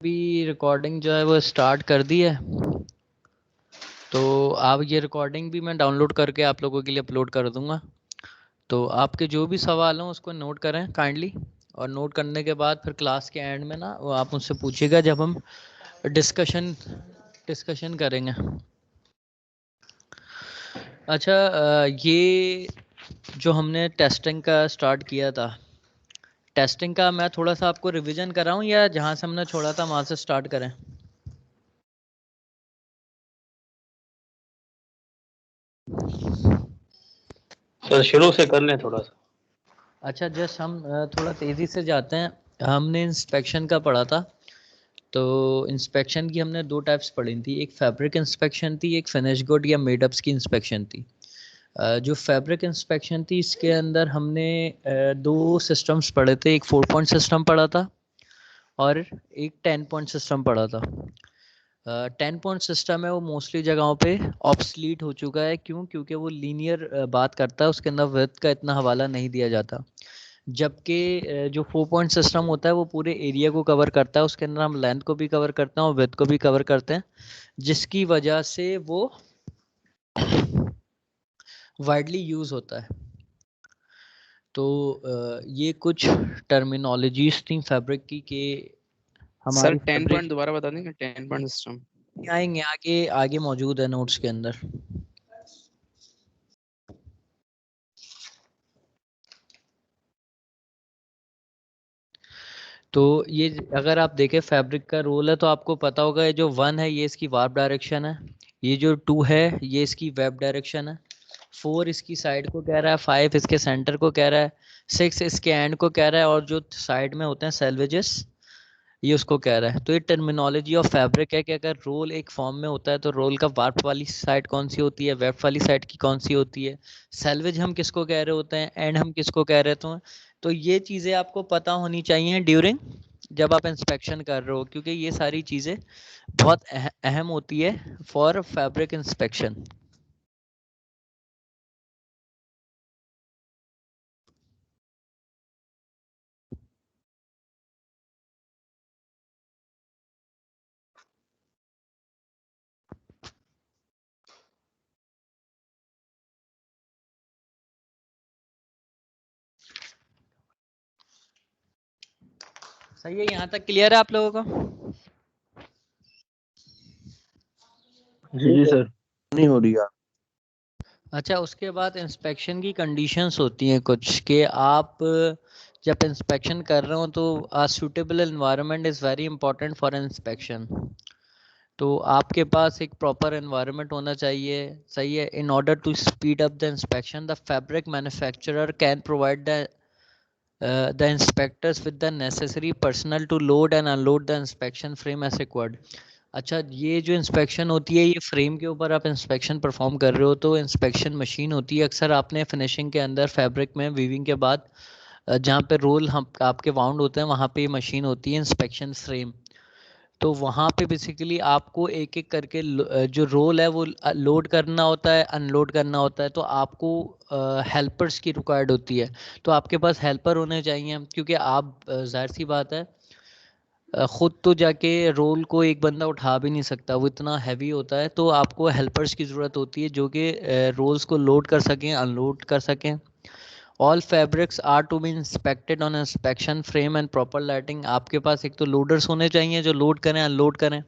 भी रिकॉर्डिंग जो है वो स्टार्ट कर दी है, तो आप ये रिकॉर्डिंग भी मैं डाउनलोड करके आप लोगों के लिए अपलोड कर दूंगा। तो आपके जो भी सवाल हों उसको नोट करें काइंडली, और नोट करने के बाद फिर क्लास के एंड में ना वो आप मुझसे पूछिएगा जब हम डिस्कशन करेंगे। अच्छा, ये जो हमने टेस्टिंग का स्टार्ट किया था, टेस्टिंग का मैं थोड़ा सा आपको रिवीजन कराऊं या जहां से हमने छोड़ा था वहां से स्टार्ट करें? सर शुरू से कर लें थोड़ा सा। अच्छा, जस्ट हम थोड़ा तेज़ी से जाते हैं। हमने इंस्पेक्शन का पढ़ा था, तो इंस्पेक्शन की हमने दो टाइप्स पढ़ी थी, एक फैब्रिक इंस्पेक्शन थी, एक फिनिश गुड या मेडअप्स की इंस्पेक्शन थी। जो फैब्रिक इंस्पेक्शन थी इसके अंदर हमने दो सिस्टम्स पढ़े थे, एक 4 पॉइंट सिस्टम पढ़ा था और एक 10 पॉइंट सिस्टम पढ़ा था। 10 पॉइंट सिस्टम है वो मोस्टली जगहों पे ऑब्सलीट हो चुका है। क्यों? क्योंकि वो लीनियर बात करता है, उसके अंदर विड्थ का इतना हवाला नहीं दिया जाता। जबकि जो 4 पॉइंट सिस्टम होता है वो पूरे एरिया को कवर करता है, उसके अंदर हम लेंथ को भी कवर करते हैं और विड्थ को भी कवर करते हैं, जिसकी वजह से वो वाइडली यूज़ होता है। तो ये कुछ टर्मिनोलॉजीज थी फैब्रिक की कि सर हमारी 10 फैब्रिक पॉइंट दोबारा बता देंगे, 10 पॉइंट सिस्टम। आएंगे आगे, आगे मौजूद है नोट्स के अंदर। तो ये अगर आप देखें फैब्रिक का रोल है तो आपको पता होगा, ये जो 1 है ये इसकी वार्प डायरेक्शन है, ये जो 2 है ये इसकी वेब डायरेक्शन है, 4 इसकी साइड को कह रहा है, 5 इसके सेंटर को कह रहा है, 6 इसके एंड को कह रहा है, और जो साइड में होते हैं सेल्वेजेस ये उसको कह रहा है। तो ये टर्मिनोलॉजी ऑफ फैब्रिक है कि अगर रोल एक फॉर्म में होता है तो रोल का वार्प वाली साइड कौन सी होती है, वेब वाली साइड की कौन सी होती है, सेल्वेज हम किसको कह रहे होते हैं, एंड हम किसको कह रहे होते हैं। तो ये चीज़ें आपको पता होनी चाहिए ड्यूरिंग जब आप इंस्पेक्शन कर रहे हो, क्योंकि ये सारी चीज़ें बहुत अहम होती है फॉर फैब्रिक इंस्पेक्शन। सही है, यहाँ तक क्लियर है आप लोगों को? जी सर। नहीं हो रही है। अच्छा, उसके बाद इंस्पेक्शन की कंडीशंस होती हैं कुछ, कि आप जब इंस्पेक्शन कर रहे हो तो a suitable environment is very important for inspection. तो आपके पास एक प्रॉपर एनवायरनमेंट होना चाहिए, सही है। In order to speed up the inspection the fabric manufacturer can provide the inspectors with the necessary personnel to load and unload the inspection frame as required। अच्छा, ये जो इंस्पेक्शन होती है ये फ्रेम के ऊपर आप इंस्पेक्शन परफॉर्म कर रहे हो, तो इंस्पेक्शन मशीन होती है। अक्सर आपने फिनिशिंग के अंदर फैब्रिक में वीविंग के बाद जहाँ पे रोल हम आपके वाउंड होते हैं वहाँ पे ये मशीन होती है इंस्पेक्शन फ्रेम। तो वहाँ पे बेसिकली आपको एक एक करके जो रोल है वो लोड करना होता है, अनलोड करना होता है। तो आपको हेल्पर्स की रिक्वायर्ड होती है, तो आपके पास हेल्पर होने चाहिए, क्योंकि आप जाहिर सी बात है खुद तो जाके रोल को एक बंदा उठा भी नहीं सकता, वो इतना हैवी होता है। तो आपको हेल्पर्स की ज़रूरत होती है जो कि रोल्स को लोड कर सकें, अनलोड कर सकें। All fabrics are to be inspected on inspection frame and proper lighting. आपके पास एक तो लोडर्स होने चाहिए जो लोड करें, अनलोड करें,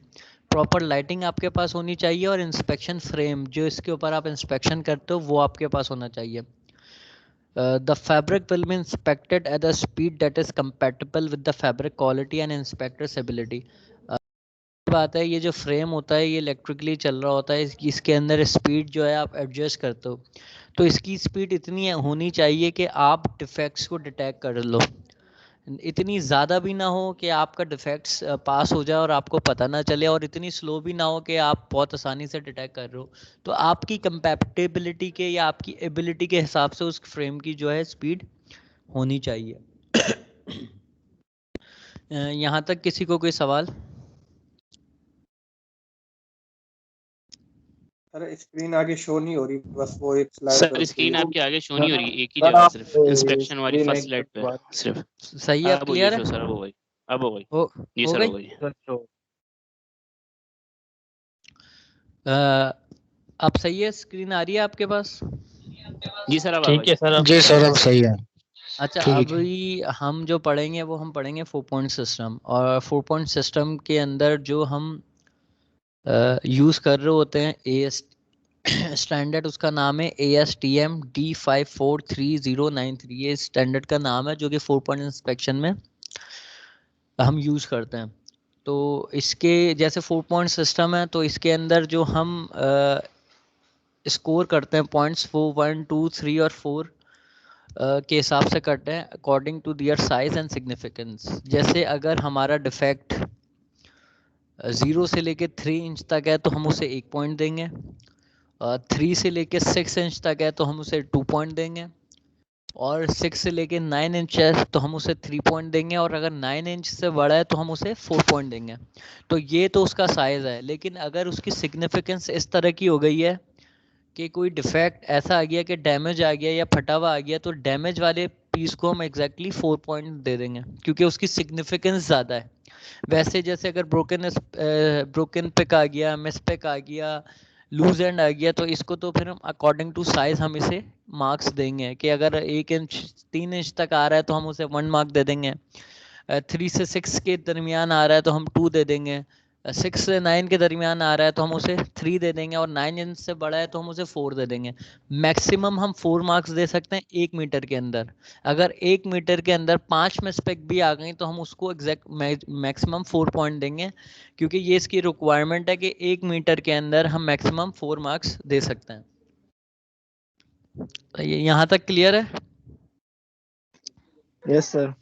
प्रॉपर लाइटिंग आपके पास होनी चाहिए, और इंस्पेक्शन फ्रेम जो इसके ऊपर आप इंस्पेक्शन करते हो वो आपके पास होना चाहिए। The fabric will be inspected at a speed that is compatible with the fabric quality and inspector's ability। बात है, ये जो फ्रेम होता है ये इलेक्ट्रिकली चल रहा होता है, इसके अंदर स्पीड जो है आप एडजस्ट करते हो, तो इसकी स्पीड इतनी होनी चाहिए कि आप डिफेक्ट्स को डिटेक्ट कर लो। इतनी ज़्यादा भी ना हो कि आपका डिफेक्ट्स पास हो जाए और आपको पता ना चले, और इतनी स्लो भी ना हो कि आप बहुत आसानी से डिटेक्ट कर रहे हो। तो आपकी कंपैटिबिलिटी के या आपकी एबिलिटी के हिसाब से उस फ्रेम की जो है स्पीड होनी चाहिए। यहाँ तक किसी को कोई सवाल? सर स्क्रीन आगे शो नहीं हो रही, बस वो एक स्लाइड सर पे स्क्रीन रुकी आपके आगे शो नहीं हो रही, एक ही है। जगह सिर्फ इंस्पेक्शन वाली स्क्रीन फर्स्ट एक स्लाइड पे बार सिर्फ। सही है, अब अब हुई है क्लियर शो है? सर, अब हुई। अब हो गई। हो जी हो सर, गई। हो गई। अब सही है, स्क्रीन आ रही है आपके पास? जी सर, अब आ ठीक गई। है सर, अब जी सर अब सही है। अच्छा, ठीक है। अभी हम जो पढ़ेंगे वो हम पढ़ेंगे 4 पॉइंट सिस्टम, और 4 पॉइंट सिस्टम के अंदर जो हम यूज़ कर रहे होते हैं एएस स्टैंडर्ड, उसका नाम है ASTM D543093। ये स्टैंडर्ड का नाम है जो कि 4 पॉइंट इंस्पेक्शन में हम यूज़ करते हैं। तो इसके जैसे 4 पॉइंट सिस्टम है, तो इसके अंदर जो हम स्कोर करते हैं पॉइंट्स, वो 1 2 3 और 4 के हिसाब से करते हैं according to their size and significance. जैसे अगर हमारा डिफेक्ट 0 से लेके 3 इंच तक है तो हम उसे 1 पॉइंट देंगे, 3 से लेके 6 इंच तक है तो हम उसे 2 पॉइंट देंगे, और 6 से लेके 9 इंच है तो हम उसे 3 पॉइंट देंगे, और अगर 9 इंच से बड़ा है तो हम उसे 4 पॉइंट देंगे। तो ये तो उसका साइज़ है, लेकिन अगर उसकी सिग्निफिकेंस इस तरह की हो गई है कि कोई डिफेक्ट ऐसा आ गया कि डैमेज आ गया या फटा हुआ आ गया, तो डैमेज वाले पीस को हम एग्जैक्टली 4 पॉइंट दे देंगे, क्योंकि उसकी सिग्निफिकेंस ज़्यादा है। वैसे जैसे अगर ब्रोकन पिक आ गया, मिस पिक आ गया, लूज एंड आ गया, तो इसको तो फिर हम अकॉर्डिंग टू साइज हम इसे मार्क्स देंगे कि अगर 1 इंच 3 इंच तक आ रहा है तो हम उसे 1 मार्क दे देंगे, 3 से 6 के दरमियान आ रहा है तो हम 2 दे देंगे, 6 से 9 के दरमियान आ रहा है तो हम उसे 3 दे देंगे, और 9 इंच से बड़ा है तो हम उसे 4 दे देंगे। मैक्सिमम हम 4 मार्क्स दे सकते हैं 1 मीटर के अंदर। अगर 1 मीटर के अंदर 5 मिसपेक भी आ गई तो हम उसको एग्जैक्ट मैक्सिमम 4 पॉइंट देंगे, क्योंकि ये इसकी रिक्वायरमेंट है कि 1 मीटर के अंदर हम मैक्सिमम 4 मार्क्स दे सकते हैं। तो ये यहाँ तक क्लियर है? Yes sir.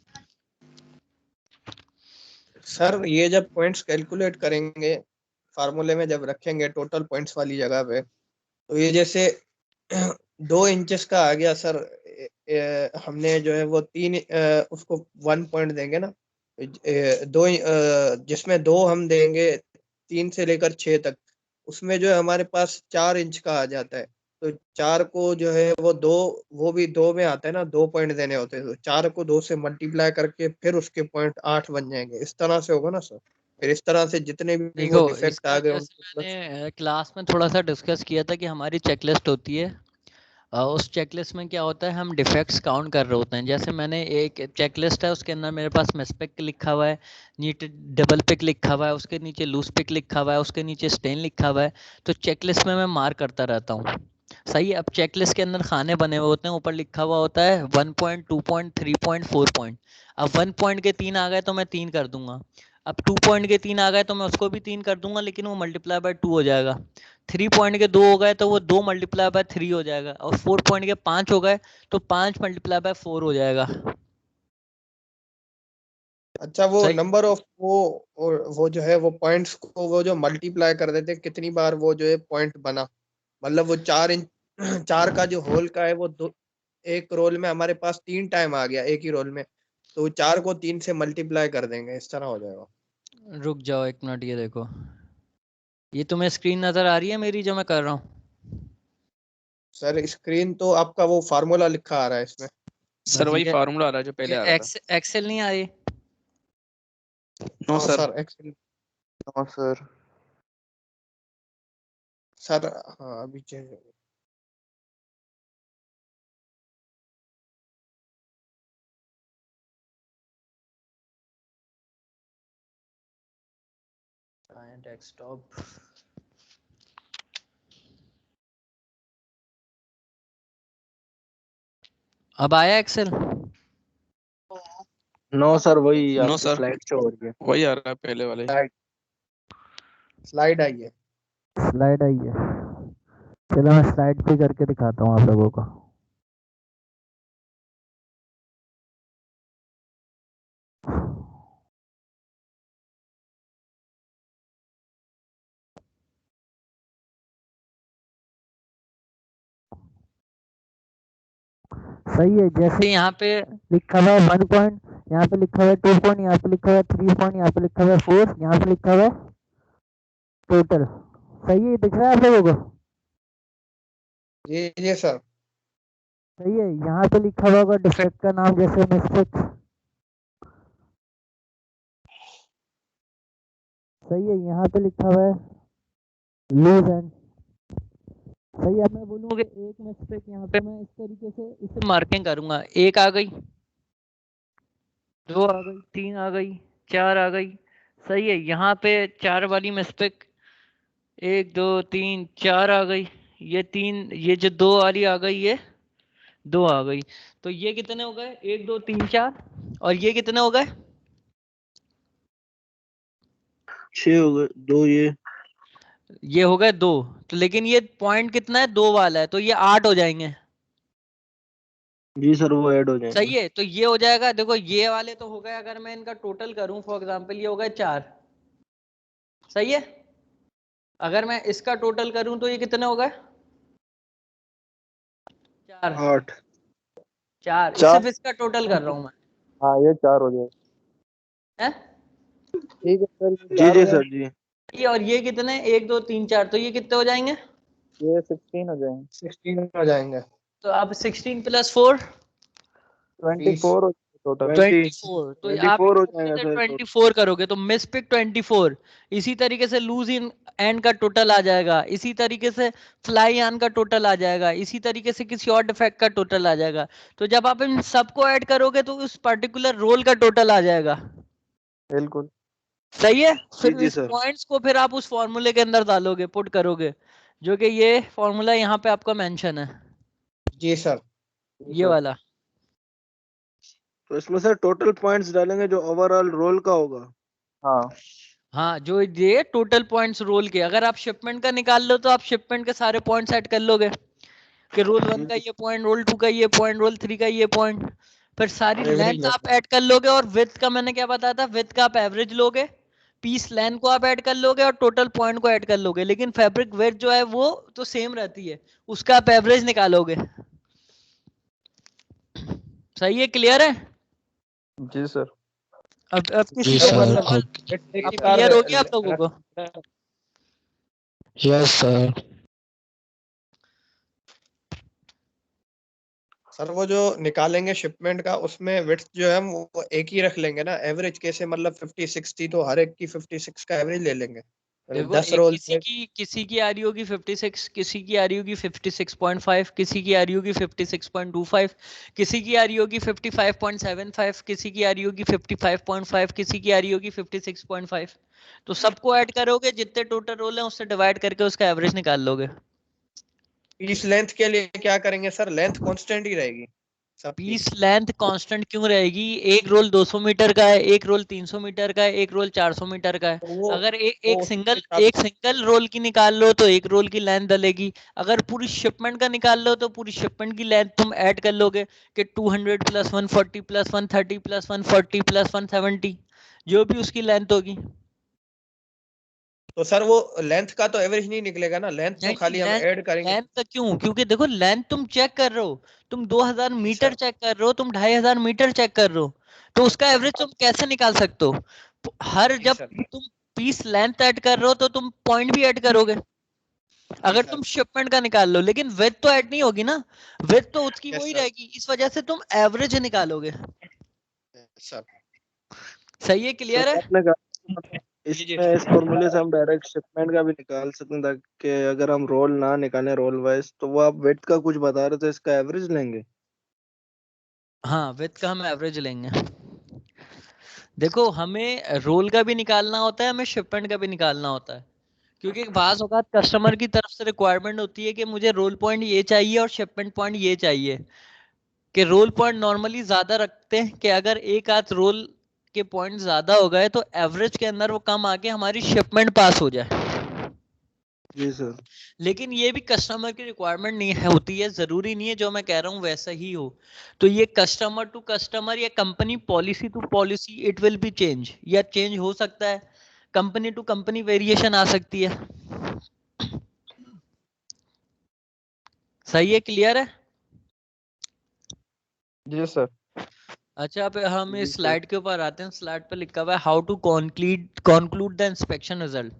सर ये जब पॉइंट्स कैलकुलेट करेंगे फार्मूले में जब रखेंगे टोटल पॉइंट्स वाली जगह पे, तो ये जैसे 2 इंचेस का आ गया सर, हमने जो है वो उसको 1 पॉइंट देंगे ना, जिसमें 2 हम देंगे 3 से लेकर 6 तक, उसमें जो है हमारे पास 4 इंच का आ जाता है। तो 4 को जो है वो 2, वो भी 2 में आता है ना, 2 पॉइंट देने होते हैं, तो 4 को 2 से मल्टीप्लाई करके फिर उसके पॉइंट 8 बन जाएंगे। इस तरह से होगा ना सर? फिर इस तरह से जितने भी वो देखो, डिफेक्ट आ इसका गए जैसे उनको प्लस। मैंने क्लास में थोड़ा सा डिस्कस किया था कि हमारी चेकलिस्ट होती है, उस चेकलिस्ट में क्या होता है, हम डिफेक्ट्स काउंट कर रहे होते हैं। जैसे मैंने एक चेकलिस्ट है, उसके अंदर मेरे पास मिसपिक लिखा हुआ है, नीचे डबल पिक लिखा हुआ है, उसके नीचे लूज पिक लिखा हुआ है, उसके नीचे स्टेन लिखा हुआ है। तो चेकलिस्ट में मैं मार्क करता रहता हूँ। सही है। अब चेकलिस्ट के अंदर खाने बने हुए होते हैं, ऊपर लिखा हुआ होता है 1 पॉइंट, 2 पॉइंट, 3 पॉइंट, 4 पॉइंट। अब 1 पॉइंट के 3 आ गए तो मैं 3 कर दूंगा, अब 2 पॉइंट के 3 आ गए तो मैं उसको भी 3 कर दूंगा, लेकिन वो मल्टीप्लाई बाय 2 हो जाएगा। 3 पॉइंट के 2 हो गए तो वो 2 मल्टीप्लाई बाय 3 हो जाएगा, और 4 पॉइंट के 5 हो गए तो 5 मल्टीप्लाई बाय 4 हो जाएगा। अच्छा, वो सही। नंबर ऑफ वो जो है वो पॉइंट्स को वो जो मल्टीप्लाई कर देते हैं, कितनी बार वो जो है पॉइंट बना, मतलब वो 4 इंच 4 का जो होल का है वो एक रोल में हमारे पास 3 टाइम आ गया एक ही रोल में, तो 4 को 3 से मल्टीप्लाई कर देंगे, इस तरह हो जाएगा। रुक जाओ 1 मिनट, ये देखो, ये तुम्हें स्क्रीन नजर आ रही है मेरी जो मैं कर रहा हूँ? सर स्क्रीन तो आपका वो फार्मूला लिखा आ रहा है इसमें। सर बस वही ये फार्मूला आ रहा है जो पहले आ रहा था। एक्सेल नहीं आ रही? नो हाँ सर। Sir Excel. No sir. Sir हाँ अभी चेंज हो गया। डेस्कटॉप। अब आया एक्सेल? नो सर, वही नो आपकी सर, स्लाइड शो हो रही है। वही आ रहा है पहले वाले। स्लाइड आई है। स्लाइड आई है? चलो मैं स्लाइड पे करके दिखाता हूँ आप लोगों को। सही है। जैसे यहाँ पे लिखा हुआ है 1 पॉइंट, यहाँ पे लिखा हुआ है 2 पॉइंट, यहाँ पे लिखा हुआ है 3 पॉइंट, यहाँ पे लिखा हुआ है 4, यहाँ पे लिखा हुआ है टोटल। सही है, दिख रहा है आप लोगों को? ये सर। सही है। यहाँ पे लिखा हुआ होगा डिफेक्ट का नाम, जैसे मिस्टेक सही है, यहाँ पे लिखा हुआ है लूज एंड। सही है, मैं बोलूँगा एक मिस्टेक यहाँ पे मैं इस तरीके से इसे मार्किंग करूँगा, 1 आ गई, 2 आ गई, 3 आ गई, 4 आ गई। सही है, यहाँ पे 4 वाली मिस्टेक 1 2 3 4 आ गई, ये 3, ये जो 2 वाली आ गई ये 2 आ गई। तो ये कितने हो गए, 1 2 3 4, और ये कितने हो गए, 6 हो गए, 2 ये हो गए 2। तो लेकिन ये पॉइंट कितना है, 2 वाला है, तो ये 8 हो जाएंगे। जी सर, वो ऐड हो जाएंगे। सही है, तो ये हो जाएगा, देखो ये वाले तो हो गए, अगर मैं इनका टोटल करूं फॉर एग्जांपल ये हो गए 4। सही है, अगर मैं इसका टोटल करूं तो ये कितने हो गए, 4। 8 4 4 सिर्फ इसका टोटल कर रहा हूं मैं, हाँ, ये 4 हो जाएगा। है ठीक है सर, जी जी सर जी, ये, और ये कितने 1 2 3 4, तो ये कितने हो जाएंगे, ये 16 हो जाएंगे। 16 हो जाएंगे। तो अब 16 + 4 24 हो टोटल। 24, तो आप 24 हो इसको जाएगा फिर से सर। 24 करोगे तो मिस पिक 24, इसी तरीके से लूज इन एंड का टोटल आ जाएगा, इसी तरीके से फ्लाई ऑन का टोटल आ जाएगा, इसी तरीके से किसी और डिफेक्ट का टोटल आ जाएगा। तो जब आप इन सबको ऐड करोगे तो उस पर्टिकुलर रोल का टोटल आ जाएगा। बिल्कुल। सही है, फिर जी इस सर। पॉइंट्स को फिर आप उस फॉर्मूले के अंदर डालोगे, पुट करोगे, जो कि ये फॉर्मूला यहाँ पे आपका मेंशन है, जी सर। ये वाला। तो इसमें सर टोटल पॉइंट्स डालेंगे जो ओवरऑल रोल का होगा। हाँ हाँ, जो ये टोटल पॉइंट्स रोल के, अगर आप शिपमेंट का निकाल लो तो आप शिपमेंट के सारे पॉइंट्स ऐड कर लोगे कि रोल 1 का ये पॉइंट, रोल 2 का ये पॉइंट, रोल 3 का ये पॉइंट, फिर सारी लेंथ आप ऐड कर लोगे, और विड्थ का मैंने क्या बताया था, विड्थ का आप एवरेज लोगे, पीस लेंथ को आप ऐड कर लोगे, और टोटल पॉइंट को ऐड कर लोगे, लेकिन फैब्रिक विड्थ जो है वो तो सेम रहती है, उसका आप एवरेज निकालोगे। सही है, क्लियर है? जी सर। अब किसी जी को सर, मतलब ओके। अब क्लियर हो गया आप लोगों को? Yes sir. सर वो जो निकालेंगे शिपमेंट का, उसमें विड्थ जो है वो एक ही रख लेंगे ना, एवरेज कैसे, मतलब 50 60, तो हर एक की 56 का एवरेज ले लेंगे। देखो 10 एक रोल किसी की आ रही होगी 56, किसी की आ रही होगी 56.5, किसी की आ रही होगी 56.25, किसी की आ रही होगी 55.75, किसी की आ रही होगी 55.5, किसी की आ रही होगी 56.5। तो सबको ऐड करोगे, जितने टोटल रोल हैं उससे डिवाइड करके उसका एवरेज निकाल लोगे। पीस लेंथ के लिए क्या करेंगे सर, लेंथ कांस्टेंट ही रहेगी सबकी। पीस लेंथ कांस्टेंट क्यों रहेगी, एक रोल 200 मीटर का है, एक रोल 300 मीटर का है, एक रोल 400 मीटर का है। तो वो अगर वो उसके हिसाब एक सिंगल रोल की निकाल लो तो एक रोल की लेंथ डलेगी, अगर पूरी शिपमेंट का निकाल लो तो पूरी शिपमेंट की लेंथ तुम ऐड कर लोगे कि 200 + 140 + 130 + 140 + 170, जो भी उसकी लेंथ होगी। तो सर वो लेंथ का तो एवरेज नहीं निकलेगा ना, लेंथ तो नहीं, खाली हम ऐड करेंगे। लेंथ का क्यों, क्योंकि देखो लेंथ तुम चेक कर रहे हो, तुम 2000 जी मीटर सर। चेक कर रहे हो, तुम 2500 मीटर चेक कर रहे हो, तो उसका एवरेज तुम कैसे निकाल सकते हो? हर जी जब सर। तुम पीस लेंथ ऐड कर रहे हो तो तुम पॉइंट भी ऐड करोगे, जी अगर सर। तुम शिपमेंट का निकाल लो, लेकिन विड्थ तो ऐड नहीं होगी ना, विड्थ तो उसकी यस वही सर। रहेगी, इस वजह से तुम एवरेज निकालोगे। सर सही है, क्लियर है? आपने कहा जी जी। इसमें इस फॉर्मूले से हम डायरेक्ट शिपमेंट का भी निकाल सकते हैं, ताकि अगर हम रोल ना निकालें रोल वाइज, तो वो आप वेट का कुछ बता रहे थे, इसका एवरेज लेंगे। हाँ, विड्थ का हम एवरेज लेंगे। देखो हमें रोल का भी निकालना होता है, हमें शिपमेंट का भी निकालना होता है, क्योंकि बाज़ औक़ात कस्टमर की तरफ से रिक्वायरमेंट होती है कि मुझे रोल पॉइंट ये चाहिए और शिपमेंट पॉइंट ये चाहिए, कि रोल पॉइंट नॉर्मली ज़्यादा रखते हैं कि अगर एक आध रोल के पॉइंट ज़्यादा हो गए तो एवरेज के अंदर वो कम आके हमारी शिपमेंट पास हो जाए। जी सर। लेकिन ये भी कस्टमर की रिक्वायरमेंट नहीं है, होती है, ज़रूरी नहीं है जो मैं कह रहा हूँ वैसा ही हो। तो ये कस्टमर टू कस्टमर या company policy to policy it will be change, या चेंज हो सकता है, कंपनी टू कंपनी वेरिएशन आ सकती है। सही है, क्लियर है? जी सर। अच्छा, अब हम जी इस सर। स्लाइड के ऊपर आते हैं। स्लाइड पे लिखा हुआ है how to conclude the inspection result.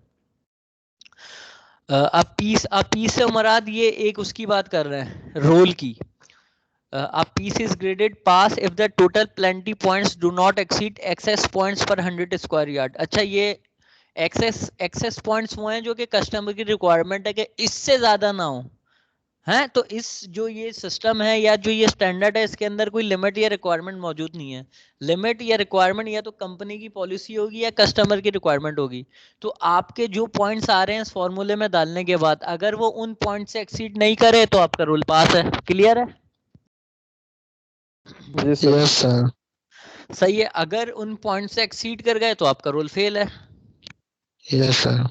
अब पीस से मुराद ये एक उसकी बात कर रहे हैं, रोल की। A piece is graded pass if the total plenty points do not exceed excess points per 100 square yard। अच्छा, ये एक्सेस पॉइंट्स वो हैं जो कि कस्टमर की रिक्वायरमेंट है कि इससे ज्यादा ना हो, हैं। तो इस जो ये सिस्टम है या जो ये स्टैंडर्ड है, इसके अंदर कोई लिमिट या रिक्वायरमेंट मौजूद नहीं है। लिमिट या रिक्वायरमेंट या तो कंपनी की पॉलिसी होगी या कस्टमर की रिक्वायरमेंट होगी। तो आपके जो पॉइंट्स आ रहे हैं इस फॉर्मूले में डालने के बाद, अगर वो उन पॉइंट से एक्सीड नहीं करे तो आपका रूल पास है। क्लियर है? जी सर। Yes sir. सही है। अगर उन पॉइंट से एक्सीड कर गए तो आपका रूल फेल है। Yes sir.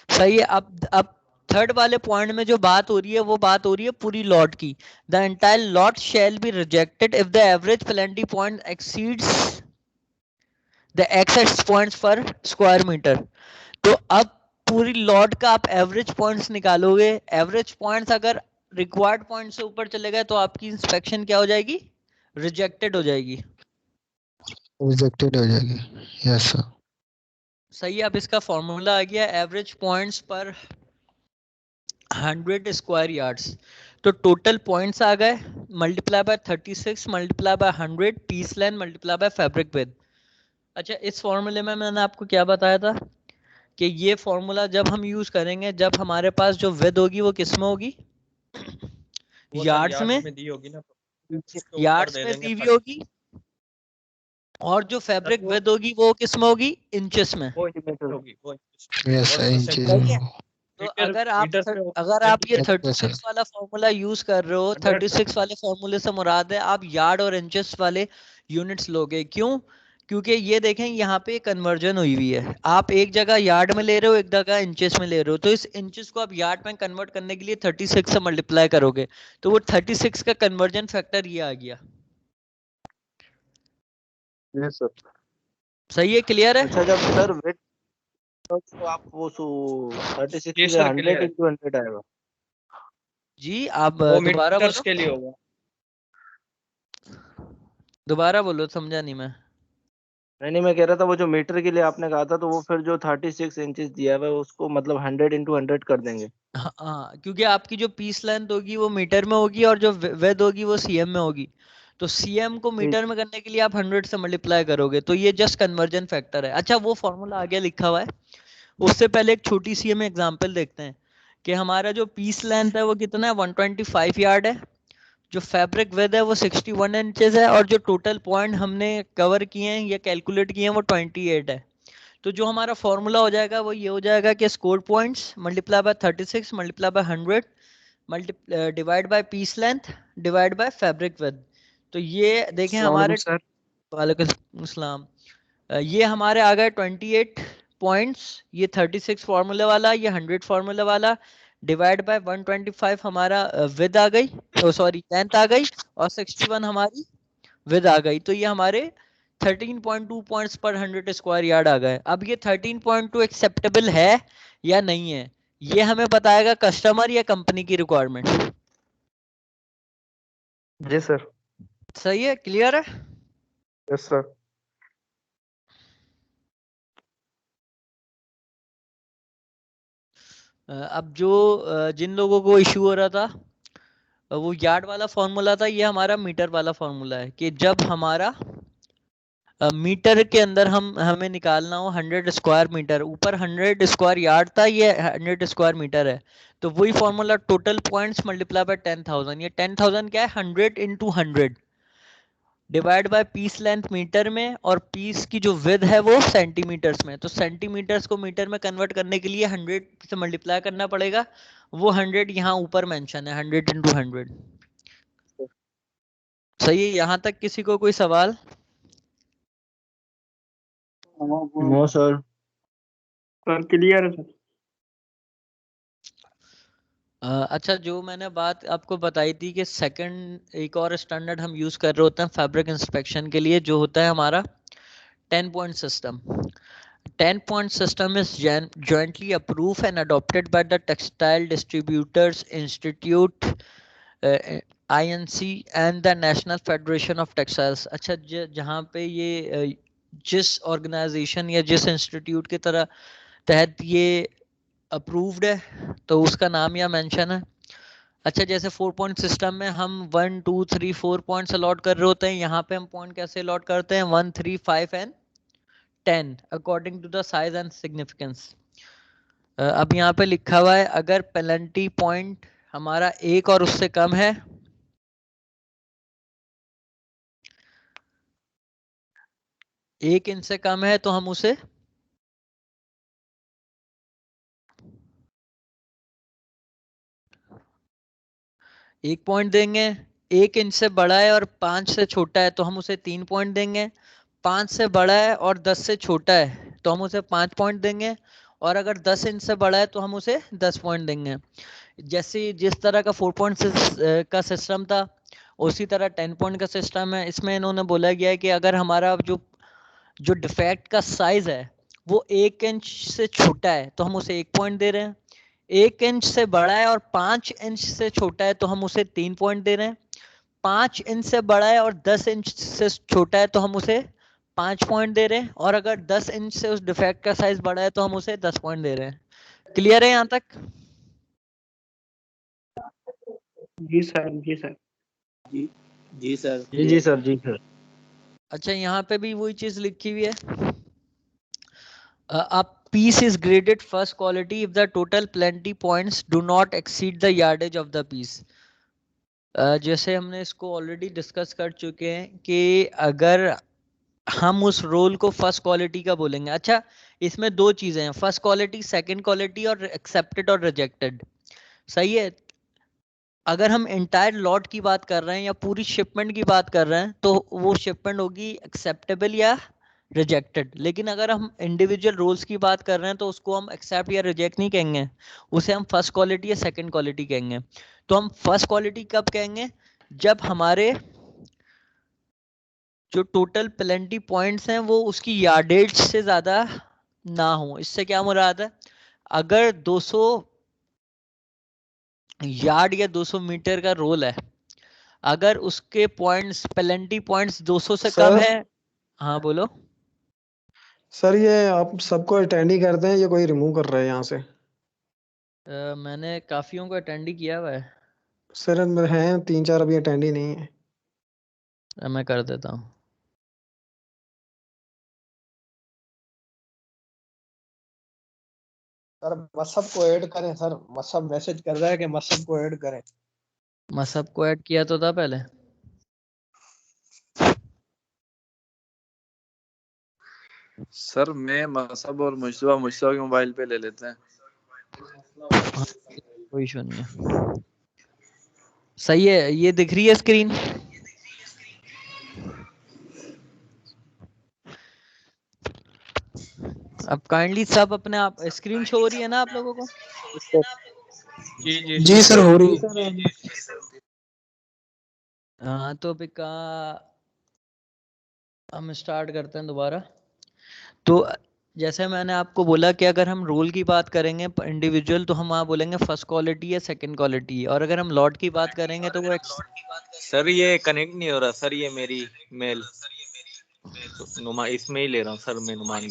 सही है। अब थर्ड वाले पॉइंट में जो बात हो रही है वो बात हो रही है पूरी लॉट की। The entire lot shall be rejected if the average plenty point exceeds the excess points per square meter. तो अब पूरी लॉट का आप एवरेज पॉइंट्स निकालोगे। एवरेज पॉइंट्स अगर रिक्वायर्ड पॉइंट से ऊपर चले गए तो आपकी इंस्पेक्शन क्या हो जाएगी? रिजेक्टेड हो जाएगी। रिजेक्टेड हो जाएगी। Yes sir. सही है। अब इसका फॉर्मूला आ गया average points per 100 square yards. तो टोटल पॉइंट्स आ गए multiply by 36 multiply by 100 piece length multiply by fabric width. अच्छा, इस फॉर्मूले में मैंने आपको क्या बताया था कि ये फॉर्मूला जब हम यूज करेंगे, जब हमारे पास जो विड्थ होगी वो किस में होगी? वो सर यार्ड्स में। दी होगी ना, उसके ऊपर यार्ड्स दे में देंगे दी हुई 30। होगी। और जो फैब्रिक वो विड्थ होगी वो किस में होगी? इंचेस में। वो इंच होगी, वो यस और सर। इन सेंटीमीटर चीजों सही है। में तो मीटर पे अगर आप ये यस सर। 36 वाला फॉर्मूला यूज कर रहे हो, 100 36 वाले फॉर्मूले से मुराद है आप यार्ड और इंचेस वाले यूनिट्स लोगे। क्यों? क्योंकि ये देखें यहाँ पे कन्वर्जन हुई हुई है। आप एक जगह यार्ड में ले रहे हो, एक जगह इंचेस में ले रहे हो। तो इस इंचेस को आप यार्ड में कन्वर्ट करने के लिए 36 से मल्टीप्लाई करोगे, तो वो 36 का कन्वर्जन फैक्टर ये आ गया। जी सर। सही है? क्लियर है? अच्छा, जब सर वेट तो आप वो 36 जी के लिए सर 100 क्लियर है। इंटू 100 आएगा। जी, आप वो दोबारा मीटर्स बोलो। के लिए होगा। दोबारा बोलो, समझा नहीं मैं। नहीं, मैं कह रहा था वो जो मीटर के लिए आपने कहा था, तो वो फिर जो 36 इंचेस दिया हुआ है उसको मतलब 100 इंटू 100 कर देंगे। हाँ, क्योंकि आपकी जो पीस लेंथ होगी वो मीटर में होगी और जो विड्थ होगी वो सीएम में होगी। तो सीएम को जी मीटर में करने के लिए आप 100 से मल्टीप्लाई करोगे, तो ये जस्ट कन्वर्जन फैक्टर है। अच्छा, वो फॉर्मूला आगे लिखा हुआ है। उससे पहले एक छोटी सी हम एग्जांपल देखते हैं कि हमारा जो पीस लेंथ है वो कितना है? 125 यार्ड है। जो फैब्रिक विड्थ है वो 61 इंचेस है और जो टोटल पॉइंट हमने कवर किए हैं या कैलकुलेट किए हैं वो 28 है। तो जो हमारा फॉर्मूला हो जाएगा वो ये हो जाएगा कि score points multiply by 36 multiply by 100 divide by piece length divide by fabric width. तो ये देखें हमारे सर वालेकुम अस्सलाम। ये हमारे आ गए 28 पॉइंट्स। ये 36 फार्मूले वाला, ये 100 फार्मूले वाला डिवाइड बाय 125 हमारा विद आ गई, सॉरी लेंथ आ गई, और 61 हमारी विद आ गई। तो ये हमारे 13.2 पॉइंट्स पर 100 स्क्वायर यार्ड आ गए। अब ये 13.2 एक्सेप्टेबल है या नहीं है, ये हमें बताएगा कस्टमर या कंपनी की रिक्वायरमेंट। जी सर। सही है? क्लियर है? Yes sir. अब जो जिन लोगों को इशू हो रहा था वो यार्ड वाला फॉर्मूला था, ये हमारा मीटर वाला फॉर्मूला है कि जब हमारा मीटर के अंदर हमें निकालना हो 100 स्क्वायर मीटर, ऊपर 100 स्क्वायर यार्ड था, ये 100 स्क्वायर मीटर है। तो वही formula total points multiply by 10,000। ये 10,000 क्या है? 100 into 100 divide by piece length meter में, और पीस की जो विड्थ है वो सेंटीमीटर्स में। तो सेंटीमीटर्स को मीटर में कन्वर्ट करने के लिए 100 से मल्टीप्लाई करना पड़ेगा। वो 100 यहाँ ऊपर मेंशन है, 100 इंटू 100। सही है? यहाँ तक किसी को कोई सवाल? No sir. सर क्लियर है सर। अच्छा, जो मैंने बात आपको बताई थी कि सेकंड एक और स्टैंडर्ड हम यूज कर रहे होते हैं फैब्रिक इंस्पेक्शन के लिए, जो होता है हमारा 10 point system. 10 point system is jointly approved and adopted by the Textile Distributors Institute, INC, and the National Federation of Textiles। अच्छा, जहाँ पे ये जिस ऑर्गेनाइजेशन या जिस इंस्टीट्यूट की तरह तहत ये अप्रूव्ड है तो उसका नाम या मेंशन है। अच्छा, जैसे 4 पॉइंट सिस्टम में हम 1 2 3 4 पॉइंट्स अलॉट कर रहे होते हैं, यहाँ पे हम पॉइंट कैसे अलॉट करते हैं? 1 3 5 and 10 according to the size and significance. अब यहाँ पे लिखा हुआ है अगर पेनल्टी पॉइंट हमारा 1 और उससे कम है, एक इंच से कम है तो हम उसे एक पॉइंट देंगे। 1 इंच से बड़ा है और 5 से छोटा है तो हम उसे 3 पॉइंट देंगे। 5 से बड़ा है और 10 से छोटा है तो हम उसे 5 पॉइंट देंगे। और अगर 10 इंच से बड़ा है तो हम उसे 10 पॉइंट देंगे। जैसे जिस तरह का 4 पॉइंट का सिस्टम था उसी तरह 10 पॉइंट का सिस्टम है। इसमें इन्होंने बोला गया है कि अगर हमारा जो जो डिफेक्ट का साइज है वो 1 इंच से छोटा है तो हम उसे 1 पॉइंट दे रहे हैं। 1 इंच से बड़ा है और 5 इंच से छोटा है तो हम उसे 3 पॉइंट दे रहे हैं। 5 इंच से बड़ा है और 10 इंच से छोटा है तो हम उसे 5 पॉइंट दे रहे हैं। और अगर 10 इंच से उस डिफेक्ट का साइज बड़ा है तो हम उसे 10 पॉइंट दे रहे हैं। क्लियर है यहाँ तक? जी सर, जी सर। जी जी सर। जी सर, जी सर। अच्छा, यहाँ पे भी वही चीज लिखी हुई है। A piece is graded first quality if the total plenty points do not exceed the yardage of the piece. जैसे हमने इसको ऑलरेडी डिस्कस कर चुके हैं कि अगर हम उस रोल को फर्स्ट क्वालिटी का बोलेंगे। अच्छा, इसमें दो चीजें हैं, फर्स्ट क्वालिटी, सेकंड क्वालिटी और एक्सेप्टेड और रिजेक्टेड। सही है। अगर हम एंटायर लॉट की बात कर रहे हैं या पूरी शिपमेंट की बात कर रहे हैं तो वो शिपमेंट होगी एक्सेप्टेबल या रिजेक्टेड। लेकिन अगर हम इंडिविजुअल रोल्स की बात कर रहे हैं तो उसको हम एक्सेप्ट या रिजेक्ट नहीं कहेंगे, उसे हम फर्स्ट क्वालिटी या सेकंड क्वालिटी कहेंगे। तो हम फर्स्ट क्वालिटी कब कहेंगे? जब हमारे जो टोटल प्लेंटी पॉइंट्स हैं वो उसकी यार्डेज से ज्यादा ना हो। इससे क्या मुराद है? अगर 200 यार्ड या 200 मीटर का रोल है, अगर उसके पॉइंट्स प्लेंटी पॉइंट्स 200 से कम सर है। हाँ बोलो। सर ये आप सबको अटेंड ही करते हैं, ये कोई रिमूव कर रहा है यहाँ से? मैंने काफियों को अटेंड ही किया हुआ है। सर हैं 3-4 अभी अटेंड ही नहीं है। मैं कर देता हूँ। सर मसब को ऐड करें, सर मसब मैसेज कर रहा है कि मसब को ऐड करें। मैं सबको ऐड किया तो था पहले। सर मैं मसब और मुशतबा के मोबाइल पे ले लेते हैं। हाँ, कोई इशू नहीं है। सही है, ये दिख रही है स्क्रीन? अब काइंडली सब अपने आप स्क्रीन शो हो रही है ना आप लोगों को? जी जी जी सर हो रही है। हाँ तो अभी का हम स्टार्ट करते हैं दोबारा। तो जैसे मैंने आपको बोला कि अगर हम रोल की बात करेंगे इंडिविजुअल तो हम वहाँ बोलेंगे फर्स्ट क्वालिटी या सेकंड क्वालिटी। और अगर हम लॉट की बात करेंगे तो वो सर ये कनेक्ट नहीं हो रहा सर, ये मेरी मेल नुमा इसमें ही ले रहा हूँ सर, मैं नुमान।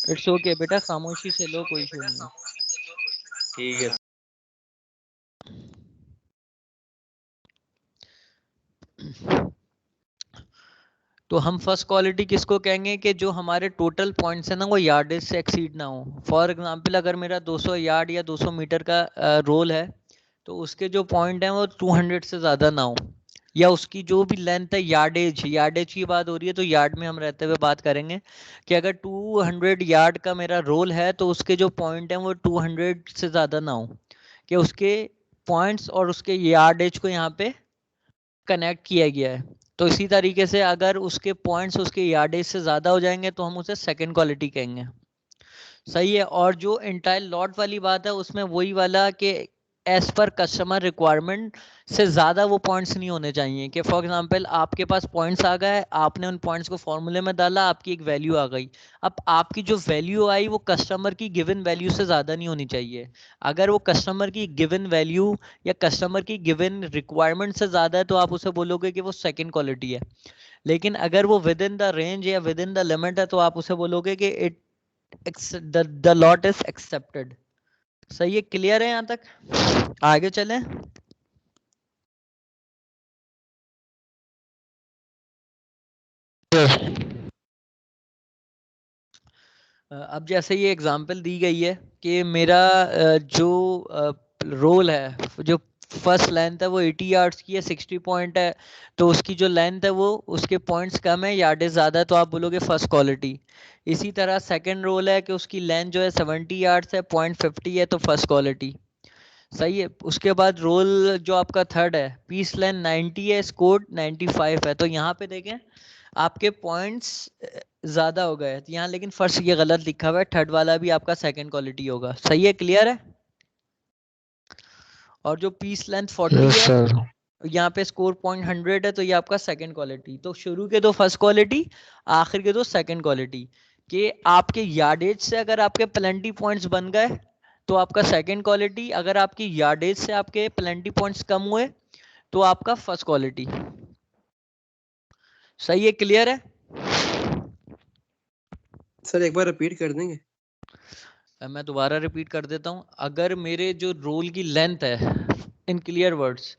इट्स ओके बेटा, खामोशी से लो, कोई इशू नहीं है। ठीक है। तो हम फर्स्ट क्वालिटी किसको कहेंगे कि जो हमारे टोटल पॉइंट्स है ना वो यार्डेज से एक्सीड ना हो। फॉर एग्जांपल अगर मेरा 200 यार्ड या 200 मीटर का रोल है तो उसके जो पॉइंट हैं वो 200 से ज़्यादा ना हो। या उसकी जो भी लेंथ है, यार्डेज, यार्डेज की बात हो रही है तो यार्ड में हम रहते हुए बात करेंगे कि अगर 200 यार्ड का मेरा रोल है तो उसके जो पॉइंट हैं वो 200 से ज़्यादा ना हो, कि उसके पॉइंट्स और उसके यार्डेज को यहाँ पे कनेक्ट किया गया है। तो इसी तरीके से अगर उसके पॉइंट्स उसके यार्डेज से ज़्यादा हो जाएंगे तो हम उसे सेकंड क्वालिटी कहेंगे। सही है। और जो एंटायर लॉट वाली बात है उसमें वही वाला कि एज पर कस्टमर रिक्वायरमेंट से ज़्यादा वो पॉइंट्स नहीं होने चाहिए। कि फॉर एग्जांपल आपके पास पॉइंट्स आ गए, आपने उन पॉइंट्स को फॉर्मूले में डाला, आपकी एक वैल्यू आ गई। अब आपकी जो वैल्यू आई वो कस्टमर की गिवन वैल्यू से ज़्यादा नहीं होनी चाहिए। अगर वो कस्टमर की गिवन वैल्यू या कस्टमर की गिवन रिक्वायरमेंट से ज़्यादा है तो आप उसे बोलोगे कि वो सेकेंड क्वालिटी है। लेकिन अगर वो विद इन द रेंज या विद इन द लिमिट है तो आप उसे बोलोगे कि it the lot is accepted। सही है, क्लियर है यहाँ तक? आगे चलें। अब जैसे ये एग्जांपल दी गई है कि मेरा जो रोल है, जो फर्स्ट लेंथ है वो 80 यार्ड्स की है, 60 पॉइंट है, तो उसकी जो लेंथ है वो उसके पॉइंट्स कम है, यार्डेज ज़्यादा है, तो आप बोलोगे फर्स्ट क्वालिटी। इसी तरह सेकंड रोल है कि उसकी लेंथ जो है 70 यार्ड्स है, पॉइंट 50 है, तो फर्स्ट क्वालिटी। सही है। उसके बाद रोल जो आपका थर्ड है, पीस लेंथ 90 है, स्कोर 95 है, तो यहाँ पे देखें आपके पॉइंट्स ज़्यादा हो गए यहाँ, लेकिन फर्स्ट ये गलत लिखा हुआ है, थर्ड वाला भी आपका सेकंड क्वालिटी होगा। सही है, क्लियर है। और जो पीस लेंथ 40 यस है, सर। यहाँ पे स्कोर पॉइंट 100 है, तो ये आपका सेकंड क्वालिटी। तो शुरू के दो फर्स्ट क्वालिटी, आखिर के दो सेकंड क्वालिटी। कि आपके यार्डेज से अगर आपके प्लेंटी पॉइंट्स बन गए तो आपका सेकंड क्वालिटी, अगर आपकी यार्डेज से आपके प्लेंटी पॉइंट्स कम हुए तो आपका फर्स्ट क्वालिटी। सही है, क्लियर है। सर एक बार रिपीट कर देंगे? मैं दोबारा रिपीट कर देता हूँ। अगर मेरे जो रोल की लेंथ है, इन क्लियर वर्ड्स,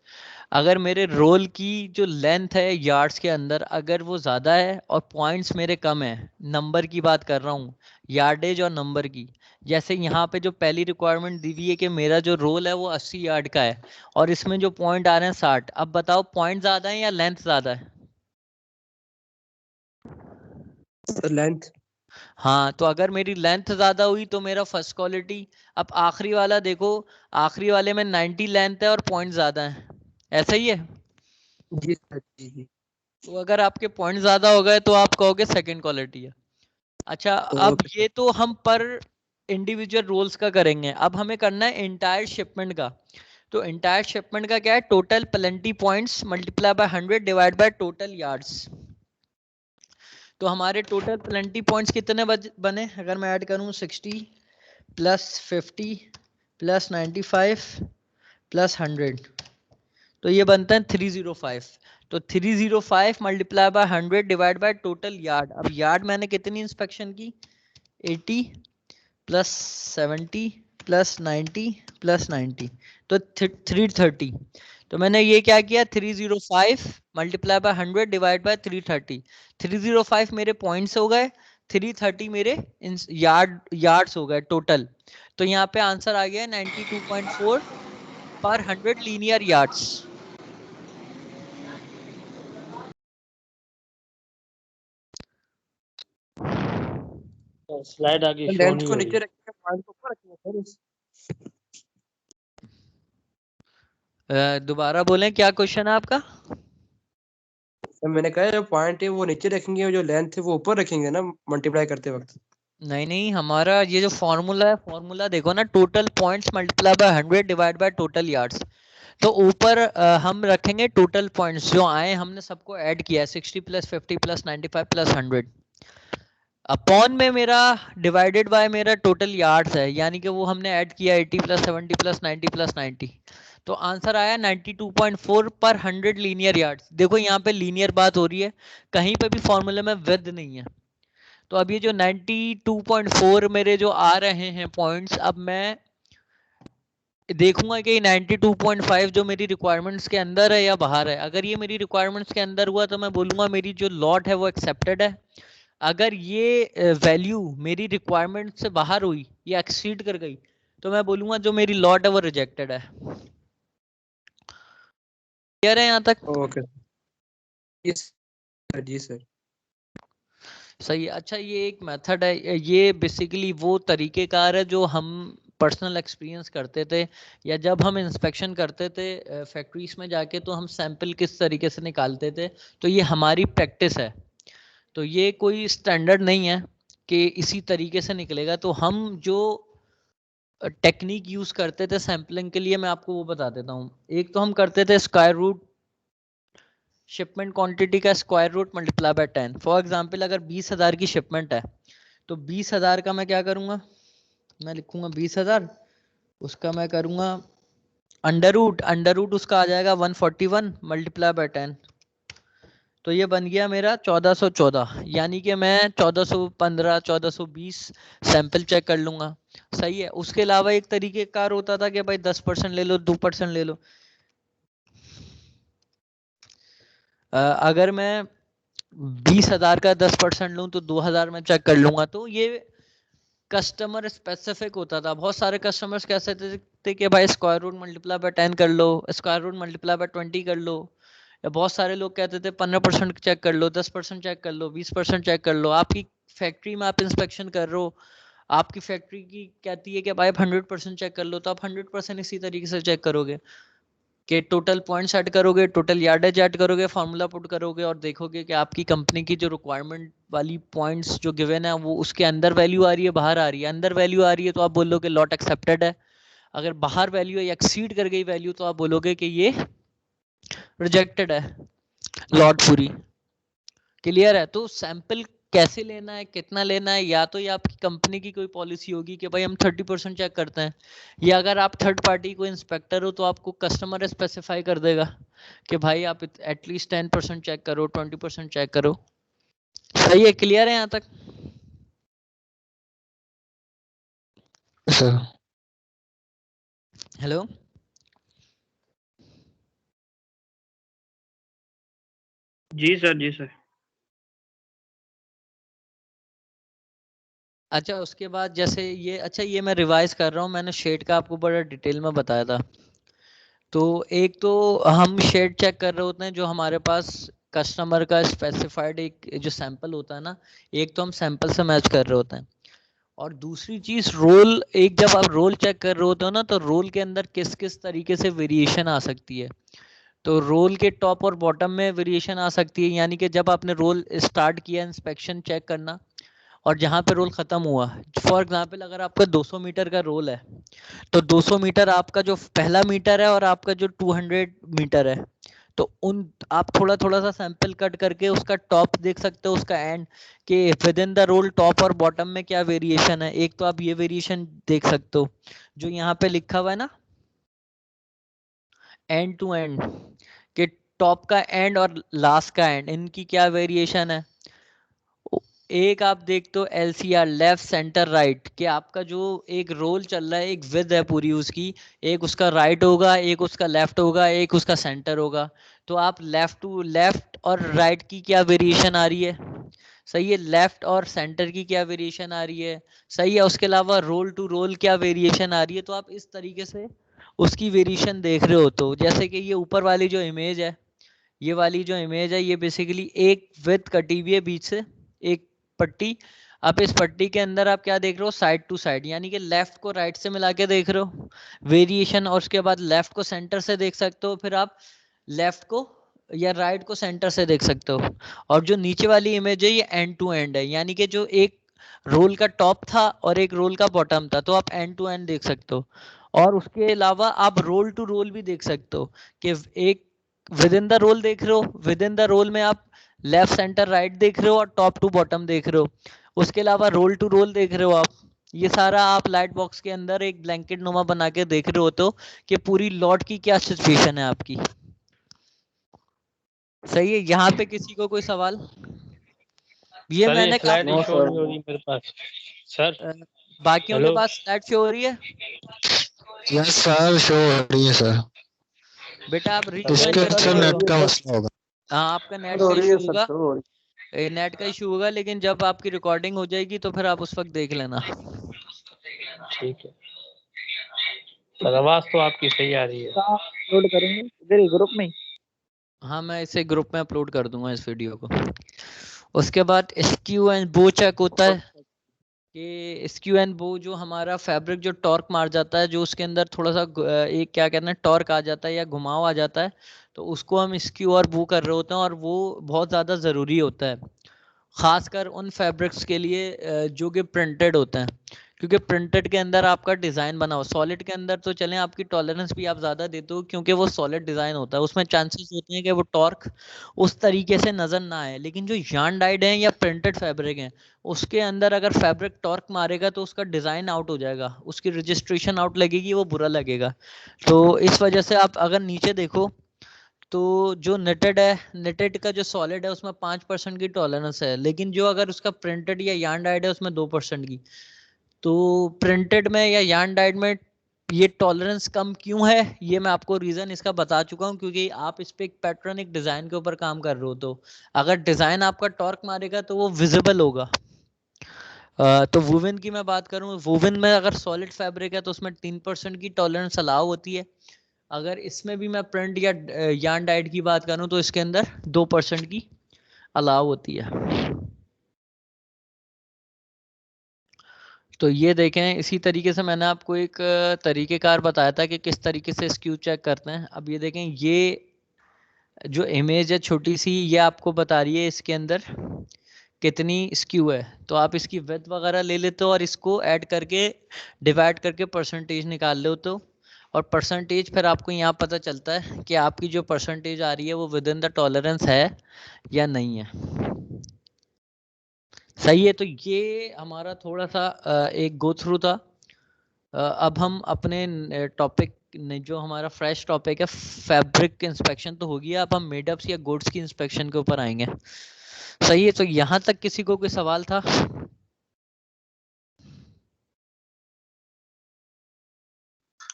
अगर मेरे रोल की जो लेंथ है यार्ड्स के अंदर, अगर वो ज़्यादा है और पॉइंट्स मेरे कम है, नंबर की बात कर रहा हूँ, यार्डेज और नंबर की। जैसे यहाँ पे जो पहली रिक्वायरमेंट दी हुई है कि मेरा जो रोल है वो 80 यार्ड का है और इसमें जो पॉइंट आ रहे हैं 60। अब बताओ पॉइंट ज़्यादा है या लेंथ ज़्यादा है? Sir length. हाँ, तो अगर मेरी लेंथ ज़्यादा हुई तो मेरा फर्स्ट क्वालिटी। अब आखिरी वाला देखो, आखिरी वाले में 90 लेंथ है और पॉइंट ज़्यादा है, ऐसा ही है। जी सर, जी जी। तो अगर आपके पॉइंट ज़्यादा हो गए तो आप कहोगे सेकंड क्वालिटी है। अच्छा, अब ओके ये सर। तो हम पर इंडिविजुअल रोल्स का करेंगे, अब हमें करना है इंटायर शिपमेंट का। तो इंटायर शिपमेंट का क्या है? Total plenty points multiply by 100 divide by total yards. तो हमारे टोटल प्लेंटी पॉइंट्स कितने बने? अगर मैं ऐड करूं 60 प्लस 50 प्लस 95 प्लस 100, तो ये बनता है 305। तो 305 multiply by 100 divide by total yard. अब यार्ड मैंने कितनी इंस्पेक्शन की? 80 प्लस 70 प्लस 90 प्लस 90, तो 330। तो मैंने ये क्या किया, 305 मल्टीप्लाई बाय 100 डिवाइड बाय 330। 305 मेरे पॉइंट्स हो गए, 330 मेरे यार्ड्स हो गए टोटल। तो यहाँ पे आंसर आ गया 92.4 पर 100 लीनियर यार्ड्स। स्लाइड आगे शो लेंथ नहीं को हो नीचे रही। रखेंगे, पॉइंट को ऊपर रखेंगे सर। दोबारा बोलें, क्या क्वेश्चन है आपका? सर मैंने कहा जो पॉइंट है वो नीचे रखेंगे और जो लेंथ है वो ऊपर रखेंगे ना, मल्टीप्लाई करते वक्त। नहीं नहीं, हमारा ये जो फॉर्मूला है, फॉर्मूला देखो ना, total points multiply by 100 divide by total yards. तो ऊपर हम रखेंगे टोटल पॉइंट्स जो आए, हमने सबको ऐड किया है, 60 प्लस 50 प्लस 95 प्लस 100, अपॉन में मेरा डिवाइडेड बाय मेरा टोटल यार्ड्स है, यानी कि वो हमने ऐड किया 80 प्लस 70 प्लस 90 प्लस 90। तो आंसर आया 92.4 पर 100 लीनियर यार्ड्स। देखो यहाँ पे लीनियर बात हो रही है, कहीं पे भी फॉर्मूले में विद नहीं है। तो अब ये जो 92.4 मेरे जो आ रहे हैं पॉइंट्स, अब मैं देखूंगा कि 92.5 जो मेरी रिक्वायरमेंट्स के अंदर है या बाहर है। अगर ये मेरी रिक्वायरमेंट्स के अंदर हुआ तो मैं बोलूंगा मेरी जो लॉट है वो एक्सेप्टेड है। अगर ये वैल्यू मेरी रिक्वायरमेंट से बाहर हुई या एक्सीड कर गई तो मैं बोलूंगा जो मेरी लॉट है वो रिजेक्टेड है। क्लियर है यहाँ तक? ओके सर, जी सर। सही है। अच्छा, ये एक मेथड है, ये बेसिकली वो तरीकेकार है जो हम पर्सनल एक्सपीरियंस करते थे, या जब हम इंस्पेक्शन करते थे फैक्ट्रीज में जाके, तो हम सैंपल किस तरीके से निकालते थे, तो ये हमारी प्रैक्टिस है। तो ये कोई स्टैंडर्ड नहीं है कि इसी तरीके से निकलेगा। तो हम जो टेक्निक यूज करते थे सैंपलिंग के लिए, मैं आपको वो बता देता हूँ। एक तो हम करते थे स्क्वायर रूट, शिपमेंट क्वांटिटी का square root multiply by 10। For example अगर 20,000 की शिपमेंट है तो 20,000 का मैं क्या करूँगा, मैं लिखूंगा 20,000, उसका मैं करूँगा अंडर रूट उसका आ जाएगा 141 मल्टीप्लाई बाय 10। तो ये बन गया मेरा 1414, यानी कि मैं 1415 1420 सैंपल चेक कर लूंगा। सही है। उसके अलावा एक तरीके कार होता था कि भाई 10% ले लो, 2% ले लो। अगर मैं 20,000 का 10% लूं तो 2,000 में चेक कर लूंगा। तो ये कस्टमर स्पेसिफिक होता था। बहुत सारे कस्टमर्स कैसे थे कि भाई स्क्वायर रूट मल्टीप्लाई बाय 10 कर लो, स्क्वायर रूट मल्टीप्लाई बाय 20 कर लो, या बहुत सारे लोग कहते थे 15% चेक कर लो, 10% चेक कर लो, 20% चेक कर लो। आपकी फैक्ट्री में आप इंस्पेक्शन कर रहे हो, आपकी फैक्ट्री की कहती है कि भाई 100% चेक कर लो, तो आप 100% इसी तरीके से चेक करोगे कि टोटल पॉइंट्स ऐड करोगे, टोटल यार्डेज ऐड करोगे, फार्मूला पुट करोगे और देखोगे कि आपकी कंपनी की जो रिक्वायरमेंट वाली पॉइंट्स जो गिवन है वो उसके अंदर वैल्यू आ रही है, बाहर आ रही है। अंदर वैल्यू आ रही है तो आप बोलोगे लॉट एक्सेप्टेड है, अगर बाहर वैल्यू है, एक्सीड कर गई वैल्यू, तो आप बोलोगे कि ये रिजेक्टेड है, लॉट पूरी। क्लियर है? तो सैंपल कैसे लेना है, कितना लेना है, या तो ये आपकी कंपनी की कोई पॉलिसी होगी कि भाई हम 30% चेक करते हैं, या अगर आप थर्ड पार्टी को इंस्पेक्टर हो तो आपको कस्टमर स्पेसिफाई कर देगा कि भाई आप एटलीस्ट 10% चेक करो, 20% चेक करो। सही है? क्लियर है यहाँ तक? सर हेलो, जी सर, जी सर। अच्छा उसके बाद जैसे ये, अच्छा ये मैं रिवाइज कर रहा हूँ, मैंने शेड का आपको बड़ा डिटेल में बताया था। तो एक तो हम शेड चेक कर रहे होते हैं जो हमारे पास कस्टमर का स्पेसिफाइड एक जो सैंपल होता है ना, एक तो हम सैंपल से मैच कर रहे होते हैं, और दूसरी चीज रोल, एक जब आप रोल चेक कर रहे होते हो ना, तो रोल के अंदर किस किस तरीके से वेरिएशन आ सकती है। तो रोल के टॉप और बॉटम में वेरिएशन आ सकती है, यानी कि जब आपने रोल स्टार्ट किया इंस्पेक्शन चेक करना और जहाँ पे रोल खत्म हुआ, फॉर एग्जांपल अगर आपका 200 मीटर का रोल है तो 200 मीटर आपका जो पहला मीटर है और आपका जो 200 मीटर है, तो उन आप थोड़ा थोड़ा सा सैंपल कट करके उसका टॉप देख सकते हो, उसका एंड, कि with in the role top और बॉटम में क्या वेरिएशन है। एक तो आप ये वेरिएशन देख सकते हो जो यहाँ पे लिखा हुआ है ना, एंड टू एंड, कि टॉप का एंड और लास्ट का एंड, इनकी क्या वेरिएशन है। एक आप देखते हो LCR, लेफ्ट सेंटर राइट, कि आपका जो एक रोल चल रहा है, एक विद है पूरी उसकी, एक उसका राइट होगा, एक उसका लेफ्ट होगा, एक उसका सेंटर होगा। तो आप लेफ्ट टू लेफ्ट और राइट की क्या वेरिएशन आ रही है, सही है, लेफ्ट और सेंटर की क्या वेरिएशन आ रही है, सही है। उसके अलावा रोल टू रोल क्या वेरिएशन आ रही है। तो आप इस तरीके से उसकी वेरिएशन देख रहे हो। तो जैसे कि ये ऊपर वाली जो इमेज है, ये वाली जो इमेज है, ये बेसिकली एक विथ कटी हुई है बीच से एक पट्टी। आप इस पट्टी के अंदर आप क्या देख रहे हो, साइड टू साइड, यानी कि लेफ्ट को राइट से मिला के देख रहे हो वेरिएशन, और उसके बाद लेफ्ट को सेंटर से देख सकते हो, फिर आप लेफ्ट को या राइट को सेंटर से देख सकते हो। और जो नीचे वाली इमेज है ये एंड टू एंड है, यानी कि जो एक रोल का टॉप था और एक रोल का बॉटम था, तो आप एंड टू एंड देख सकते हो। और उसके अलावा आप रोल टू रोल भी देख सकते हो कि एक विद इन द रोल देख रहे हो, विद इन द रोल में आप लेफ्ट सेंटर राइट देख रहे हो और टॉप टू बॉटम देख रहे हो। उसके अलावा रोल टू रोल देख रहे हो आप। ये सारा आप लाइट बॉक्स के अंदर एक ब्लैंकेट नुमा बना के देख रहे होते हो कि पूरी लॉट की क्या सिचुएशन है आपकी। सही है? यहाँ पे किसी को कोई सवाल? ये सर, मैंने स्लाइड नो शो सर। नहीं हो रही मेरे पास सर। बाकियों के हेलो। पास स्लाइड शो हो रही है? यस सर, शो हो रही है सर। बेटा आप इसके रिज्वाइन अच्छा करके नेट देखो। का मसला होगा। हाँ आपका नेट हो का रही इशू है सर, होगा, हो रही नेट का इशू होगा, लेकिन जब आपकी रिकॉर्डिंग हो जाएगी तो फिर आप उस वक्त देख लेना। ठीक है सर, आवाज तो आपकी सही आ रही है। अपलोड करेंगे इधर ही ग्रुप में। हाँ मैं इसे ग्रुप में अपलोड कर दूंगा इस वीडियो को। उसके बाद स्क्यू एंड बो चेक होता है कि स्क्यू एंड बो जो हमारा फैब्रिक जो टॉर्क मार जाता है, जो उसके अंदर थोड़ा सा एक क्या कहते हैं टॉर्क आ जाता है या घुमाव आ जाता है, तो उसको हम स्क्यू और बो कर रहे होते हैं, और वो बहुत ज़्यादा ज़रूरी होता है खासकर उन फैब्रिक्स के लिए जो कि प्रिंटेड होते हैं, क्योंकि प्रिंटेड के अंदर आपका डिज़ाइन बना हो। सॉलिड के अंदर तो चलें आपकी टॉलरेंस भी आप ज़्यादा देते हो क्योंकि वो सॉलिड डिज़ाइन होता है, उसमें चांसेस होते हैं कि वो टॉर्क उस तरीके से नज़र ना आए। लेकिन जो यार्न डाइड हैं या प्रिंटेड फैब्रिक हैं, उसके अंदर अगर फैब्रिक टॉर्क मारेगा तो उसका डिज़ाइन आउट हो जाएगा, उसकी रजिस्ट्रेशन आउट लगेगी, वो बुरा लगेगा। तो इस वजह से आप अगर नीचे देखो तो जो नेटेड है, नेटेड का जो सॉलिड है उसमें 5% की टॉलरेंस है, लेकिन जो अगर उसका प्रिंटेड या यार्न डाइड है उसमें 2% की। तो प्रिंटेड में या यार्न डाइड में ये टॉलरेंस कम क्यों है, ये मैं आपको रीजन इसका बता चुका हूँ, क्योंकि आप इस पे एक पैटर्न, एक डिजाइन के ऊपर काम कर रहे हो, तो अगर डिजाइन आपका टॉर्क मारेगा तो वो विजिबल होगा। तो वुवन की मैं बात करूं, वुवन में अगर सॉलिड फैब्रिक है तो उसमें 3% की टॉलरेंस अलाउ होती है। अगर इसमें भी मैं प्रिंट या यार्न डाइड की बात करूं तो इसके अंदर 2% की अलाउ होती है। तो ये देखें, इसी तरीके से मैंने आपको एक तरीकेकार बताया था कि किस तरीके से स्क्यू चेक करते हैं। अब ये देखें, ये जो इमेज है छोटी सी, ये आपको बता रही है इसके अंदर कितनी स्क्यू है। तो आप इसकी विड्थ वगैरह ले लेते हो और इसको ऐड करके डिवाइड करके परसेंटेज निकाल लेते हो, और परसेंटेज फिर आपको यहाँ पता चलता है कि आपकी जो परसेंटेज आ रही है वो विद इन द टॉलरेंस है या नहीं है। सही है। तो ये हमारा थोड़ा सा एक गो थ्रू था। अब हम अपने टॉपिक जो हमारा फ्रेश टॉपिक है, फैब्रिक इंस्पेक्शन तो हो गया, अब हम मेडअप्स या गुड्स की इंस्पेक्शन के ऊपर आएंगे। सही है। तो यहाँ तक किसी को कोई सवाल था?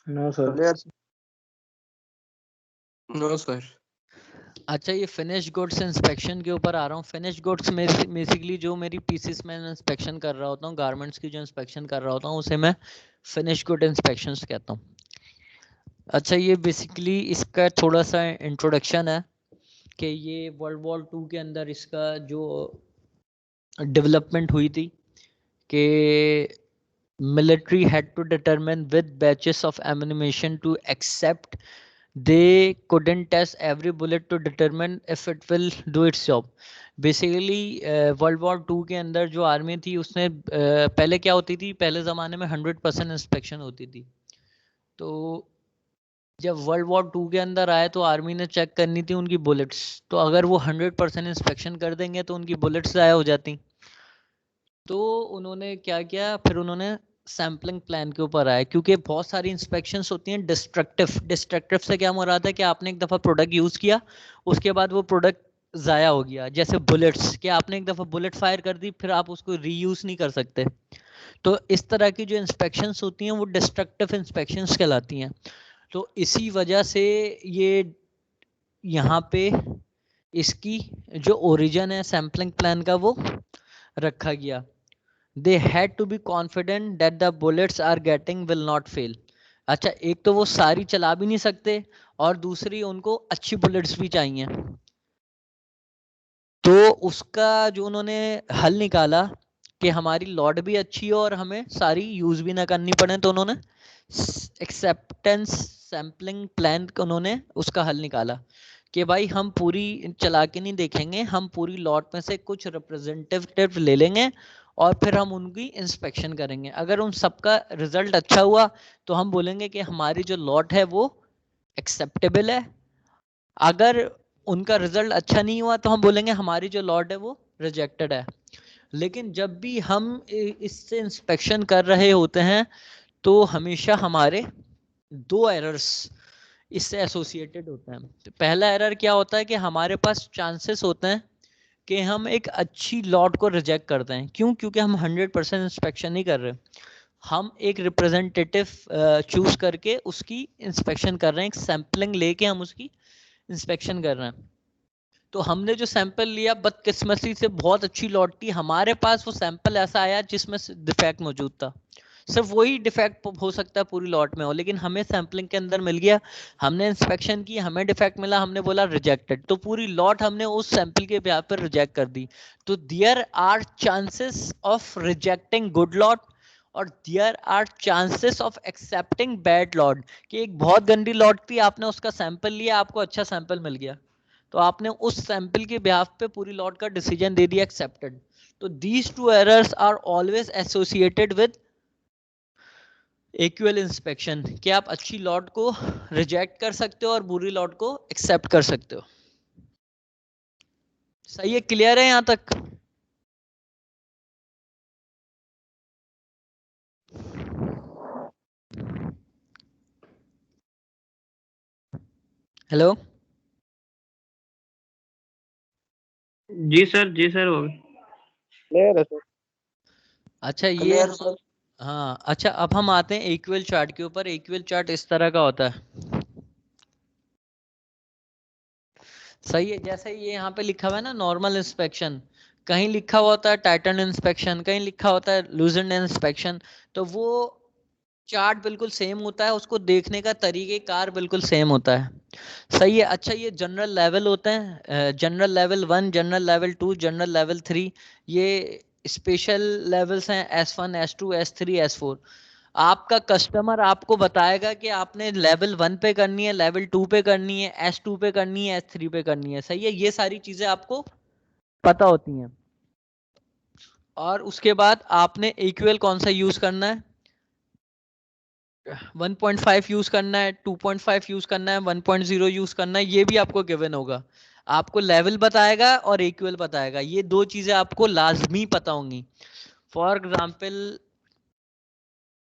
No sir. No sir. अच्छा, ये फिनिश गुड्स इंस्पेक्शन के ऊपर आ रहा हूँ। फिनिश गुड्स में बेसिकली जो मेरी पीसेस में इंस्पेक्शन कर रहा होता हूँ, गारमेंट्स की जो इंस्पेक्शन कर रहा होता हूँ, उसे मैं फिनिश गुड इंस्पेक्शंस कहता हूँ। अच्छा, ये बेसिकली इसका थोड़ा सा इंट्रोडक्शन है कि ये वर्ल्ड वॉर 2 के अंदर इसका जो डेवलपमेंट हुई थी कि military had to determine with batches of ammunition to accept. They couldn't test every bullet to determine if it will do its job. Basically world war 2 के अंदर जो आर्मी थी उसने पहले क्या होती थी, पहले ज़माने में 100% इंस्पेक्शन होती थी। तो जब वर्ल्ड वॉर 2 के अंदर आए तो आर्मी ने चेक करनी थी उनकी बुलेट्स। तो अगर वो 100% इंस्पेक्शन कर देंगे तो उनकी बुलेट्स ज़ाया हो जाती। तो उन्होंने क्या किया, फिर उन्होंने सैम्पलिंग प्लान के ऊपर आया, क्योंकि बहुत सारी इंस्पेक्शंस होती हैं डिस्ट्रक्टिव। डिस्ट्रक्टिव से क्या मुराद है कि आपने एक दफ़ा प्रोडक्ट यूज़ किया, उसके बाद वो प्रोडक्ट ज़ाया हो गया। जैसे बुलेट्स, कि आपने एक दफ़ा बुलेट फायर कर दी, फिर आप उसको रीयूज़ नहीं कर सकते। तो इस तरह की जो इंस्पेक्शंस होती हैं वो डिस्ट्रक्टिव इंस्पेक्शंस कहलाती हैं। तो इसी वजह से ये यहाँ पे इसकी जो ओरिजिन है सैम्पलिंग प्लान का वो रखा गया। They had to be confident that the bullets are getting will not fail. अच्छा, एक तो वो सारी चला भी नहीं सकते और दूसरी उनको अच्छी बुलेट्स भी चाहिए। तो उसका जो उन्होंने हल निकाला कि हमारी लॉट भी अच्छी हो और हमें सारी यूज भी ना करनी पड़े, तो उन्होंने एक्सेप्टेंस सैम्पलिंग प्लान उन्होंने उसका हल निकाला कि भाई हम पूरी चला के नहीं देखेंगे, हम पूरी लॉट में से कुछ रिप्रेजेंटेटिव ले लेंगे और फिर हम उनकी इंस्पेक्शन करेंगे। अगर उन सबका रिजल्ट अच्छा हुआ तो हम बोलेंगे कि हमारी जो लॉट है वो एक्सेप्टेबल है। अगर उनका रिजल्ट अच्छा नहीं हुआ तो हम बोलेंगे हमारी जो लॉट है वो रिजेक्टेड है। लेकिन जब भी हम इससे इंस्पेक्शन कर रहे होते हैं तो हमेशा हमारे 2 एरर्स इससे एसोसिएटेड होते हैं। तो पहला एरर क्या होता है कि हमारे पास चांसेस होते हैं कि हम एक अच्छी लॉट को रिजेक्ट करते हैं। क्यों? क्योंकि हम 100% इंस्पेक्शन नहीं कर रहे, हम एक रिप्रेजेंटेटिव चूज करके उसकी इंस्पेक्शन कर रहे हैं, एक सैम्पलिंग लेके हम उसकी इंस्पेक्शन कर रहे हैं। तो हमने जो सैंपल लिया, बदकिस्मती से बहुत अच्छी लॉट थी, हमारे पास वो सैंपल ऐसा आया जिसमें डिफेक्ट मौजूद था। सिर्फ वही डिफेक्ट हो सकता है पूरी लॉट में हो, लेकिन हमें सैंपलिंग के अंदर मिल गया, हमने इंस्पेक्शन की, हमें डिफेक्ट मिला, हमने बोला रिजेक्टेड, तो पूरी लॉट हमने उस सैंपल के ब्याह पर रिजेक्ट कर दी। तो there are chances of rejecting good lot और there are chances of accepting bad lot. कि एक बहुत गंदी लॉट थी, आपने उसका सैंपल लिया, आपको अच्छा सैंपल मिल गया, तो आपने उस सैंपल के बिहाफ पे पूरी लॉट का डिसीजन दे दिया एक्सेप्टेड। तो these 2 errors are always associated with equal inspection, कि आप अच्छी लॉट को रिजेक्ट कर सकते हो और बुरी लॉट को एक्सेप्ट कर सकते हो। सही है? क्लियर है यहां तक? हेलो? जी सर हो गया। क्लियर है सर। अच्छा, ये क्लियर सर। हाँ। अच्छा, अब हम आते हैं इक्वल चार्ट के ऊपर। इक्वल चार्ट इस तरह का होता है। सही है। जैसे ये यहाँ पे लिखा हुआ है ना, नॉर्मल इंस्पेक्शन, कहीं लिखा हुआ होता है टाइटन इंस्पेक्शन, कहीं लिखा होता है लूजेंड इंस्पेक्शन, तो वो चार्ट बिल्कुल सेम होता है, उसको देखने का तरीक़ेकार बिल्कुल सेम होता है। सही है। अच्छा, ये जनरल लेवल होते हैं, general level 1, general level 2, general level 3, ये स्पेशल लेवल्स हैं, S1, S2, S3, S4। आपका कस्टमर आपको बताएगा कि आपने लेवल 1 पे करनी है, लेवल 2 पे करनी है, S2 पे करनी है, S3 पे करनी है। सही है, ये सारी चीजें आपको पता होती हैं। और उसके बाद आपने इक्वल कौन सा यूज करना है, 1.5 यूज करना है, 2.5 यूज करना है, 1.0 यूज करना है, ये भी आपको गिवन होगा। आपको लेवल बताएगा और इक्वल बताएगा, ये दो चीजें आपको लाजमी पता होंगी। फॉर एग्जाम्पल,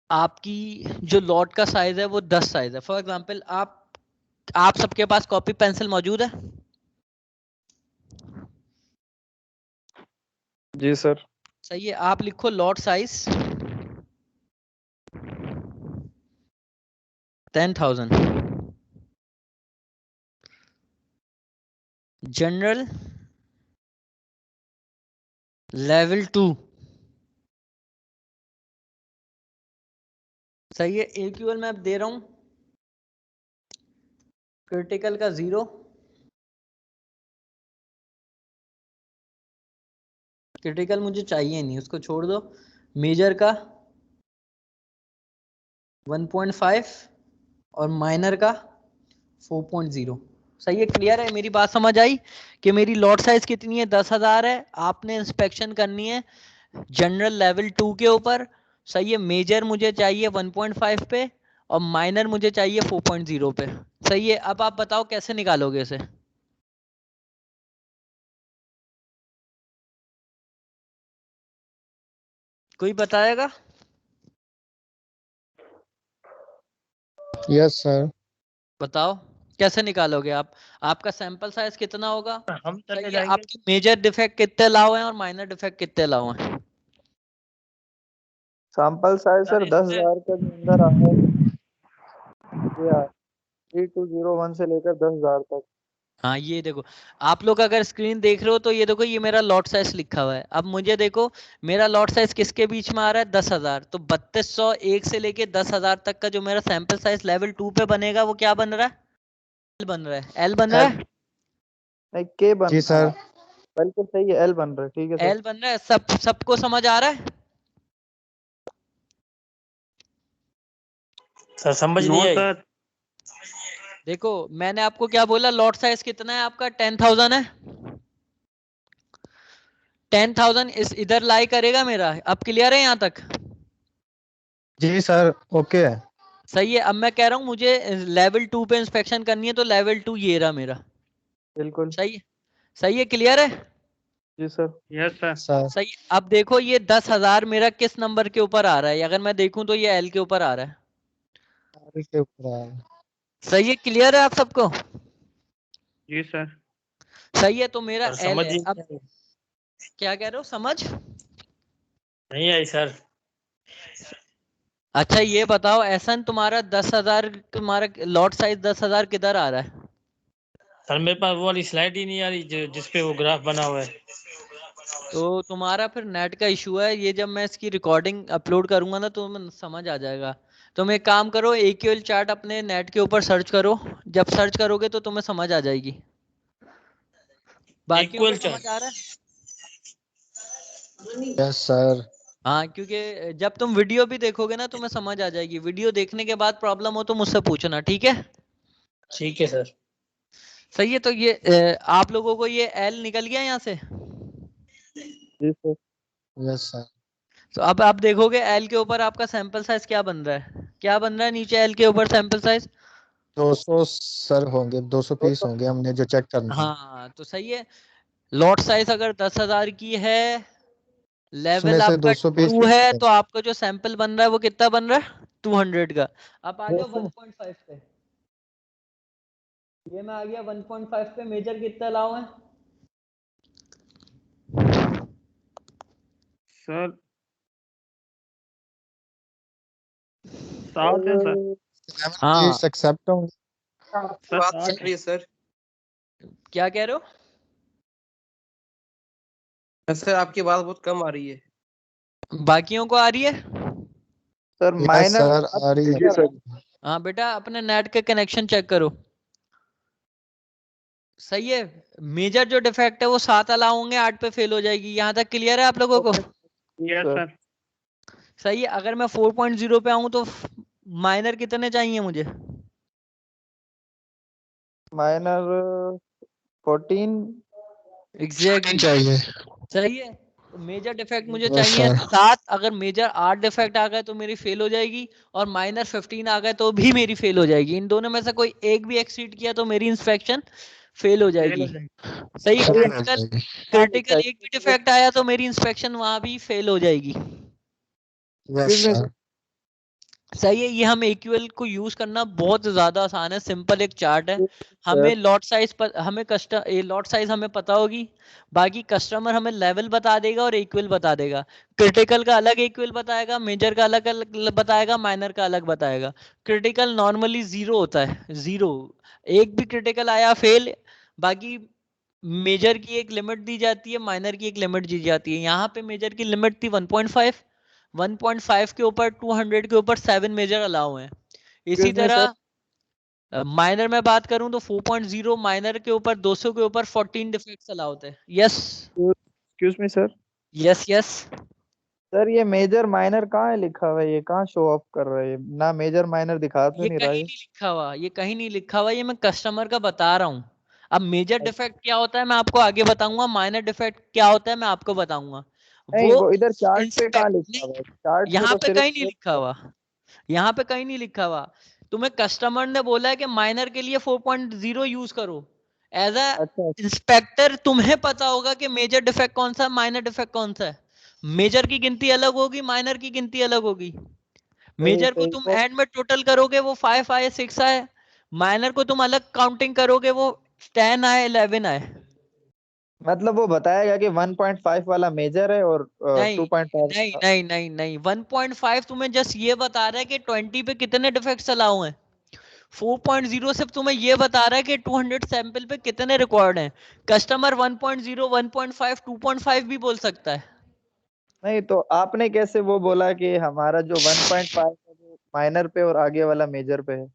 आपकी जो लॉट का साइज है वो 10 साइज है। फॉर एग्जाम्पल, आप सबके पास कॉपी पेंसिल मौजूद है? जी सर। सही है, आप लिखो लॉट साइज 10,000, जनरल लेवल 2। सही है, इक्वल मैं अब दे रहा हूं, क्रिटिकल का 0, क्रिटिकल मुझे चाहिए नहीं, उसको छोड़ दो। मेजर का 1.5 और माइनर का 4.0। सही है, क्लियर है? मेरी बात समझ आई कि मेरी लॉट साइज कितनी है? 10,000 है। आपने इंस्पेक्शन करनी है जनरल लेवल 2 के ऊपर। सही है, मेजर मुझे चाहिए 1.5 पे और माइनर मुझे चाहिए 4.0 पे। सही है, अब आप बताओ कैसे निकालोगे इसे? कोई बताएगा? Yes sir. बताओ कैसे निकालोगे आप? आपका सैंपल साइज कितना होगा? हम चले सही है, जाएंगे। आपके मेजर डिफेक्ट कितने लाओ हैं और माइनर डिफेक्ट कितने लाओ हैं? सैंपल साइज सर सर इसमें 10,000 के अंदर आया है, 3201 से लेकर 10,000 तक। हाँ, ये देखो, आप लोग अगर स्क्रीन देख रहे हो तो ये देखो, ये मेरा लॉट साइज लिखा हुआ है। अब मुझे देखो, मेरा लॉट साइज किसके बीच में आ रहा है? 10,000। तो 3201 से लेके 10,000 तक का जो मेरा सैंपल साइज लेवल 2 पे बनेगा वो क्या बन रहा है? एल बन रहा है। एल बन रहा एल है। नहीं, के बन जी सर। बिल्कुल सही है, एल बन रहा है। ठीक है सर। एल बन रहा है। सबको समझ आ रहा है? सर समझ नहीं आई। सर देखो, मैंने आपको क्या बोला, लॉट साइज कितना है आपका? 10,000 है। 10,000 इस इधर लाई करेगा मेरा। अब क्लियर है यहाँ तक? जी सर, ओके है। सही है। अब मैं कह रहा हूँ मुझे लेवल 2 पे इंस्पेक्शन करनी है, तो लेवल 2 ये रहा मेरा। बिल्कुल सही है, सही है, क्लियर है? जी सर। Yes sir. सर सही है। अब देखो, ये 10,000 मेरा किस नंबर के ऊपर आ रहा है? अगर मैं देखूं तो ये एल के ऊपर आ रहा है। आगे के ऊपर आया। सही है, क्लियर है आप सबको? जी सर। सही है, तो मेरा सर एल समझ है। ही अब नहीं क्या कह रहे हो, समझ? आई सर। अच्छा, ये बताओ एहसन, तुम्हारा 10,000, तुम्हारा लॉट साइज 10,000 किधर आ रहा है? सर मेरे पास वो वाली स्लाइड ही नहीं आ रही जिसपे वो ग्राफ बना हुआ है। तो तुम्हारा फिर नेट का इशू है। ये जब मैं इसकी रिकॉर्डिंग अपलोड करूंगा ना तो समझ आ जाएगा। तुम एक काम करो, AQL चार्ट अपने नेट के ऊपर सर्च करो। जब सर्च करोगे तो तुम्हें समझ आ जाएगी। बाकियों को इक्वल समझ आ चार्ट। रहा है? Yes sir. हाँ, क्योंकि जब तुम वीडियो भी देखोगे ना तुम्हें समझ आ जाएगी। वीडियो देखने के बाद प्रॉब्लम हो तो मुझसे पूछना, ठीक है? ठीक है सर। सही है, तो ये आप लोगों को ये एल निकल गया यहाँ से? जी सर। Yes sir. तो अब आप देखोगे एल के ऊपर आपका सैंपल साइज क्या बन रहा है? क्या बन रहा है नीचे एल के ऊपर सैंपल साइज? 200 सर होंगे, 200 पीस होंगे, हमने जो चेक करना है। हाँ, तो सही है। लॉट साइज अगर 10,000 की है, उसमें लेवल से आपका 200 पीस 2 है, तो आपका जो सैंपल बन रहा है वो कितना बन रहा है? 200 का। अब आ जाओ 1.5 पे। ये मैं आ गया 1.5 पे। मेजर कितना लाओ है? सर 7 है सर। हाँ, पीस एक्सेप्ट होंगे। आपकी सर बात 8 कट रही है सर। क्या कह रहे हो? सर आपकी बात बहुत कम आ रही है। बाकियों को आ रही है? सर यस माइनर सर, आ रही जी है। सर। हाँ बेटा, अपने नेट के कनेक्शन चेक करो। सही है। मेजर जो डिफेक्ट है वो 7 अलाउ होंगे, 8 पे फेल हो जाएगी। यहाँ तक क्लियर है आप लोगों को? Yes sir. सही है। अगर मैं 4.0 पे आऊं तो माइनर कितने चाहिए मुझे? माइनर 14 एग्जैक्टली चाहिए। सही है। तो मेजर डिफेक्ट मुझे यस चाहिए सर। 7। अगर मेजर 8 डिफेक्ट आ गए तो मेरी फेल हो जाएगी, और माइनर 15 आ गए तो भी मेरी फेल हो जाएगी। इन दोनों में से कोई एक भी एक्सीड किया तो मेरी इंस्पेक्शन फेल हो जाएगी। सही है। फेल हो क्रिटिकल जाएगी। क्रिटिकल एक भी डिफेक्ट आया तो मेरी इंस्पेक्शन वहां भी फेल हो जाएगी। Yes sir. सही है। ये हम AQL को यूज करना बहुत ज्यादा आसान है। सिंपल एक चार्ट है। हमें लॉट साइज हमें लॉट साइज हमें पता होगी। बाकी कस्टमर हमें लेवल बता देगा और AQL बता देगा। क्रिटिकल का अलग AQL बताएगा, मेजर का अलग अलग बताएगा, माइनर का अलग बताएगा। क्रिटिकल नॉर्मली 0 होता है, 0। एक भी क्रिटिकल आया फेल। बाकी मेजर की एक लिमिट दी जाती है, माइनर की एक लिमिट दी जाती है। यहाँ पे मेजर की लिमिट थी 1.5। 1.5 के ऊपर 200 के ऊपर 7 मेजर अलाउ हैं। इसी तरह माइनर में बात करूं तो 4.0 माइनर के ऊपर 200 के ऊपर 14 डिफेक्ट्स अलाउ थे। Yes excuse me sir. Yes yes. Sir ये मेजर माइनर कहाँ है लिखा हुआ है? ये कहाँ शो ऑफ कर रहा है? ना मेजर माइनर दिखा तो ये नहीं कहीं रहा नहीं है। लिखा हुआ, ये कहीं नहीं लिखा हुआ, ये मैं कस्टमर का बता रहा हूँ। अब मेजर डिफेक्ट क्या होता है मैं आपको आगे बताऊंगा, माइनर डिफेक्ट क्या होता है मैं आपको बताऊंगा। नहीं, वो वो इधर चार्ट पे कहाँ इंस्पेक्ट लिखा हुआ है? चार्ट पे यहाँ तो पे सिर्फ कहीं नहीं लिखा हुआ, यहाँ पे कहीं नहीं लिखा हुआ। तुम्हें कस्टमर ने बोला है कि माइनर के लिए 4.0 यूज करो। एज अ अच्छा। इंस्पेक्टर तुम्हें पता होगा कि मेजर डिफेक्ट कौन सा है, माइनर डिफेक्ट कौन सा है। मेजर की गिनती अलग होगी, माइनर की गिनती अलग होगी। सही मेजर को सही तुम तो एंड में टोटल करोगे वो 5 आए, 6 आए। माइनर को तुम अलग काउंटिंग करोगे वो 10 आए, 11 आए। मतलब वो बताएगा कि 1.5 वाला मेजर है और नहीं 2.5 नहीं नहीं नहीं नहीं, 1.5 तुम्हें जस्ट ये बता रहा है कि 20 पे कितने डिफेक्ट्स अलाउ हैं। 4.0 सिर्फ तुम्हें ये बता रहा है कि 200 सैंपल पे कितने रिकॉर्ड हैं। कस्टमर 1.0, 1.5, 2.5 भी बोल सकता है। नहीं तो आपने कैसे वो बोला कि हमारा जो 1.5 है वो माइनर पे और आगे वाला मेजर पे है?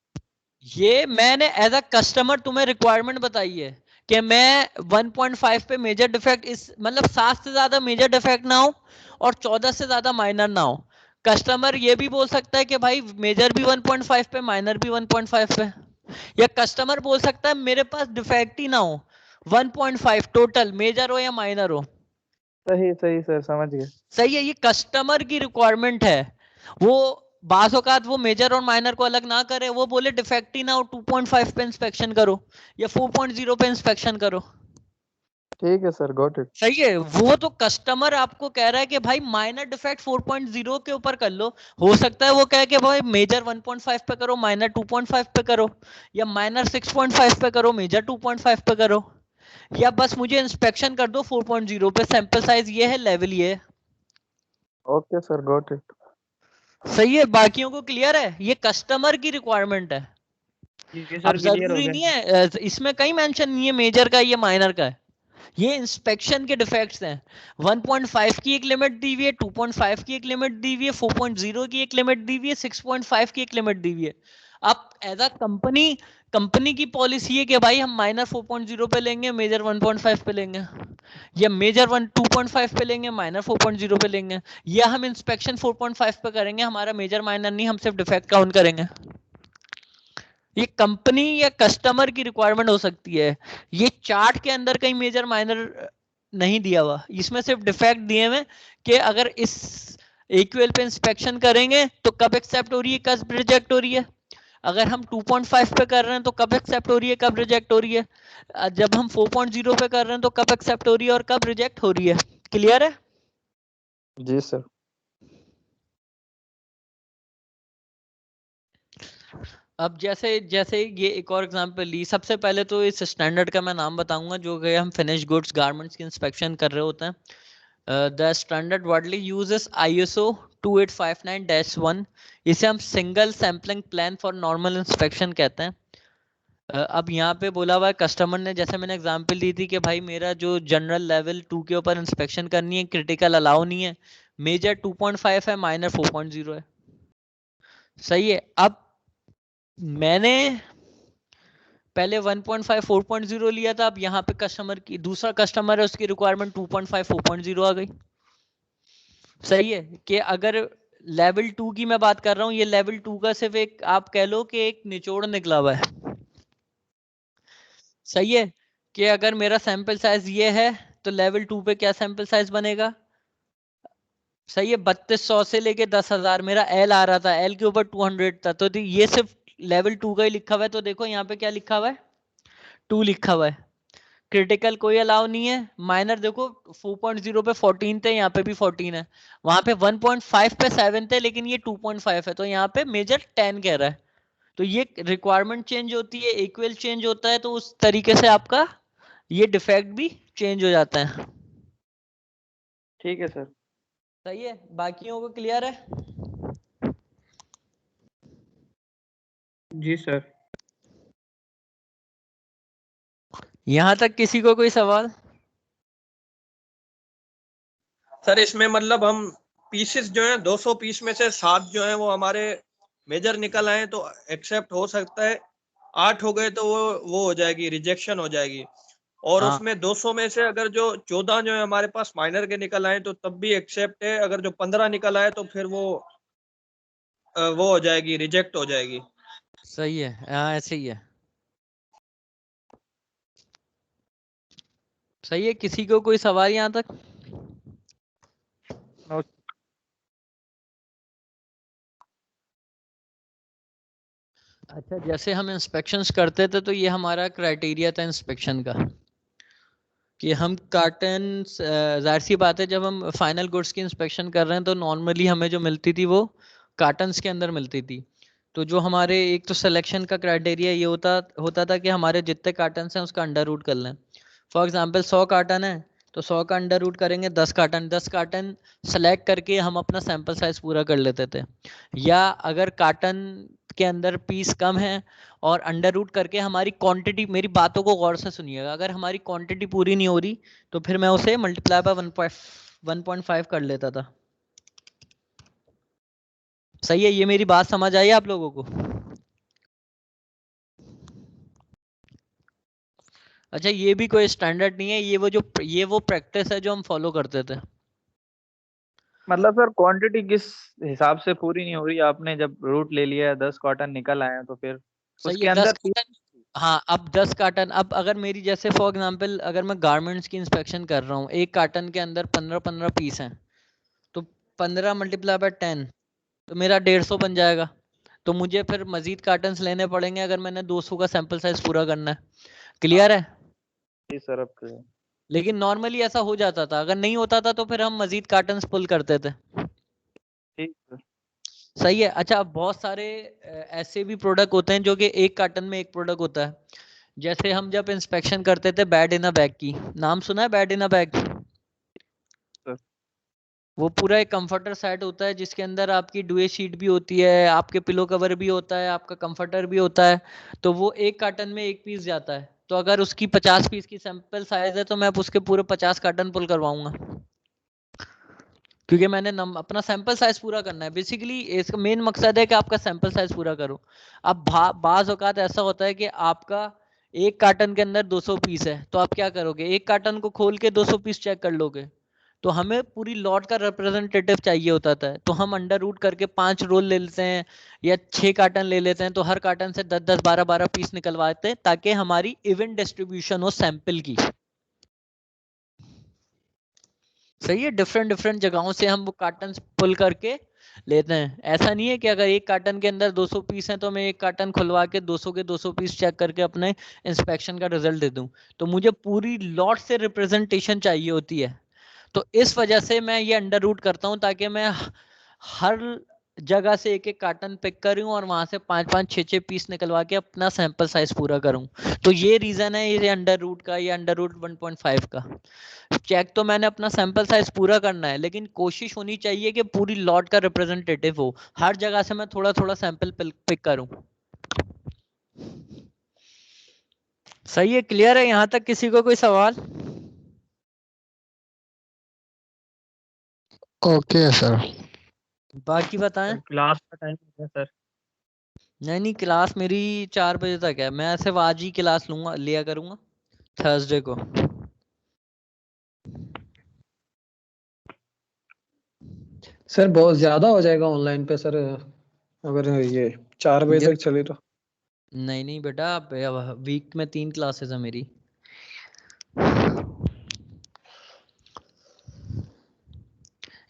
ये मैंने एज अ कस्टमर तुम्हें रिक्वायरमेंट बताई है कि मैं 1.5 पे मेजर डिफेक्ट इस मतलब 7 से ज्यादा मेजर डिफेक्ट ना हो और 14 से ज्यादा माइनर ना हो। कस्टमर ये भी बोल सकता है कि भाई मेजर भी 1.5 पे, माइनर भी 1.5 पे। या कस्टमर बोल सकता है मेरे पास डिफेक्ट ही ना हो, 1.5 टोटल, मेजर हो या माइनर हो। सही सही सर, समझ गए। सही है। ये कस्टमर की रिक्वायरमेंट है। वो बास औकात वो मेजर और माइनर को अलग ना करे, वो बोले डिफेक्ट ही ना हो 2.5 पे इंस्पेक्शन करो या 4.0 पे इंस्पेक्शन करो। ठीक है सर, गॉट इट। सही है। वो तो कस्टमर आपको कह रहा है कि भाई माइनर डिफेक्ट 4.0 के ऊपर कर लो। हो सकता है वो कहे कि भाई मेजर 1.5 पे करो, माइनर 2.5 पे करो, या माइनर 6.5 पे करो, मेजर 2.5 पे करो, या बस मुझे इंस्पेक्शन कर दो 4.0 पे, सैंपल साइज ये है, लेवल ये है। Okay sir, got it. सही है। बाकियों को क्लियर है? ये कस्टमर की रिक्वायरमेंट है। ये अब सर क्लियर हो जरूरी नहीं गया। है, इसमें कहीं मेंशन नहीं है मेजर का ये माइनर का है। ये इंस्पेक्शन के डिफेक्ट्स हैं। 1.5 की एक लिमिट दी हुई है, 2.5 की एक लिमिट दी हुई है, 4.0 की एक लिमिट दी हुई है, 6.5 की एक लिमिट दी हुई है। अब एज अ कंपनी की पॉलिसी है कि भाई हम माइनर 4.0 पे लेंगे, मेजर 1.5 पे लेंगे, या मेजर 2.5 पे लेंगे, माइनर 4.0 पे लेंगे, या हम इंस्पेक्शन 4.5 पे करेंगे, हमारा मेजर माइनर नहीं, हम सिर्फ डिफेक्ट काउंट करेंगे। ये कंपनी या कस्टमर की रिक्वायरमेंट हो सकती है। ये चार्ट के अंदर कहीं मेजर माइनर नहीं दिया हुआ, इसमें सिर्फ डिफेक्ट दिए हुए कि अगर इस AQL पे इंस्पेक्शन करेंगे तो कब एक्सेप्ट हो रही है, कब रिजेक्ट हो रही है। अगर हम 2.5 पे कर रहे हैं तो कब एक्सेप्ट हो रही है, कब रिजेक्ट हो रही है। जब हम 4.0 पे कर रहे हैं तो कब एक्सेप्ट हो रही है और कब रिजेक्ट हो रही है। क्लियर है? जी सर। अब जैसे जैसे ये एक और एग्जांपल ली, सबसे पहले तो इस स्टैंडर्ड का मैं नाम बताऊंगा जो कि हम फिनिश गुड्स गारमेंट्स की इंस्पेक्शन कर रहे होते हैं। The standard worldly uses ISO 2859-1। इसे हम single sampling plan for normal inspection कहते हैं। अब यहाँ पे बोला हुआ है कस्टमर ने, जैसे मैंने एग्जांपल दी थी कि भाई मेरा जो जनरल लेवल 2 के ऊपर इंस्पेक्शन करनी है, क्रिटिकल अलाउ नहीं है, मेजर 2.5 है, माइनर 4.0 है। सही है। अब मैंने पहले 1.5 4.0 लिया था, अब यहाँ पे कस्टमर की, दूसरा कस्टमर है, उसकी रिक्वायरमेंट 2.5 4.0 आ गई। सही है कि अगर लेवल 2 की मैं बात कर रहा हूँ, ये लेवल 2 का सिर्फ एक आप कह लो कि एक निचोड़ निकला हुआ है। सही है कि अगर मेरा सैंपल साइज ये है तो लेवल 2 पे क्या सैंपल साइज बनेगा? सही है, 3200 से लेके 10,000 मेरा एल आ रहा था, एल के ऊपर 200 था, तो ये सिर्फ लेवल 2 का ही लिखा हुआ है। तो देखो यहाँ पे क्या लिखा हुआ है, 2 लिखा हुआ है। क्रिटिकल कोई अलाउ नहीं है। माइनर देखो 4.0 पे 14 थे, यहाँ पे भी 14 है। वहां पे 1.5 पे 7 थे, लेकिन ये 2.5 है, तो यहाँ पे मेजर 10 कह रहा है। तो ये रिक्वायरमेंट चेंज होती है, इक्वल चेंज होता है, तो उस तरीके से आपका ये डिफेक्ट भी चेंज हो जाता है। ठीक है सर। सही है, बाकियों को क्लियर है? जी सर। यहां तक किसी को कोई सवाल? सर इसमें मतलब हम पीसेस जो है 200 पीस में से 7 जो है वो हमारे मेजर निकल आए तो एक्सेप्ट हो सकता है, 8 हो गए तो वो हो जाएगी, रिजेक्शन हो जाएगी। और हाँ, उसमें 200 में से अगर जो 14 जो है हमारे पास माइनर के निकल आए तो तब भी एक्सेप्ट है, अगर जो 15 निकल आए तो फिर वो हो जाएगी, रिजेक्ट हो जाएगी। सही है, हाँ ऐसे ही है। सही है, किसी को कोई सवाल यहां तक? अच्छा, जैसे हम इंस्पेक्शंस करते थे तो ये हमारा क्राइटेरिया था इंस्पेक्शन का कि हम कार्टन, जाहिर सी बात है जब हम फाइनल गुड्स की इंस्पेक्शन कर रहे हैं तो नॉर्मली हमें जो मिलती थी वो कार्टन्स के अंदर मिलती थी। तो जो हमारे एक तो सिलेक्शन का क्राइटेरिया ये होता था कि हमारे जितने कार्टन्स हैं उसका अंडर रूट कर लें। फॉर एग्जांपल 100 कार्टन है तो 100 का अंडर रूट करेंगे 10 कार्टन, 10 कार्टन सेलेक्ट करके हम अपना सैंपल साइज पूरा कर लेते थे। या अगर कार्टन के अंदर पीस कम है और अंडर रूट करके हमारी क्वांटिटी, मेरी बातों को गौर से सुनिएगा, अगर हमारी क्वांटिटी पूरी नहीं हो रही तो फिर मैं उसे मल्टीप्लाई बाय 1.5 कर लेता था। सही है, ये मेरी बात समझ आई आप लोगों को? अच्छा, ये भी कोई स्टैंडर्ड नहीं है, ये वो प्रैक्टिस है जो हम फॉलो करते थे। मतलब सर क्वांटिटी किस हिसाब से पूरी नहीं हो रही? आपने जब रूट ले लिया 10 कॉटन निकल आए हैं तो फिर सही उसके है, 10 अंदर कार्टन। हाँ, अब 10 कार्टन, अब अगर मेरी जैसे फॉर एग्जांपल अगर मैं गारमेंट्स की इंस्पेक्शन कर रहा हूँ, एक कार्टन के अंदर 15-15 पीस हैं, तो 15 मल्टीप्लाई बाय 10 तो मेरा 150 बन जाएगा। तो मुझे फिर मजीद कार्टन्स लेने पड़ेंगे अगर मैंने 200 का सैंपल साइज पूरा करना है। क्लियर है? जी सर अब clear। लेकिन नॉर्मली ऐसा हो जाता था, अगर नहीं होता था तो फिर हम मजीद कार्टन्स पुल करते थे। ठीक सर। सही है। अच्छा, अब बहुत सारे ऐसे भी प्रोडक्ट होते हैं जो कि एक कार्टन में एक प्रोडक्ट होता है। जैसे हम जब इंस्पेक्शन करते थे बेड इन अ बैग की, नाम सुना है bed in a bag? Sir वो पूरा एक कंफर्टर सेट होता है जिसके अंदर आपकी डुए शीट भी होती है, आपके पिलो कवर भी होता है, आपका कंफर्टर भी होता है। तो वो एक कार्टन में एक पीस जाता है, तो अगर उसकी 50 पीस की सैंपल साइज है तो मैं उसके पूरे 50 कार्टन पुल करवाऊंगा, क्योंकि मैंने अपना सैंपल साइज पूरा करना है। बेसिकली इसका मेन मकसद है कि आपका सैंपल साइज पूरा करो। अब बाज औकात ऐसा होता है कि आपका एक कार्टन के अंदर 200 पीस है, तो आप क्या करोगे, एक कार्टन को खोल के 200 पीस चेक कर लोगे? तो हमें पूरी लॉट का रिप्रेजेंटेटिव चाहिए होता था, तो हम अंडर रूट करके 5 रोल ले लेते हैं या 6 कार्टन ले लेते हैं, तो हर कार्टन से 10-10 12-12 पीस निकलवाते हैं ताकि हमारी इवन डिस्ट्रीब्यूशन हो सैंपल की। सही है, डिफरेंट डिफरेंट जगहों से हम वो कार्टन पुल करके लेते हैं। ऐसा नहीं है कि अगर एक कार्टन के अंदर 200 पीस हैं तो मैं एक कार्टन खुलवा के 200 के 200 पीस चेक करके अपने इंस्पेक्शन का रिजल्ट दे दूं। तो मुझे पूरी लॉट से रिप्रेजेंटेशन चाहिए होती है। तो इस वजह से मैं ये अंडर रूट करता हूं ताकि मैं हर जगह से एक एक कार्टन पिक करूं और वहां से 5-5 6-6 पीस निकलवा के अपना सैंपल साइज पूरा करूं। तो ये रीजन है ये अंडर रूट का, ये अंडर रूट 1.5 का। चेक तो मैंने अपना सैंपल साइज पूरा करना है, लेकिन कोशिश होनी चाहिए कि पूरी लॉट का रिप्रेजेंटेटिव हो, हर जगह से मैं थोड़ा थोड़ा सैंपल पिक करूं। सही है, क्लियर है यहाँ तक? किसी को कोई सवाल? Okay sir. बाकी बताएं। क्लास का टाइम हो गया सर। नहीं, क्लास मेरी 4 बजे तक है। मैं सिर्फ आज ही क्लास लिया करूंगा थर्सडे को। सर बहुत ज्यादा हो जाएगा ऑनलाइन पे सर, अगर ये 4 बजे तक चले तो। नहीं बेटा, वीक में 3 क्लासेस है मेरी।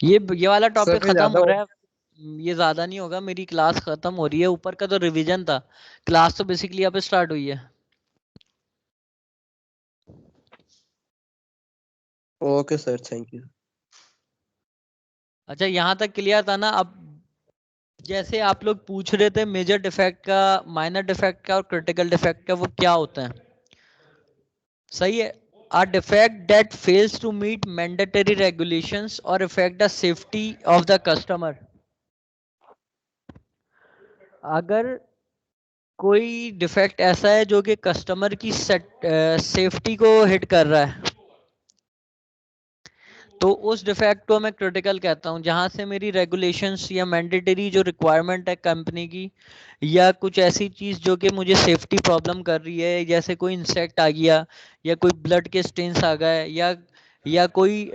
ये वाला टॉपिक सर खत्म ज्यादा हो रहा है, ये ज्यादा नहीं होगा। मेरी क्लास खत्म हो रही है, ऊपर का तो रिवीजन था, क्लास तो बेसिकली यहाँ पे स्टार्ट हुई है। Okay sir, thank you. अच्छा, यहाँ तक क्लियर था ना? अब जैसे आप लोग पूछ रहे थे मेजर डिफेक्ट का, माइनर डिफेक्ट का और क्रिटिकल डिफेक्ट का, वो क्या होता है? सही है। A defect that fails to meet mandatory regulations or affect the safety of the customer. अगर कोई डिफेक्ट ऐसा है जो कि कस्टमर की सेफ्टी को हिट कर रहा है, तो उस डिफेक्ट को मैं क्रिटिकल कहता हूं। जहां से मेरी रेगुलेशंस या मैंडेटरी जो रिक्वायरमेंट है कंपनी की, या कुछ ऐसी चीज जो कि मुझे सेफ्टी प्रॉब्लम कर रही है, जैसे कोई इंसेक्ट आ गया, या कोई ब्लड के स्टेन्स आ गए, या कोई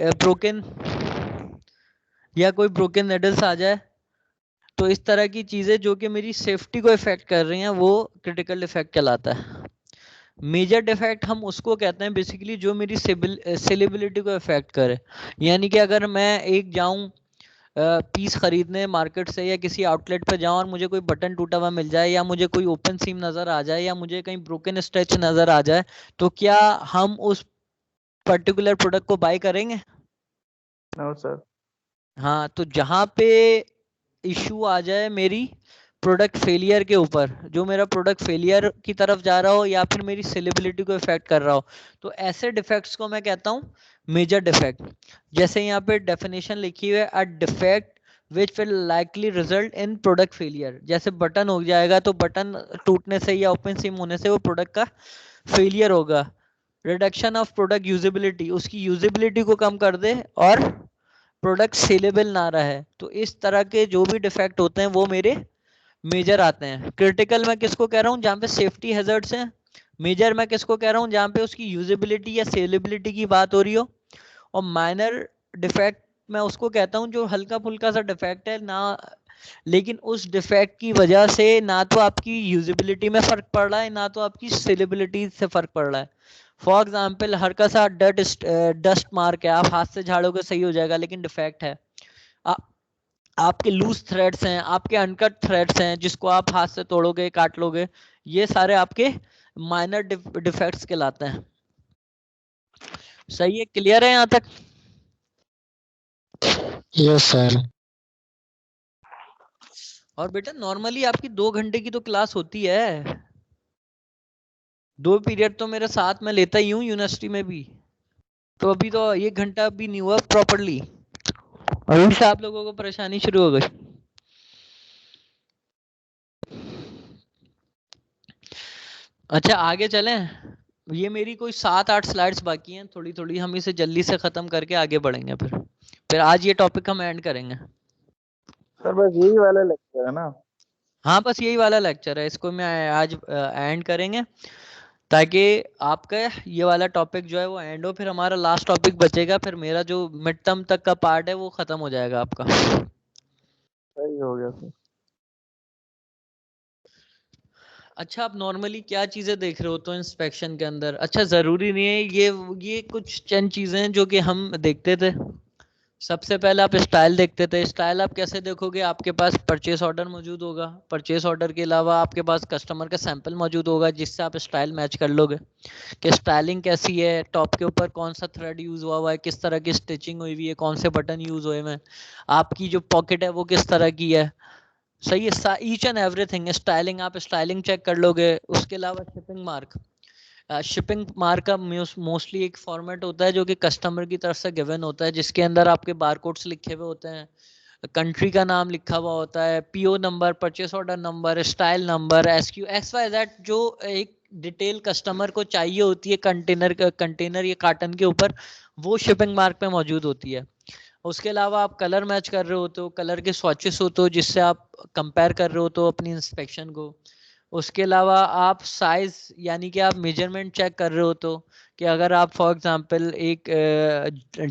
ब्रोकन नेडल्स आ जाए, तो इस तरह की चीजें जो कि मेरी सेफ्टी को इफेक्ट कर रही हैं, वो क्रिटिकल डिफेक्ट कहलाता है। मेजर डिफेक्ट हम उसको कहते हैं बेसिकली जो मेरी सेलेबिलिटी को इफेक्ट करे। यानी कि अगर मैं एक जाऊं पीस खरीदने मार्केट से, या किसी आउटलेट पर जाऊं और मुझे कोई बटन टूटा हुआ मिल जाए, या मुझे कोई ओपन सीम नजर आ जाए, या मुझे कहीं ब्रोकन स्ट्रेच नजर आ जाए, तो क्या हम उस पर्टिकुलर प्रोडक्ट को बाय करेंगे? No sir. हाँ, तो जहां पे इशू आ जाए मेरी प्रोडक्ट फेलियर के ऊपर, जो मेरा प्रोडक्ट फेलियर की तरफ जा रहा हो, या फिर मेरी सेलेबिलिटी को इफेक्ट कर रहा हो, तो ऐसे डिफेक्ट्स को मैं कहता हूँ मेजर डिफेक्ट। जैसे यहाँ पे डेफिनेशन लिखी हुई है, a defect which will likely result in product failure. जैसे बटन हो जाएगा, तो बटन टूटने से या ओपन सिम होने से वो प्रोडक्ट का फेलियर होगा। रिडक्शन ऑफ प्रोडक्ट यूजेबिलिटी, उसकी यूजेबिलिटी को कम कर दे और प्रोडक्ट सेलेबल ना रहे। तो इस तरह के जो भी डिफेक्ट होते हैं वो मेरे मेजर आते हैं। क्रिटिकल मैं किसको कह रहा हूँ? जहाँ पे सेफ्टी हैजर्ड्स हैं। मेजर मैं किसको कह रहा हूँ? जहाँ पे उसकी यूजेबिलिटी या सेलेबिलिटी की बात हो रही हो। और माइनर डिफेक्ट मैं उसको कहता हूँ जो हल्का फुल्का सा डिफेक्ट है ना, लेकिन उस डिफेक्ट की वजह से ना तो आपकी यूजेबिलिटी में फर्क पड़ रहा है, ना तो आपकी सेलेबिलिटी से फर्क पड़ रहा है। फॉर एग्जाम्पल, हल्का सा डस्ट मार्क है, आप हाथ से झाड़ोगे सही हो जाएगा, लेकिन डिफेक्ट है। आपके लूज थ्रेड्स हैं, आपके अनकट थ्रेड्स हैं, जिसको आप हाथ से तोड़ोगे, काट लोगे, ये सारे आपके माइनर डिफेक्ट्स कहलाते हैं। सही है, क्लियर है यहाँ तक? Yes sir. और बेटा नॉर्मली आपकी 2 घंटे की तो क्लास होती है। 2 पीरियड तो मेरे साथ में लेता ही हूँ यूनिवर्सिटी में भी। तो अभी तो 1 घंटा भी नहीं हुआ प्रॉपरली, अभी से आप लोगों को परेशानी शुरू हो गई। अच्छा, आगे चलें। ये मेरी कोई 7-8 स्लाइड्स बाकी हैं, थोड़ी थोड़ी हम इसे जल्दी से खत्म करके आगे बढ़ेंगे। फिर आज ये टॉपिक हम एंड करेंगे। सर बस यही वाला लेक्चर है ना? हाँ, बस यही वाला लेक्चर है, इसको मैं आज एंड करेंगे, ताकि आपका ये वाला टॉपिक जो है वो एंड हो। फिर हमारा लास्ट टॉपिक बचेगा, फिर मेरा जो मिड टर्म तक का पार्ट है वो खत्म हो जाएगा आपका। सही हो गया सर। अच्छा, आप नॉर्मली क्या चीजें देख रहे हो तो इंस्पेक्शन के अंदर? अच्छा, जरूरी नहीं है ये कुछ चंद चीजें जो कि हम देखते थे। सबसे पहले आप स्टाइल देखते थे। स्टाइल आप कैसे देखोगे? आपके पास परचेस ऑर्डर मौजूद होगा, परचेस ऑर्डर के अलावा आपके पास कस्टमर का सैंपल मौजूद होगा, जिससे आप स्टाइल मैच कर लोगे कि स्टाइलिंग कैसी है, टॉप के ऊपर कौन सा थ्रेड यूज हुआ है, किस तरह की स्टिचिंग हुई है, कौन से बटन यूज हुए हैं, आपकी जो पॉकेट है वो किस तरह की है। सही है, ईच एंड एवरीथिंग स्टाइलिंग, आप स्टाइलिंग चेक कर लोगे। उसके अलावा शिपिंग मार्क का मोस्टली एक फॉर्मेट होता है जो कि कस्टमर की तरफ से गिवन होता है, जिसके अंदर आपके बारकोड्स लिखे हुए होते हैं, कंट्री का नाम लिखा हुआ होता है, PO number, purchase order number, style number, SQ XYZ, जो एक डिटेल कस्टमर को चाहिए होती है कंटेनर या कार्टन के ऊपर, वो शिपिंग मार्क पे मौजूद होती है। उसके अलावा आप कलर मैच कर रहे हो तो कलर के स्वॉचेस हो तो जिससे आप कंपेयर कर रहे हो तो अपनी इंस्पेक्शन को। उसके अलावा आप साइज यानी कि आप मेजरमेंट चेक कर रहे हो तो कि अगर आप फॉर एग्जांपल एक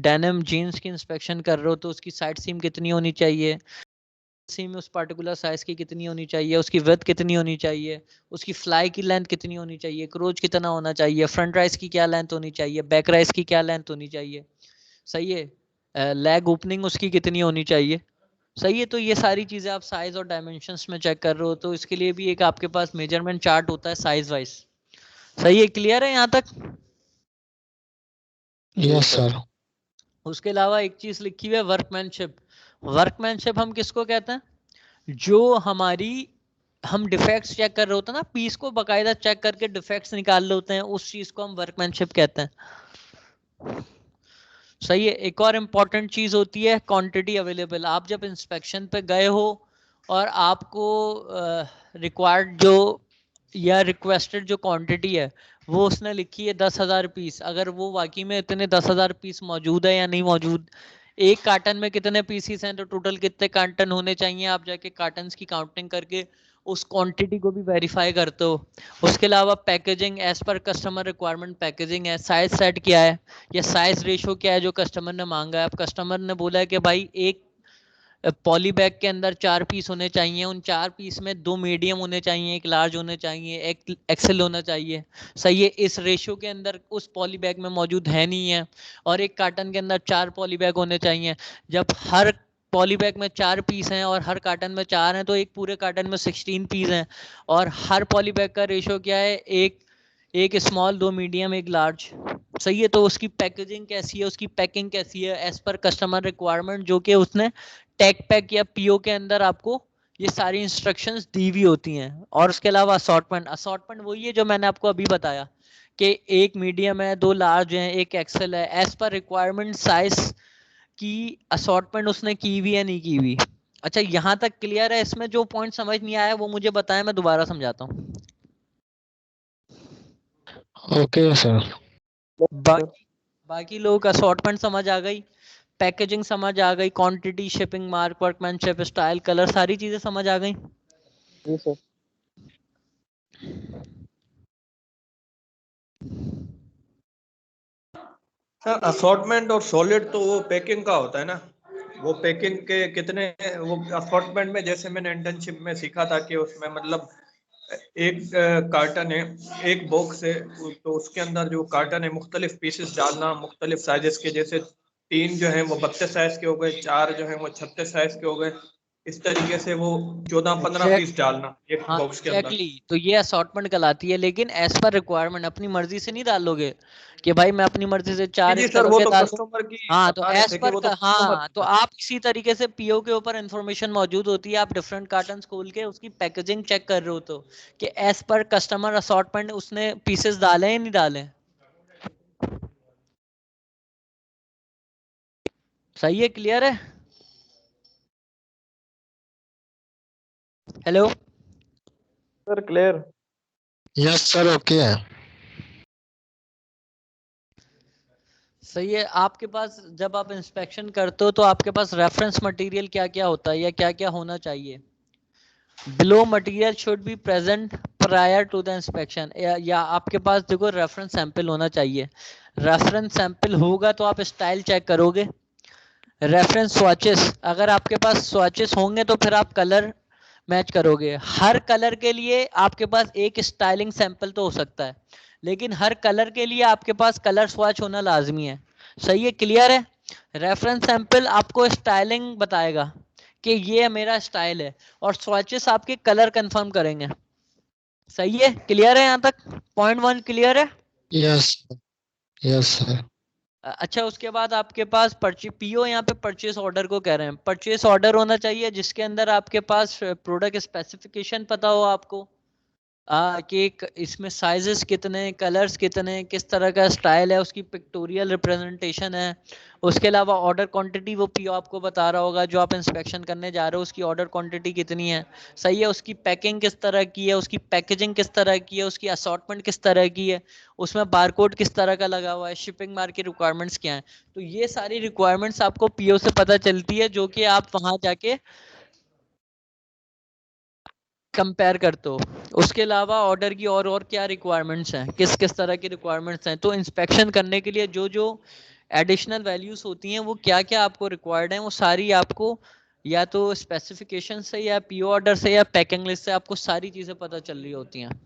डेनिम जीन्स की इंस्पेक्शन कर रहे हो तो उसकी साइड सीम कितनी होनी चाहिए, सीम उस पर्टिकुलर साइज की कितनी होनी चाहिए, उसकी विड्थ कितनी होनी चाहिए, उसकी फ्लाई की लेंथ कितनी होनी चाहिए, क्रोच कितना होना चाहिए, फ्रंट राइस की क्या लेंथ होनी चाहिए, बैक राइस की क्या लेंथ होनी चाहिए, सही है, लेग ओपनिंग उसकी कितनी होनी चाहिए, सही है। तो ये सारी चीजें आप साइज और डायमेंशंस में चेक कर रहे हो तो इसके लिए भी एक आपके पास मेजरमेंट चार्ट होता है साइज वाइज। सही है, क्लियर है यहाँ तक? Yes sir. उसके अलावा एक चीज लिखी हुई है वर्कमैनशिप। वर्कमैनशिप हम किसको कहते हैं? जो हमारी हम डिफेक्ट्स चेक कर रहे होते हैं ना, पीस को बकायदा चेक करके डिफेक्ट्स निकाल रहे होते हैं, उस चीज को हम वर्कमैनशिप कहते हैं। सही है। एक और इम्पॉर्टेंट चीज होती है क्वांटिटी अवेलेबल। आप जब इंस्पेक्शन पे गए हो और आपको रिक्वायर्ड जो या रिक्वेस्टेड जो क्वांटिटी है वो उसने लिखी है 10,000 पीस, अगर वो वाकई में इतने 10,000 पीस मौजूद है या नहीं मौजूद, एक कार्टन में कितने पीसीस हैं तो टोटल कितने कार्टन होने चाहिए, आप जाके कार्टन्स की काउंटिंग करके उस क्वांटिटी को भी वेरीफाई करते हो। उसके अलावा packaging as per customer requirement packaging है, साइज सेट क्या है या साइज रेशो क्या है जो कस्टमर ने मांगा है। अब कस्टमर ने बोला है कि भाई एक पॉली बैग के अंदर 4 पीस होने चाहिए, उन 4 पीस में 2 मीडियम होने चाहिए, एक लार्ज होने चाहिए, एक एक्सेल होना चाहिए, सही है। इस रेशो के अंदर उस पॉली बैग में मौजूद है नहीं है, और एक कार्टन के अंदर 4 पॉली बैग होने चाहिए। जब हर पॉली बैग में 4 पीस हैं और हर कार्टन में 4 हैं तो एक पूरे कार्टन में 16 पीस हैं, और हर पॉली बैग का रेशो क्या है, एक स्मॉल, 2 मीडियम, एक लार्ज, सही है। तो उसकी पैकेजिंग कैसी है, उसकी पैकिंग कैसी है एज पर कस्टमर रिक्वायरमेंट, जो कि उसने टैग पैक या पीओ के अंदर आपको ये सारी इंस्ट्रक्शंस दी हुई होती हैं। और उसके अलावा असॉर्टमेंट वही है जो मैंने आपको अभी बताया कि एक मीडियम है, 2 लार्ज हैं, एक एक्सेल है, एज पर रिक्वायरमेंट साइज की असॉर्टमेंट उसने की हुई है नहीं की हुई। अच्छा, यहाँ तक क्लियर है? इसमें जो पॉइंट समझ नहीं आया वो मुझे बताएं, मैं दोबारा समझाता हूँ। Okay sir. बाकी लोग असॉर्टमेंट समझ आ गई, पैकेजिंग समझ आ गई, quantity, shipping mark, workmanship, style, colour, सारी चीजें समझ आ गई? जी सर। असॉर्टमेंट और सॉलिड तो वो पैकिंग का होता है ना, वो पैकिंग के कितने, वो असॉर्टमेंट में जैसे मैंने इंटर्नशिप में सीखा था कि उसमें मतलब एक कार्टन है, एक बॉक्स है, तो उसके अंदर जो कार्टन है मुख्तलिफ पीसेस डालना, मुख्तलिफ साइजेस के, जैसे 3 जो है वो 32 साइज के हो गए, 4 जो है वो 36 साइज के हो गए, इस तरीके से वो 14-15 पीस डालना एक हाँ बॉक्स के अंदर। एग्जैक्टली, तो ये असॉर्टमेंट कहलाती है। लेकिन एज पर रिक्वायरमेंट अपनी मर्जी से नहीं डालोगे कि भाई मैं अपनी मर्जी से 4 जी इस सर, तरह वो के तो डालूं। कस्टमर की हाँ तो बता रहे एज थे कि पर वो तो हाँ, तो कस्टमर। आप इसी तरीके से पीओ के ऊपर इंफॉर्मेशन मौजूद होती है, आप डिफरेंट कार्टन खोल के उसकी पैकेजिंग चेक कर रहे हो तो कि एज पर कस्टमर असॉर्टमेंट उसने पीसेस डाले या नहीं डाले। सही है, क्लियर है? Hello sir clear. Yes sir, okay है। सही है। आपके पास जब आप इंस्पेक्शन करते हो तो आपके पास रेफरेंस मटेरियल क्या क्या होता है या क्या क्या होना चाहिए? Below material should be present prior to the inspection, या आपके पास देखो रेफरेंस सैंपल होना चाहिए। रेफरेंस सैंपल होगा तो आप स्टाइल चेक करोगे। रेफरेंस स्वॉचेस, अगर आपके पास स्वॉचेस होंगे तो फिर आप कलर मैच करोगे। हर कलर के लिए आपके पास एक स्टाइलिंग सैंपल तो हो सकता है, लेकिन हर कलर के लिए आपके पास कलर स्वॉच होना लाजमी है। सही है, क्लियर है? रेफरेंस सैंपल आपको स्टाइलिंग बताएगा कि ये मेरा स्टाइल है, और स्वॉचेस आपके कलर कंफर्म करेंगे। सही है, क्लियर है यहाँ तक? पॉइंट 1 क्लियर है? Yes, yes sir. अच्छा, उसके बाद आपके पास पीओ यहाँ पे परचेस ऑर्डर को कह रहे हैं। परचेस ऑर्डर होना चाहिए जिसके अंदर आपके पास प्रोडक्ट स्पेसिफिकेशन पता हो आपको, कि इसमें साइजेस कितने, कलर्स कितने, किस तरह का स्टाइल है, उसकी पिक्टोरियल रिप्रेजेंटेशन है। उसके अलावा ऑर्डर क्वांटिटी वो पीओ आपको बता रहा होगा जो आप इंस्पेक्शन करने जा रहे हो उसकी ऑर्डर क्वांटिटी कितनी है, सही है, उसकी पैकिंग किस तरह की है, उसकी पैकेजिंग किस तरह की है, उसकी असॉर्टमेंट किस तरह की है, उसमें बारकोड किस तरह का लगा हुआ है, शिपिंग मार्क की रिक्वायरमेंट्स क्या है। तो ये सारी रिक्वायरमेंट्स आपको पीओ से पता चलती है जो कि आप वहां जाके कंपेयर करते हो। उसके अलावा ऑर्डर की और क्या रिक्वायरमेंट्स हैं, किस किस तरह की रिक्वायरमेंट्स हैं, तो इंस्पेक्शन करने के लिए जो जो एडिशनल वैल्यूज होती हैं वो क्या क्या आपको रिक्वायर्ड हैं, वो सारी आपको या तो स्पेसिफिकेशन से या पीओ ऑर्डर से या पैकिंग लिस्ट से आपको सारी चीजें पता चल रही होती हैं।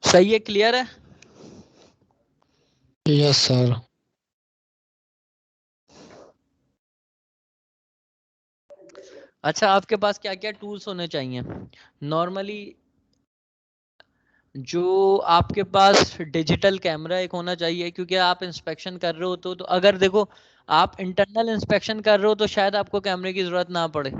सही है, क्लियर है? Yes sir. अच्छा, आपके पास क्या क्या टूल्स होने चाहिए नॉर्मली? जो आपके पास डिजिटल कैमरा एक होना चाहिए, क्योंकि आप इंस्पेक्शन कर रहे हो तो अगर देखो आप इंटरनल इंस्पेक्शन कर रहे हो तो शायद आपको कैमरे की जरूरत ना पड़े,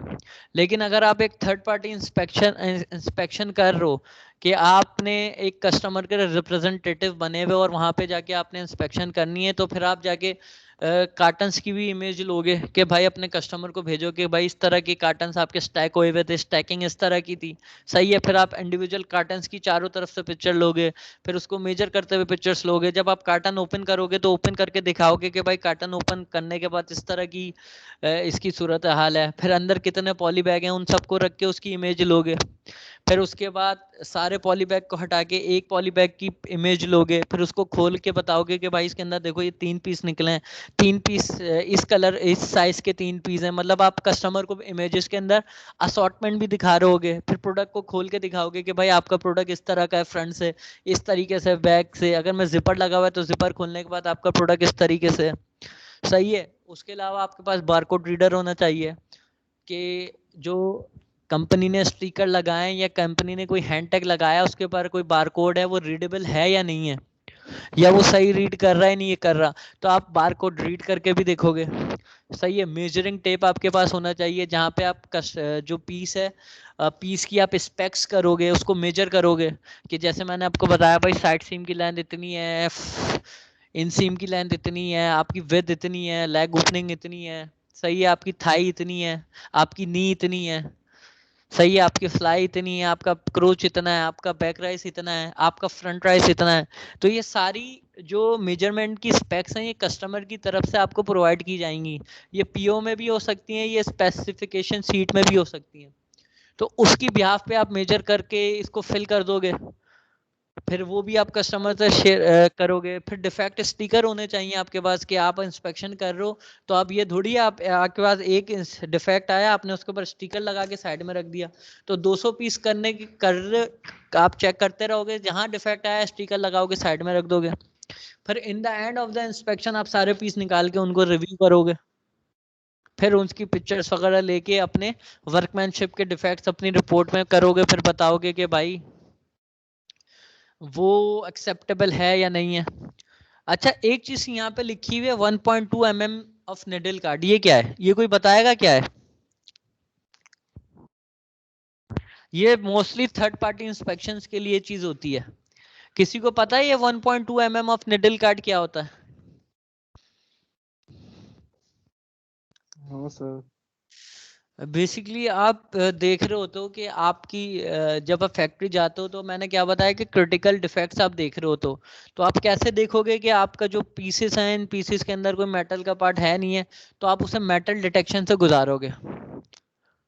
लेकिन अगर आप एक थर्ड पार्टी इंस्पेक्शन कर रहे हो कि आपने एक कस्टमर के रिप्रेजेंटेटिव बने हुए और वहां पे जाके आपने इंस्पेक्शन करनी है, तो फिर आप जाके कार्टन्स की भी इमेज लोगे कि भाई अपने कस्टमर को भेजो कि भाई इस तरह के कार्टन्स आपके स्टैक हुए हुए थे, स्टैकिंग इस तरह की थी, सही है। फिर आप इंडिविजुअल कार्टन्स की चारों तरफ से पिक्चर लोगे, फिर उसको मेजर करते हुए पिक्चर्स लोगे। जब आप कार्टन ओपन करोगे तो ओपन करके दिखाओगे कि भाई कार्टन ओपन करने के बाद इस तरह की इसकी सूरत हाल है, फिर अंदर कितने पॉली बैग हैं उन सबको रख के उसकी इमेज लोगे। फिर उसके बाद सारे पॉली बैग को हटा के एक पॉली बैग की इमेज लोगे, फिर उसको खोल के बताओगे कि भाई इसके अंदर देखो ये 3 पीस निकले हैं, 3 पीस इस कलर इस साइज के 3 पीस हैं। मतलब आप कस्टमर को इमेजेस के अंदर असॉर्टमेंट भी दिखा रहे होगे, फिर प्रोडक्ट को खोल के दिखाओगे कि भाई आपका प्रोडक्ट इस तरह का है, फ्रंट से इस तरीके से, बैक से, अगर मैं जिपर लगा हुआ है तो जिपर खोलने के बाद आपका प्रोडक्ट इस तरीके से, सही है। उसके अलावा आपके पास बारकोड रीडर होना चाहिए कि जो कंपनी ने स्टिकर लगाए या कंपनी ने कोई हैंड टैग लगाया उसके ऊपर कोई बारकोड है वो रीडेबल है या नहीं है, या वो सही रीड कर रहा है नहीं ये कर रहा, तो आप बारकोड रीड करके भी देखोगे, सही है। मेजरिंग टेप आपके पास होना चाहिए जहाँ पे आप जो पीस है पीस की आप स्पेक्स करोगे, उसको मेजर करोगे कि जैसे मैंने आपको बताया भाई साइड सीम की लेंथ इतनी है, इन सीम की लेंथ इतनी है, आपकी विड्थ इतनी है, लेग ओपनिंग इतनी है, सही है, आपकी थाई इतनी है, आपकी नी इतनी है, सही है, आपकी फ्लाई इतनी है, आपका क्रोच इतना है, आपका बैक राइस इतना है, आपका फ्रंट राइस इतना है। तो ये सारी जो मेजरमेंट की स्पेक्स हैं ये कस्टमर की तरफ से आपको प्रोवाइड की जाएंगी। ये पीओ में भी हो सकती हैं, ये स्पेसिफिकेशन शीट में भी हो सकती हैं। तो उसकी बिहाफ पे आप मेजर करके इसको फिल कर दोगे, फिर वो भी आप कस्टमर से शेयर करोगे। फिर डिफेक्ट स्टिकर होने चाहिए आपके पास कि आप इंस्पेक्शन कर रहे हो तो आप ये थोड़ी आप आपके पास एक डिफेक्ट आया आपने उसके ऊपर स्टिकर लगा के साइड में रख दिया, तो 200 पीस करने की कर आप चेक करते रहोगे, जहां डिफेक्ट आया स्टिकर लगाओगे साइड में रख दोगे। फिर in the end of the inspection आप सारे पीस निकाल के उनको रिव्यू करोगे, फिर उनकी पिक्चर्स वगैरह लेके अपने वर्कमैनशिप के डिफेक्ट्स अपनी रिपोर्ट में करोगे, फिर बताओगे कि भाई वो एक्सेप्टेबल है या नहीं है। अच्छा, एक चीज यहाँ पे लिखी हुई है 1.2 mm ऑफ निडल कार्ड, ये क्या है? ये कोई बताएगा क्या है? ये मोस्टली थर्ड पार्टी इंस्पेक्शंस के लिए चीज होती है। किसी को पता है ये 1.2 mm ऑफ निडल कार्ड क्या होता है? हाँ सर। बेसिकली आप देख रहे होते हो कि आपकी जब आप फैक्ट्री जाते हो तो मैंने क्या बताया कि क्रिटिकल डिफेक्ट्स आप देख रहे हो, तो आप कैसे देखोगे कि आपका जो पीसेस हैं इन पीसेस के अंदर कोई मेटल का पार्ट है नहीं है, तो आप उसे मेटल डिटेक्शन से गुजारोगे,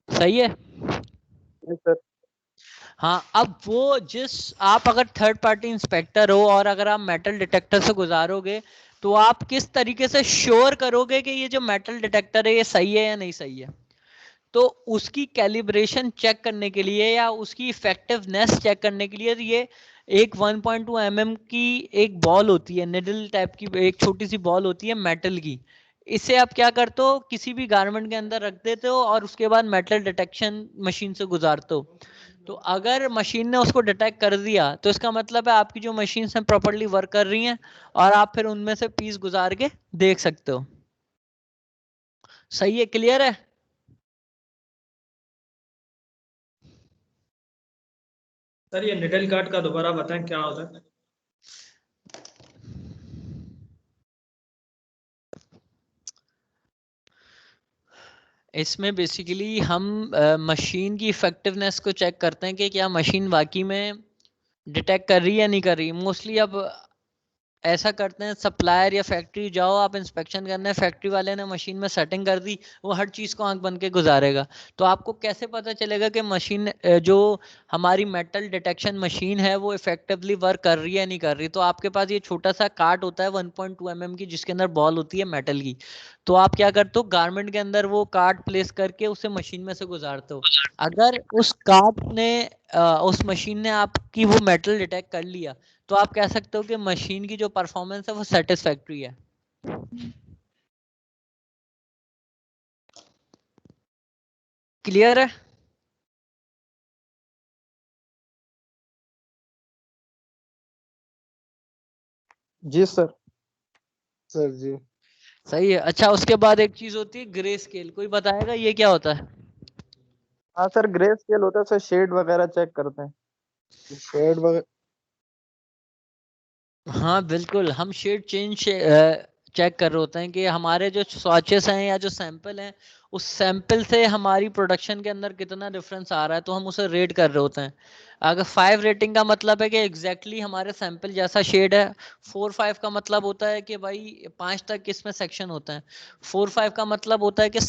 सही है। नहीं सर। हाँ, अब वो जिस आप अगर थर्ड पार्टी इंस्पेक्टर हो और अगर आप मेटल डिटेक्टर से गुजारोगे तो आप किस तरीके से श्योर करोगे कि ये जो मेटल डिटेक्टर है ये सही है या नहीं सही है। तो उसकी कैलिब्रेशन चेक करने के लिए या उसकी इफेक्टिवनेस चेक करने के लिए ये एक 1.2 mm की एक बॉल होती है, निडल टाइप की एक छोटी सी बॉल होती है मेटल की। इसे आप क्या करते हो, किसी भी गारमेंट के अंदर रख देते हो और उसके बाद मेटल डिटेक्शन मशीन से गुजारते हो। तो अगर मशीन ने उसको डिटेक्ट कर दिया तो इसका मतलब है आपकी जो मशीन हैं प्रॉपर्ली वर्क कर रही हैं और आप फिर उनमें से पीस गुजार के देख सकते हो। सही है, क्लियर है? सर ये निडल कार्ड का दोबारा बताएं क्या होता है? इसमें बेसिकली हम मशीन की इफेक्टिवनेस को चेक करते हैं कि क्या मशीन वाकई में डिटेक्ट कर रही है या नहीं कर रही। मोस्टली अब ऐसा करते हैं, सप्लायर या फैक्ट्री जाओ आप इंस्पेक्शन करने, फैक्ट्री वाले ने मशीन में सेटिंग कर दी, वो हर चीज़ को आंख बन के गुजारेगा। तो आपको कैसे पता चलेगा कि मशीन जो हमारी मेटल डिटेक्शन मशीन है वो इफेक्टिवली वर्क कर रही है नहीं कर रही? तो आपके पास ये छोटा सा कार्ट होता है 1.2 mm की, जिसके अंदर बॉल होती है मेटल की। तो आप क्या करते हो, गारमेंट के अंदर वो कार्ट प्लेस करके उसे मशीन में से गुजारते हो। अगर उस कार्ट ने उस मशीन ने आपकी वो मेटल डिटेक्ट कर लिया, तो आप कह सकते हो कि मशीन की जो परफॉर्मेंस है वो सेटिस्फैक्ट्री है। क्लियर है? जी सर। सर जी। सही है। अच्छा, उसके बाद एक चीज होती है ग्रे स्केल, कोई बताएगा ये क्या होता है? हाँ सर, ग्रे स्केल होता है सर, शेड वगैरह चेक करते हैं। शेड वगैरह। हाँ बिल्कुल, हम शेड चेंज चेक कर रहे होते हैं कि हमारे जो स्वॉचेस हैं या जो सैंपल हैं, उस सैंपल से हमारी प्रोडक्शन के अंदर कितना डिफरेंस आ रहा है, तो हम उसे रेट कर रहे होते हैं। अगर 5 रेटिंग का मतलब है कि एग्जैक्टली हमारे सैंपल जैसा शेड है। 4-5 का मतलब होता है कि भाई 5 तक इसमें सेक्शन होता है। 4-5 का मतलब होता है कि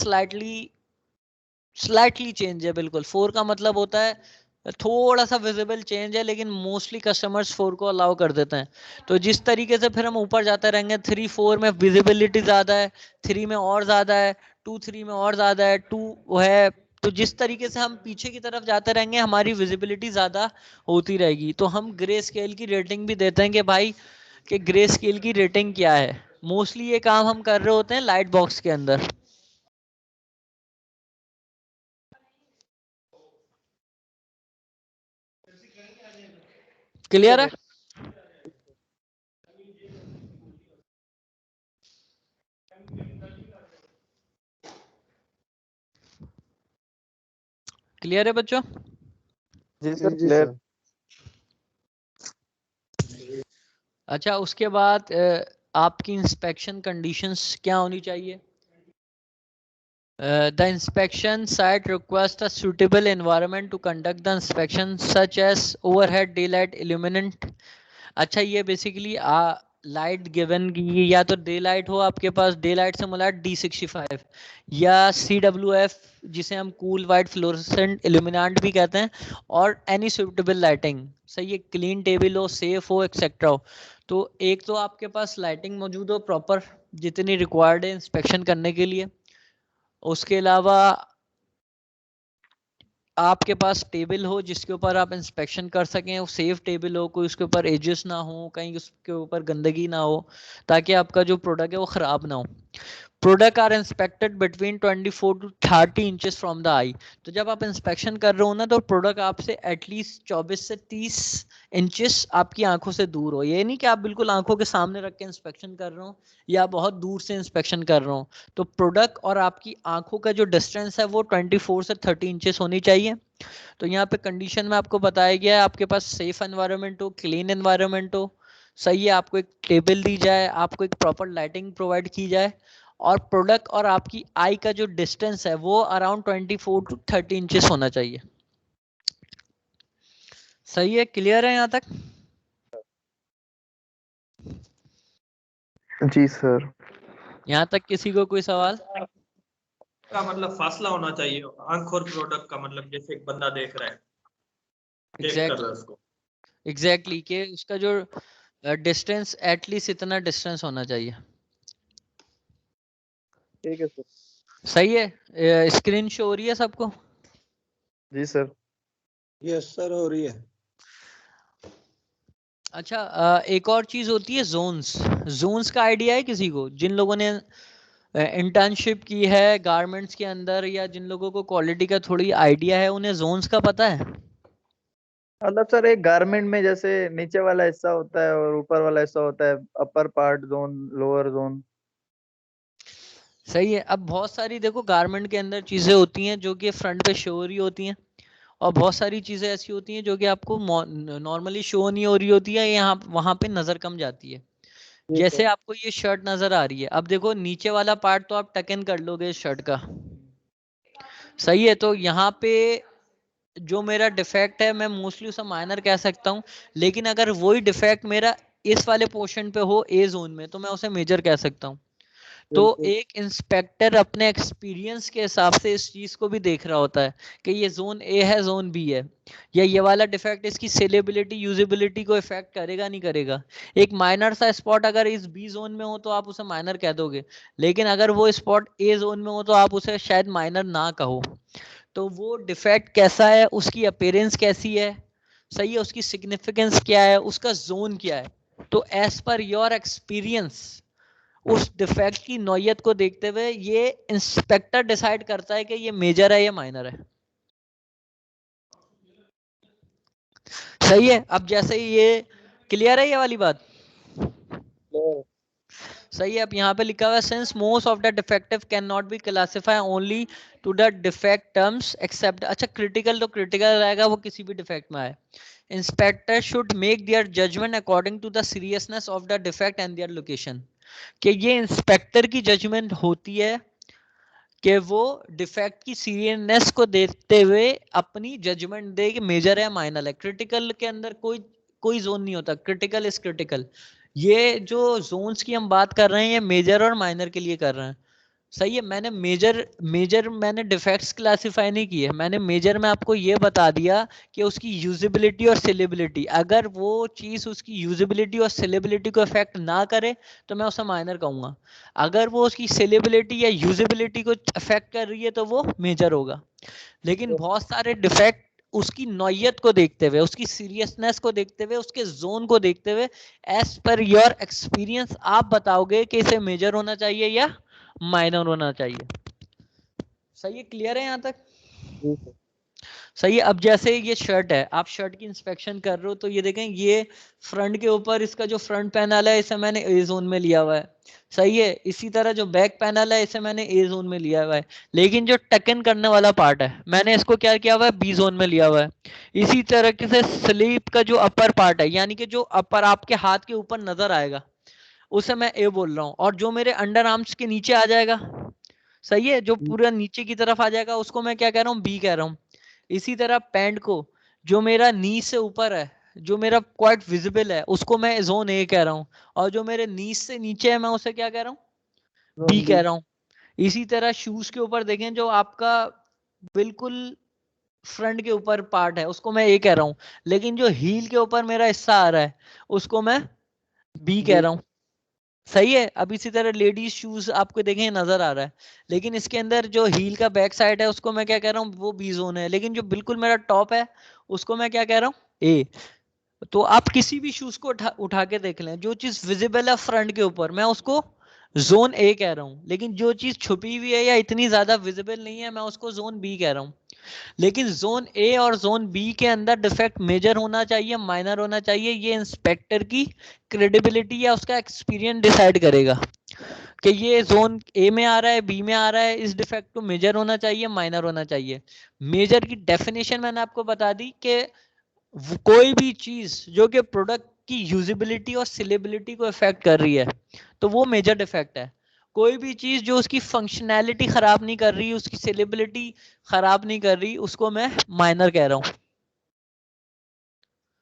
स्लाइटली चेंज है। बिल्कुल 4 का मतलब होता है थोड़ा सा विजिबल चेंज है, लेकिन मोस्टली कस्टमर्स 4 को अलाउ कर देते हैं। तो जिस तरीके से फिर हम ऊपर जाते रहेंगे, 3-4 में विजिबिलिटी ज़्यादा है, 3 में और ज़्यादा है, 2-3 में और ज़्यादा है, 2 है। तो जिस तरीके से हम पीछे की तरफ जाते रहेंगे, हमारी विजिबिलिटी ज़्यादा होती रहेगी। तो हम ग्रे स्केल की रेटिंग भी देते हैं कि भाई कि ग्रे स्केल की रेटिंग क्या है। मोस्टली ये काम हम कर रहे होते हैं लाइट बॉक्स के अंदर। क्लियर है? क्लियर है बच्चों? जी सर, जी क्लियर। सर। अच्छा, उसके बाद आपकी इंस्पेक्शन कंडीशंस क्या होनी चाहिए? The inspection site requests a suitable environment to conduct the inspection, such as overhead daylight illuminant। अच्छा, ये बेसिकली लाइट गिवन की, या तो डे लाइट हो आपके पास, डे लाइट से मुराद D65 या CWF, जिसे हम कूल वाइट फ्लोरेसेंट इल्यूमिनेंट भी कहते हैं, और एनी सुटेबल लाइटिंग। सही है, क्लीन टेबल हो, सेफ हो, एक्सेट्रा हो। तो एक तो आपके पास लाइटिंग मौजूद हो प्रॉपर, जितनी रिक्वायर्ड है इंस्पेक्शन करने के लिए। उसके अलावा आपके पास टेबल हो जिसके ऊपर आप इंस्पेक्शन कर सकें, वो सेफ टेबल हो, कोई उसके ऊपर एजेस ना हो, कहीं उसके ऊपर गंदगी ना हो, ताकि आपका जो प्रोडक्ट है वो ख़राब ना हो। Product are inspected between 24 to 30 inches from the eye. तो जब आप इंस्पेक्शन कर रहे हो ना, तो प्रोडक्ट आपसे एटलीस्ट 24 से 30 इंचेस आपकी आंखों से दूर हो। ये नहीं कि आप बिल्कुल आंखों के सामने रख के इंस्पेक्शन कर रहे हो या बहुत दूर से इंस्पेक्शन कर रहे हो। तो प्रोडक्ट और आपकी आंखों का जो डिस्टेंस है वो 24 से 30 इंचेस होनी चाहिए। तो यहाँ पे कंडीशन में आपको बताया गया है, आपके पास सेफ एनवायरनमेंट हो, क्लीन एनवायरनमेंट हो, सही है, आपको एक टेबल दी जाए, आपको एक प्रॉपर लाइटिंग प्रोवाइड की जाए, और प्रोडक्ट और आपकी आई का जो डिस्टेंस है वो अराउंड 24 to 30 इंचेस होना चाहिए। सही है, क्लियर है यहाँ तक? जी सर। यहाँ तक किसी को कोई सवाल? का मतलब फासला होना चाहिए आंख और प्रोडक्ट का, मतलब जैसे एक बंदा देख रहा है, चेक कर रहा है उसको। एग्जैक्टली कि उसका जो डिस्टेंस एटलीस्ट इतना डिस्टेंस होना चाहिए। ठीक है सर। सही है, स्क्रीन शो हो रही है सबको? जी सर। यस सर, हो रही है। अच्छा, एक और चीज होती है जोन्स। जोन्स का आइडिया है किसी को? जिन लोगों ने इंटर्नशिप की है गारमेंट्स के अंदर, या जिन लोगों को क्वालिटी का थोड़ी आइडिया है, उन्हें जोन्स का पता है? मतलब सर, एक गारमेंट में जैसे नीचे वाला हिस्सा होता है और ऊपर वाला हिस्सा होता है, upper part zone, lower zone. सही है। अब बहुत सारी देखो गारमेंट के अंदर चीजें होती हैं जो कि फ्रंट पे शो हो रही होती हैं, और बहुत सारी चीजें ऐसी होती हैं जो कि आपको नॉर्मली शो नहीं हो रही होती है, यहाँ वहां पे नजर कम जाती है। जैसे आपको ये शर्ट नजर आ रही है, अब देखो नीचे वाला पार्ट तो आप टक इन कर लोगे इस शर्ट का, सही है। तो यहाँ पे जो मेरा डिफेक्ट है मैं मोस्टली उसे माइनर कह सकता हूँ, लेकिन अगर वही डिफेक्ट मेरा इस वाले पोर्शन पे हो ए जोन में तो मैं उसे मेजर कह सकता हूँ। तो एक इंस्पेक्टर अपने एक्सपीरियंस के हिसाब से इस चीज को भी देख रहा होता है कि ये जोन ए है, जोन बी है, या ये वाला डिफेक्ट इसकी सेलेबिलिटी यूजेबिलिटी को इफेक्ट करेगा नहीं करेगा। एक माइनर सा स्पॉट अगर इस बी जोन में हो तो आप उसे माइनर कह दोगे, लेकिन अगर वो स्पॉट ए जोन में हो तो आप उसे शायद माइनर ना कहो। तो वो डिफेक्ट कैसा है, उसकी अपीयरेंस कैसी है, सही है, उसकी सिग्निफिकेंस क्या है, उसका जोन क्या है, तो एज पर योर एक्सपीरियंस उस डिफेक्ट की नौयत को देखते हुए ये इंस्पेक्टर डिसाइड करता है कि ये मेजर है या माइनर है। सही है। अब जैसे ये क्लियर है ये वाली बात, सही है। अब यहाँ पे लिखा हुआ है since most of the defective can not be classify only to the defect terms except, अच्छा क्रिटिकल तो क्रिटिकल रहेगा, वो किसी भी डिफेक्ट में आए। Inspector should make their judgement according to the seriousness of the defect and their location, कि ये इंस्पेक्टर की जजमेंट होती है कि वो डिफेक्ट की सीरियसनेस को देखते हुए अपनी जजमेंट दे कि मेजर है माइनर है। क्रिटिकल के अंदर कोई जोन नहीं होता, क्रिटिकल इज क्रिटिकल। ये जो जोन्स की हम बात कर रहे हैं ये मेजर और माइनर के लिए कर रहे हैं, सही है। मैंने मेजर मैंने डिफेक्ट्स क्लासिफाई नहीं किए, मैंने मेजर में आपको ये बता दिया कि उसकी यूजेबिलिटी और सेलेबिलिटी, अगर वो चीज उसकी यूजेबिलिटी और सेलेबिलिटी को इफेक्ट ना करे तो मैं उसे माइनर कहूंगा, अगर वो उसकी सेलेबिलिटी या यूजेबिलिटी को इफेक्ट कर रही है तो वो मेजर होगा। लेकिन बहुत सारे डिफेक्ट उसकी नौयत को देखते हुए, उसकी सीरियसनेस को देखते हुए, उसके जोन को देखते हुए एज पर योर एक्सपीरियंस आप बताओगे कि इसे मेजर होना चाहिए या माइनर होना चाहिए। सही है, क्लियर है यहाँ तक? सही है। अब जैसे ये शर्ट है, आप शर्ट की इंस्पेक्शन कर रहे हो तो ये देखें ये फ्रंट के ऊपर इसका जो फ्रंट पैनल है इसे मैंने ए जोन में लिया हुआ है, सही है। इसी तरह जो बैक पैनल है इसे मैंने ए जोन में लिया हुआ है, लेकिन जो टकन करने वाला पार्ट है मैंने इसको क्या किया हुआ है, बी जोन में लिया हुआ है। इसी तरह से स्लीप का जो अपर पार्ट है, यानी कि जो अपर आपके हाथ के ऊपर नजर आएगा उसे मैं ए बोल रहा हूँ, और जो मेरे अंडर आर्म्स के नीचे आ जाएगा, सही है, जो पूरा नीचे की तरफ आ जाएगा उसको मैं क्या कह रहा हूँ, बी कह रहा हूँ। इसी तरह पैंट को जो मेरा नी से ऊपर है, जो मेरा क्वाइट विजिबल है, उसको मैं जोन ए कह रहा हूँ, और जो मेरे नी से नीचे है मैं उसे क्या कह रहा हूँ, बी कह रहा हूँ। इसी तरह शूज के ऊपर देखें जो आपका बिल्कुल फ्रंट के ऊपर पार्ट है उसको मैं ए कह रहा हूँ, लेकिन जो हील के ऊपर मेरा हिस्सा आ रहा है उसको मैं बी कह रहा हूँ, सही है। अब इसी तरह लेडीज शूज आपको देखें नजर आ रहा है, लेकिन इसके अंदर जो हील का बैक साइड है उसको मैं क्या कह रहा हूँ, वो बी जोन है, लेकिन जो बिल्कुल मेरा टॉप है उसको मैं क्या कह रहा हूँ, ए। तो आप किसी भी शूज को उठा के देख लें, जो चीज विजिबल है फ्रंट के ऊपर मैं उसको जोन ए कह रहा हूँ, लेकिन जो चीज छुपी हुई है या इतनी ज्यादा विजिबल नहीं है मैं उसको जोन बी कह रहा हूँ। लेकिन जोन ए और जोन बी के अंदर डिफेक्ट मेजर होना चाहिए माइनर होना चाहिए, ये इंस्पेक्टर की क्रेडिबिलिटी या उसका एक्सपीरियंस डिसाइड करेगा कि ये जोन ए में आ रहा है, बी में आ रहा है, इस डिफेक्ट को मेजर होना चाहिए माइनर होना चाहिए। मेजर की डेफिनेशन मैंने आपको बता दी कि कोई भी चीज जो कि प्रोडक्ट की यूजिबिलिटी और सेलेबिलिटी को इफेक्ट कर रही है तो वो मेजर डिफेक्ट है। कोई भी चीज जो उसकी फंक्शनैलिटी खराब नहीं कर रही, उसकी सेलेबिलिटी खराब नहीं कर रही, उसको मैं माइनर कह रहा हूँ।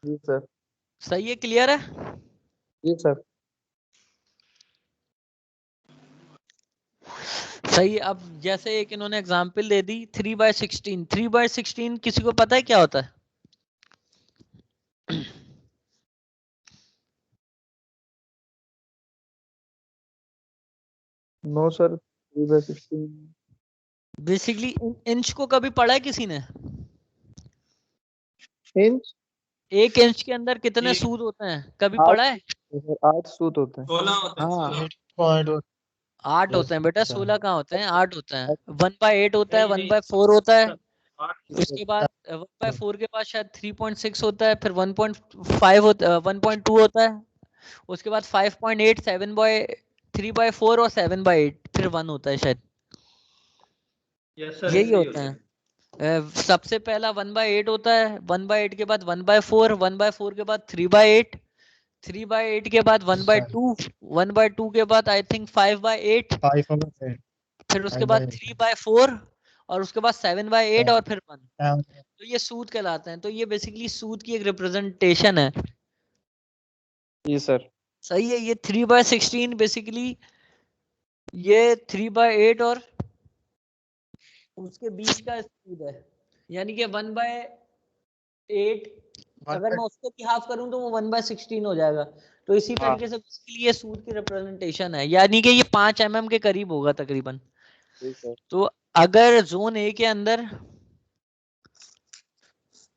जी सर। सही है, क्लियर है? जी सर। सही। अब जैसे एक इन्होंने एग्जांपल दे दी 3/16। 3/16 किसी को पता है क्या होता है? No sir. 3/16 बेसिकली इंच को कभी पढ़ा है किसी ने? इंच? 1 इंच के अंदर कितने सूत होते हैं, कभी पढ़ा है? 8 सूत होते हैं। 16 होते हैं। हाँ 8 होते हैं बेटा, 16 कहाँ होते हैं, 8 होते हैं। 1/8 होता है, 1/4 होता है, उसके बाद 1/4 के बाद शायद 3.6 होता है, फिर 1.5 होता है, 1.2 होता है, उसके बाद 5.8, 3/4 और 7/8, फिर 1 होता है शायद, यस सर, यही होते हैं। सबसे पहला 1/8 होता है, 1/8 के बाद 1/4, 1/4 के बाद 3/8, 3/8 के बाद 1/2, 1/2 के बाद आई थिंक 5/8, 5/8, फिर उसके बाद 3/4 और उसके बाद 7/8 और फिर 1। तो ये सूद कहलाते हैं। तो ये बेसिकली सूद की एक रिप्रेजेंटेशन है। जी सर। सही है। ये 3/16 बेसिकली ये 3/8 और उसके बीच का सूद है, यानी कि 1/8 अगर मैं उसको भी हाफ करूं तो वो 1/16 हो जाएगा। तो इसी तरीके से बेसिकली ये सूद की रिप्रेजेंटेशन है, यानी कि ये 5 mm के करीब होगा तकरीबन। तो अगर जोन ए के अंदर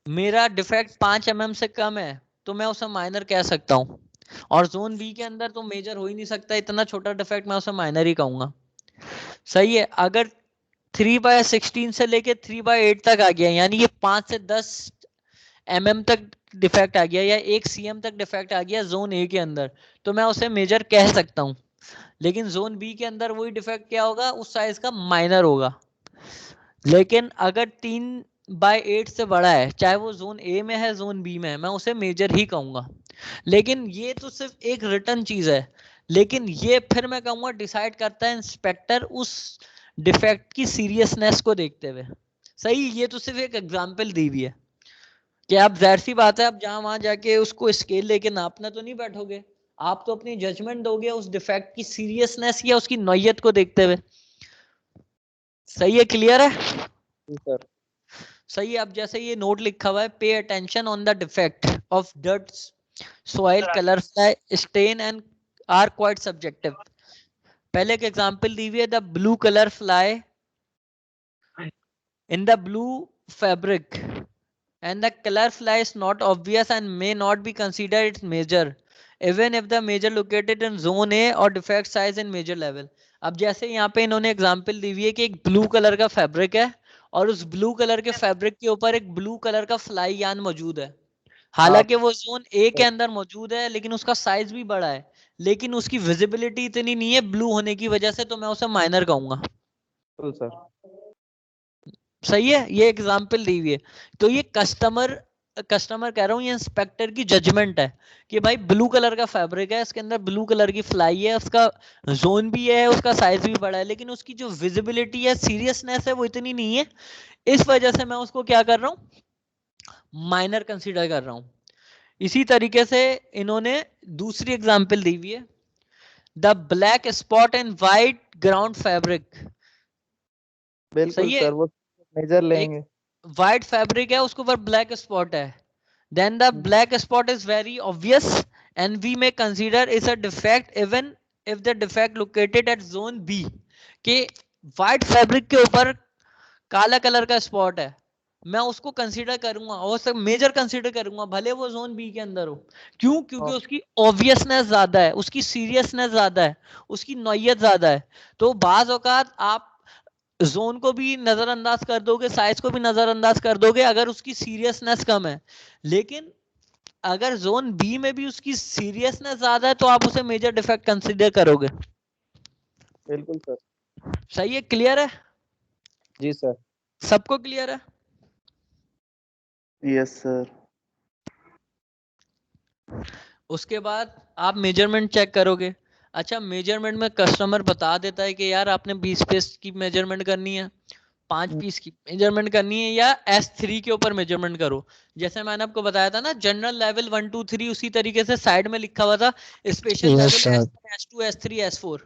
मेरा डिफेक्ट 5 mm से कम है तो मैं उसे माइनर कह सकता हूं, और जोन बी के अंदर तो मेजर हो ही नहीं सकता, इतना छोटा डिफेक्ट मैं उसे माइनर ही कहूंगा। सही है। अगर 3/16 से लेके 3/8 तक आ गया, यानी ये 5 से 10 mm तक डिफेक्ट आ गया या 1 cm तक डिफेक्ट आ गया जोन ए के अंदर, तो मैं उसे मेजर कह सकता हूं। लेकिन जोन बी के अंदर वही डिफेक्ट क्या होगा, उस साइज का माइनर होगा। लेकिन अगर 3/8 से बड़ा है, चाहे वो जोन ए में है जोन बी में है, मैं उसे मेजर ही कहूंगा। लेकिन ये तो सिर्फ एक रिटर्न चीज है, लेकिन ये फिर मैं कहूंगा डिसाइड करता है इंस्पेक्टर उस डिफेक्ट की सीरियसनेस को देखते हुए। सही। ये तो सिर्फ एक एग्जांपल दी हुई है कि आप जाहिर सी बात है आप जहां वहां जाके उसको स्केल लेके नापना तो नहीं बैठोगे, आप तो अपनी जजमेंट दोगे उस डिफेक्ट की सीरियसनेस या उसकी नौयत को देखते हुए। सही है। क्लियर है सर। सही है। अब जैसे ये नोट लिखा हुआ है, pay attention on the defect of dirt soil color fly stain and are quite subjective। पहले एक एग्जांपल दी हुई है, the blue colour fly in the blue fabric and the color fly is not obvious and may not be considered its major even if the major located in zone A or defect size in major level। अब जैसे यहाँ पे इन्होंने example दी हुई है कि एक ब्लू कलर का फैब्रिक है और उस ब्लू कलर के फैब्रिक के ऊपर एक ब्लू कलर का फ्लाई यान मौजूद है, हालांकि वो जोन ए के अंदर मौजूद है लेकिन उसका साइज भी बड़ा है, लेकिन उसकी विजिबिलिटी इतनी नहीं है ब्लू होने की वजह से, तो मैं उसे माइनर कहूंगा। सर। सही है। ये एग्जांपल दी हुई है। तो ये कस्टमर कह रहा हूँ, ये इंस्पेक्टर की जजमेंट है कि भाई ब्लू कलर का फैब्रिक है, इसके अंदर ब्लू कलर की फ्लाई है, उसका जोन भी है, उसका साइज भी बड़ा है, लेकिन उसकी जो विजिबिलिटी है, सीरियसनेस है, वो इतनी नहीं है। इस वजह से मैं उसको क्या कर रहा हूँ, माइनर कंसीडर कर रहा हूँ। इसी तरीके से इन्होंने दूसरी एग्जांपल दी हुई है, the black spot and white ground fabric. बिल्कुल सर, वो मेजर लेंगे। व्हाइट फैब्रिक है, उसके ऊपर ब्लैक स्पॉट है, then the black spot is very obvious and we may consider is a defect even if the defect located at zone B. कि white fabric के ऊपर काला कलर का स्पॉट है, मैं उसको कंसीडर करूंगा और सब मेजर कंसीडर करूंगा भले वो जोन बी के अंदर हो। क्यों? क्योंकि उसकी ऑब्वियसनेस ज्यादा है, उसकी सीरियसनेस ज्यादा है, उसकी नौयत ज्यादा है। तो बाज औकात आप जोन को भी नजरअंदाज कर दोगे, साइज को भी नजरअंदाज कर दोगे अगर उसकी सीरियसनेस कम है, लेकिन अगर जोन बी में भी उसकी सीरियसनेस ज्यादा है तो आप उसे मेजर डिफेक्ट कंसीडर करोगे। बिल्कुल सर। सही है। क्लियर है? जी सर। सबको क्लियर है? Yes sir. उसके बाद आप मेजरमेंट चेक करोगे। अच्छा, मेजरमेंट में कस्टमर बता देता है कि यार आपने 20 पीस की मेजरमेंट करनी है, 5 पीस की मेजरमेंट करनी है, या S3 के ऊपर मेजरमेंट करो। जैसे मैंने आपको बताया था ना, जनरल लेवल 1 2 3, उसी तरीके से साइड में लिखा हुआ था special level S1 S2 S3 S4।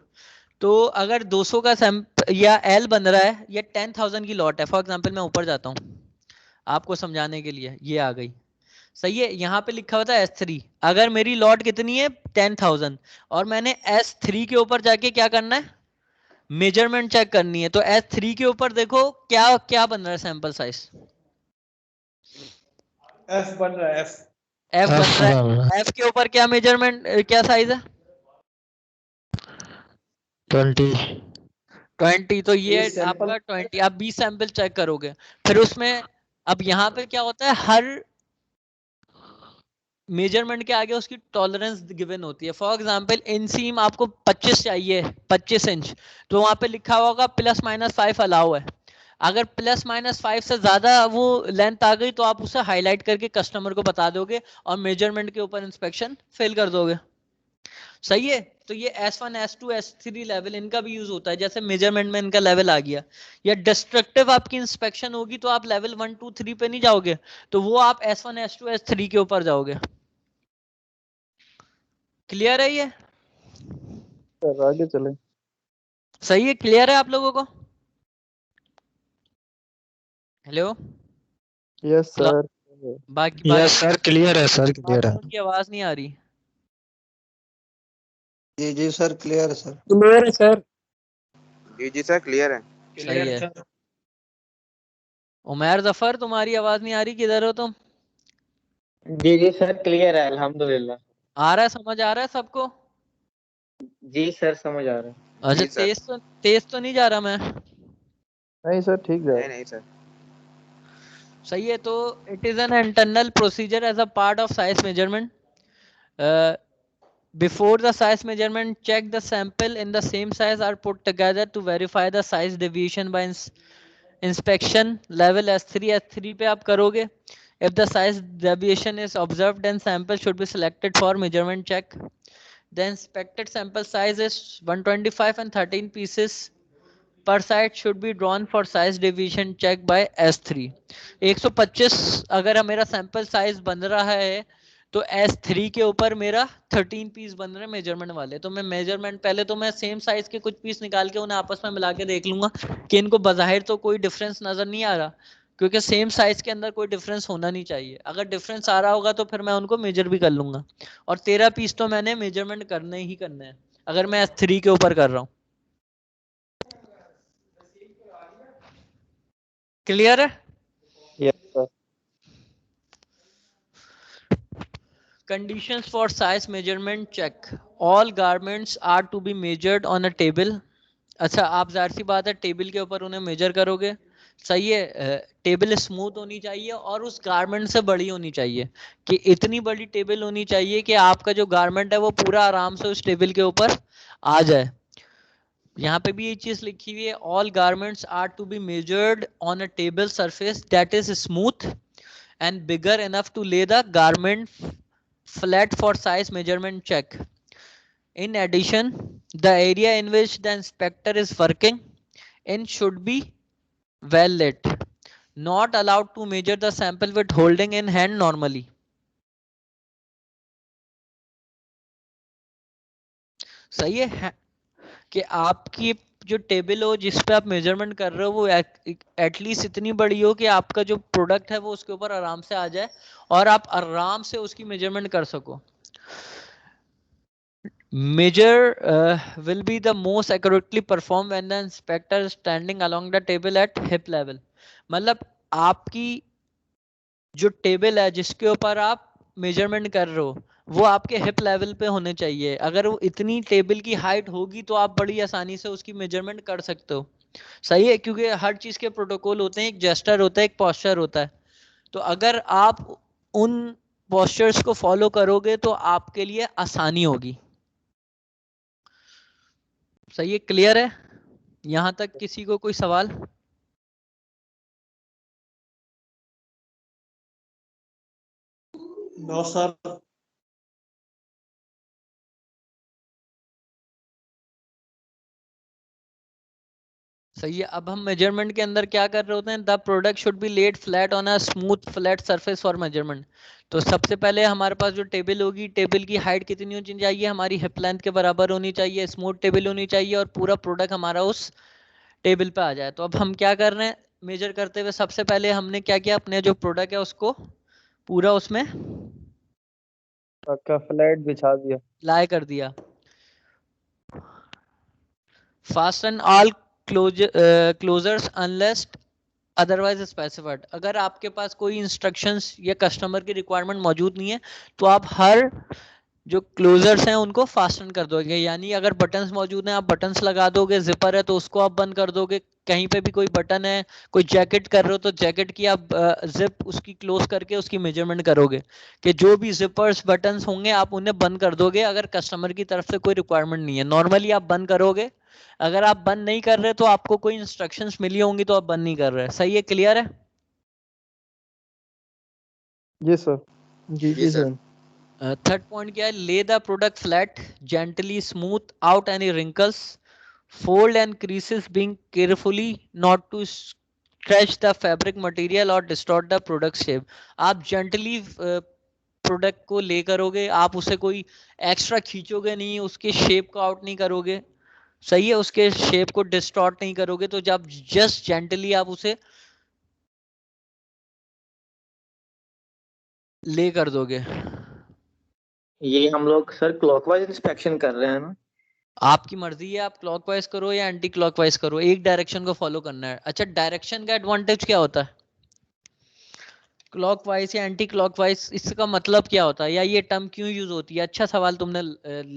तो अगर 200 का सैंपल या L बन रहा है या 10,000 की लॉट है, फॉर एग्जांपल मैं ऊपर जाता हूँ आपको समझाने के लिए, ये आ गई। सही है। यहाँ पे लिखा हुआ था S3, अगर मेरी लॉट कितनी है 10,000 और मैंने S3 के ऊपर जाके क्या करना है, मेजरमेंट चेक करनी है, तो S3 के ऊपर देखो क्या क्या बन रहा है सैंपल साइज, F बन रहा है, F बन रहा है। F के ऊपर क्या मेजरमेंट, क्या साइज है? 20। तो ये आपका 20, आप 20 सैंपल चेक करोगे। फिर उसमें अब यहाँ पे क्या होता है, हर मेजरमेंट के आगे उसकी टॉलरेंस गिवन होती है। फॉर एग्जांपल इनसीम आपको 25 चाहिए, 25 इंच, तो वहां पे लिखा होगा ±5 अलाउ है। अगर +-5 से ज्यादा वो लेंथ आ गई तो आप उसे हाईलाइट करके कस्टमर को बता दोगे और मेजरमेंट के ऊपर इंस्पेक्शन फेल कर दोगे। सही है। तो ये S1 S2 S3 लेवल इनका भी यूज होता है, जैसे मेजरमेंट में इनका लेवल आ गया। या डिस्ट्रक्टिव आपकी इंस्पेक्शन होगी तो आप लेवल 1 2 3 पे नहीं जाओगे, तो वो आप S1 S2 S3 के ऊपर जाओगे। क्लियर है ये? सर आगे चले। सही है, क्लियर है आप लोगों को? Hello, yes sir. बाकी यस सर, क्लियर है सर, क्लियर है। की आवाज नहीं आ रही। जी जी सर, क्लियर है सर। क्लियर है सर। जी सर, क्लियर है। सही है। उमैर जफर, तुम्हारी आवाज नहीं आ रही, किधर हो तुम? जी जी सर, क्लियर है अल्हम्दुलिल्लाह। आ रहा है, समझ आ रहा है सबको? जी सर, समझ आ रहा है। अच्छा, तेज तो नहीं जा रहा मैं? नहीं सर, ठीक है। नहीं सर। सही है। तो it is an internal procedure as a part of size measurement. Before the size measurement, check the sample in the same size are put together to verify the size deviation by inspection level S3 पे आप करोगे। If the size deviation is observed, then sample should be selected for measurement check. The inspected sample size is 125 and 13 pieces per site should be drawn for size deviation check by S3. 125 अगर मेरा sample size बन रहा है तो S3 के ऊपर मेरा 13 piece बन रहे हैं मेजरमेंट वाले। तो मैं मेजरमेंट पहले तो मैं सेम साइज के कुछ पीस निकाल के उन्हें आपस में मिला के देख लूंगा कि इनको बाहर तो कोई डिफरेंस नजर नहीं आ रहा, क्योंकि सेम साइज के अंदर कोई डिफरेंस होना नहीं चाहिए। अगर डिफरेंस आ रहा होगा तो फिर मैं उनको मेजर भी कर लूंगा। और 13 पीस तो मैंने मेजरमेंट करने ही करने हैं अगर मैं S3 के ऊपर कर रहा हूँ। क्लियर है? Yes sir. Conditions for size measurement check. All garments are to be measured on a table. अच्छा, आप जाहिर सी बात है टेबल के ऊपर उन्हें मेजर करोगे। सही है। टेबल स्मूथ होनी चाहिए और उस गारमेंट से बड़ी होनी चाहिए, कि इतनी बड़ी टेबल होनी चाहिए कि आपका जो गारमेंट है वो पूरा आराम से उस टेबल के ऊपर आ जाए। यहाँ पे भी ये चीज लिखी हुई है, all garments are to be measured on a table surface that is smooth and bigger enough to lay the garment flat for size measurement check. In addition, the area in which the inspector is working in should be well lit. Not allowed to measure the sample with holding in hand normally. सही है कि आपकी जो table हो जिस पे आप measurement कर रहे हो वो एटलीस्ट इतनी बड़ी हो कि आपका जो प्रोडक्ट है वो उसके ऊपर आराम से आ जाए और आप आराम से उसकी मेजरमेंट कर सको। Measure will be the most accurately performed when the inspector is standing along the table at hip level. मतलब आपकी जो टेबल है जिसके ऊपर आप मेजरमेंट कर रहे हो वो आपके हिप लेवल पे होने चाहिए। अगर वो इतनी टेबल की हाइट होगी तो आप बड़ी आसानी से उसकी मेजरमेंट कर सकते हो। सही है, क्योंकि हर चीज के प्रोटोकॉल होते हैं, एक जेस्चर होता है, एक पोस्चर होता है। तो अगर आप उन पोस्चर्स को फॉलो करोगे तो आपके लिए आसानी होगी। सही है, क्लियर है? यहां तक किसी को कोई सवाल? No sir. सही है। अब हम मेजरमेंट के अंदर क्या कर रहे होते हैं, the product should be laid flat on a smooth flat surface for measurement. तो सबसे पहले हमारे पास जो टेबल होगी, टेबल की हाइट कितनी होनी चाहिए, हमारी हिप लेंथ के बराबर होनी चाहिए, स्मूथ टेबल होनी चाहिए और पूरा प्रोडक्ट हमारा उस टेबल पे आ जाए। तो अब हम क्या कर रहे हैं, मेजर करते हुए सबसे पहले हमने क्या किया, अपने जो प्रोडक्ट है उसको पूरा उसमें पक्का फ्लैट बिछा दिया, लाई कर दिया। Fasten all closures unless otherwise specified. अगर आपके पास कोई इंस्ट्रक्शंस या कस्टमर की रिक्वायरमेंट मौजूद नहीं है तो आप हर जो क्लोजर्स हैं उनको फास्टन कर दोगे। यानी अगर बटन्स मौजूद हैं आप बटन्स लगा दोगे, जिपर है तो उसको आप बंद कर दोगे, कहीं पे भी कोई बटन है, कोई जैकेट कर रहे हो तो जैकेट की आप जिप उसकी क्लोज करके उसकी मेजरमेंट करोगे कि जो भी जिपर्स बटन्स होंगे आप उन्हें बंद कर दोगे अगर कस्टमर की तरफ से कोई रिक्वायरमेंट नहीं है। नॉर्मली आप बंद करोगे अगर आप बंद नहीं कर रहे तो आपको कोई इंस्ट्रक्शंस मिली होंगी तो आप बंद नहीं कर रहे। सही है, क्लियर है? जी सर। जी सर। थर्ड पॉइंट क्या है? ले the product flat, gently smooth out any wrinkles, fold and creases being carefully not to stretch the fabric material or distort the product shape। आप gently प्रोडक्ट को ले करोगे, आप उसे कोई एक्स्ट्रा खींचोगे नहीं, उसके शेप को आउट नहीं करोगे, सही है, उसके शेप को डिस्टॉर्ट नहीं करोगे, तो जब जस्ट जेंटली आप उसे ले कर दोगे। ये हम लोग सर क्लॉकवाइज इंस्पेक्शन कर रहे हैं ना? आपकी मर्जी है, आप क्लॉकवाइज करो या एंटी क्लॉकवाइज करो, एक डायरेक्शन को फॉलो करना है। अच्छा, डायरेक्शन का एडवांटेज क्या होता है? क्लॉकवाइज या एंटी क्लॉकवाइज, इसका मतलब क्या होता है, या ये टर्म क्यों यूज होती है? अच्छा सवाल तुमने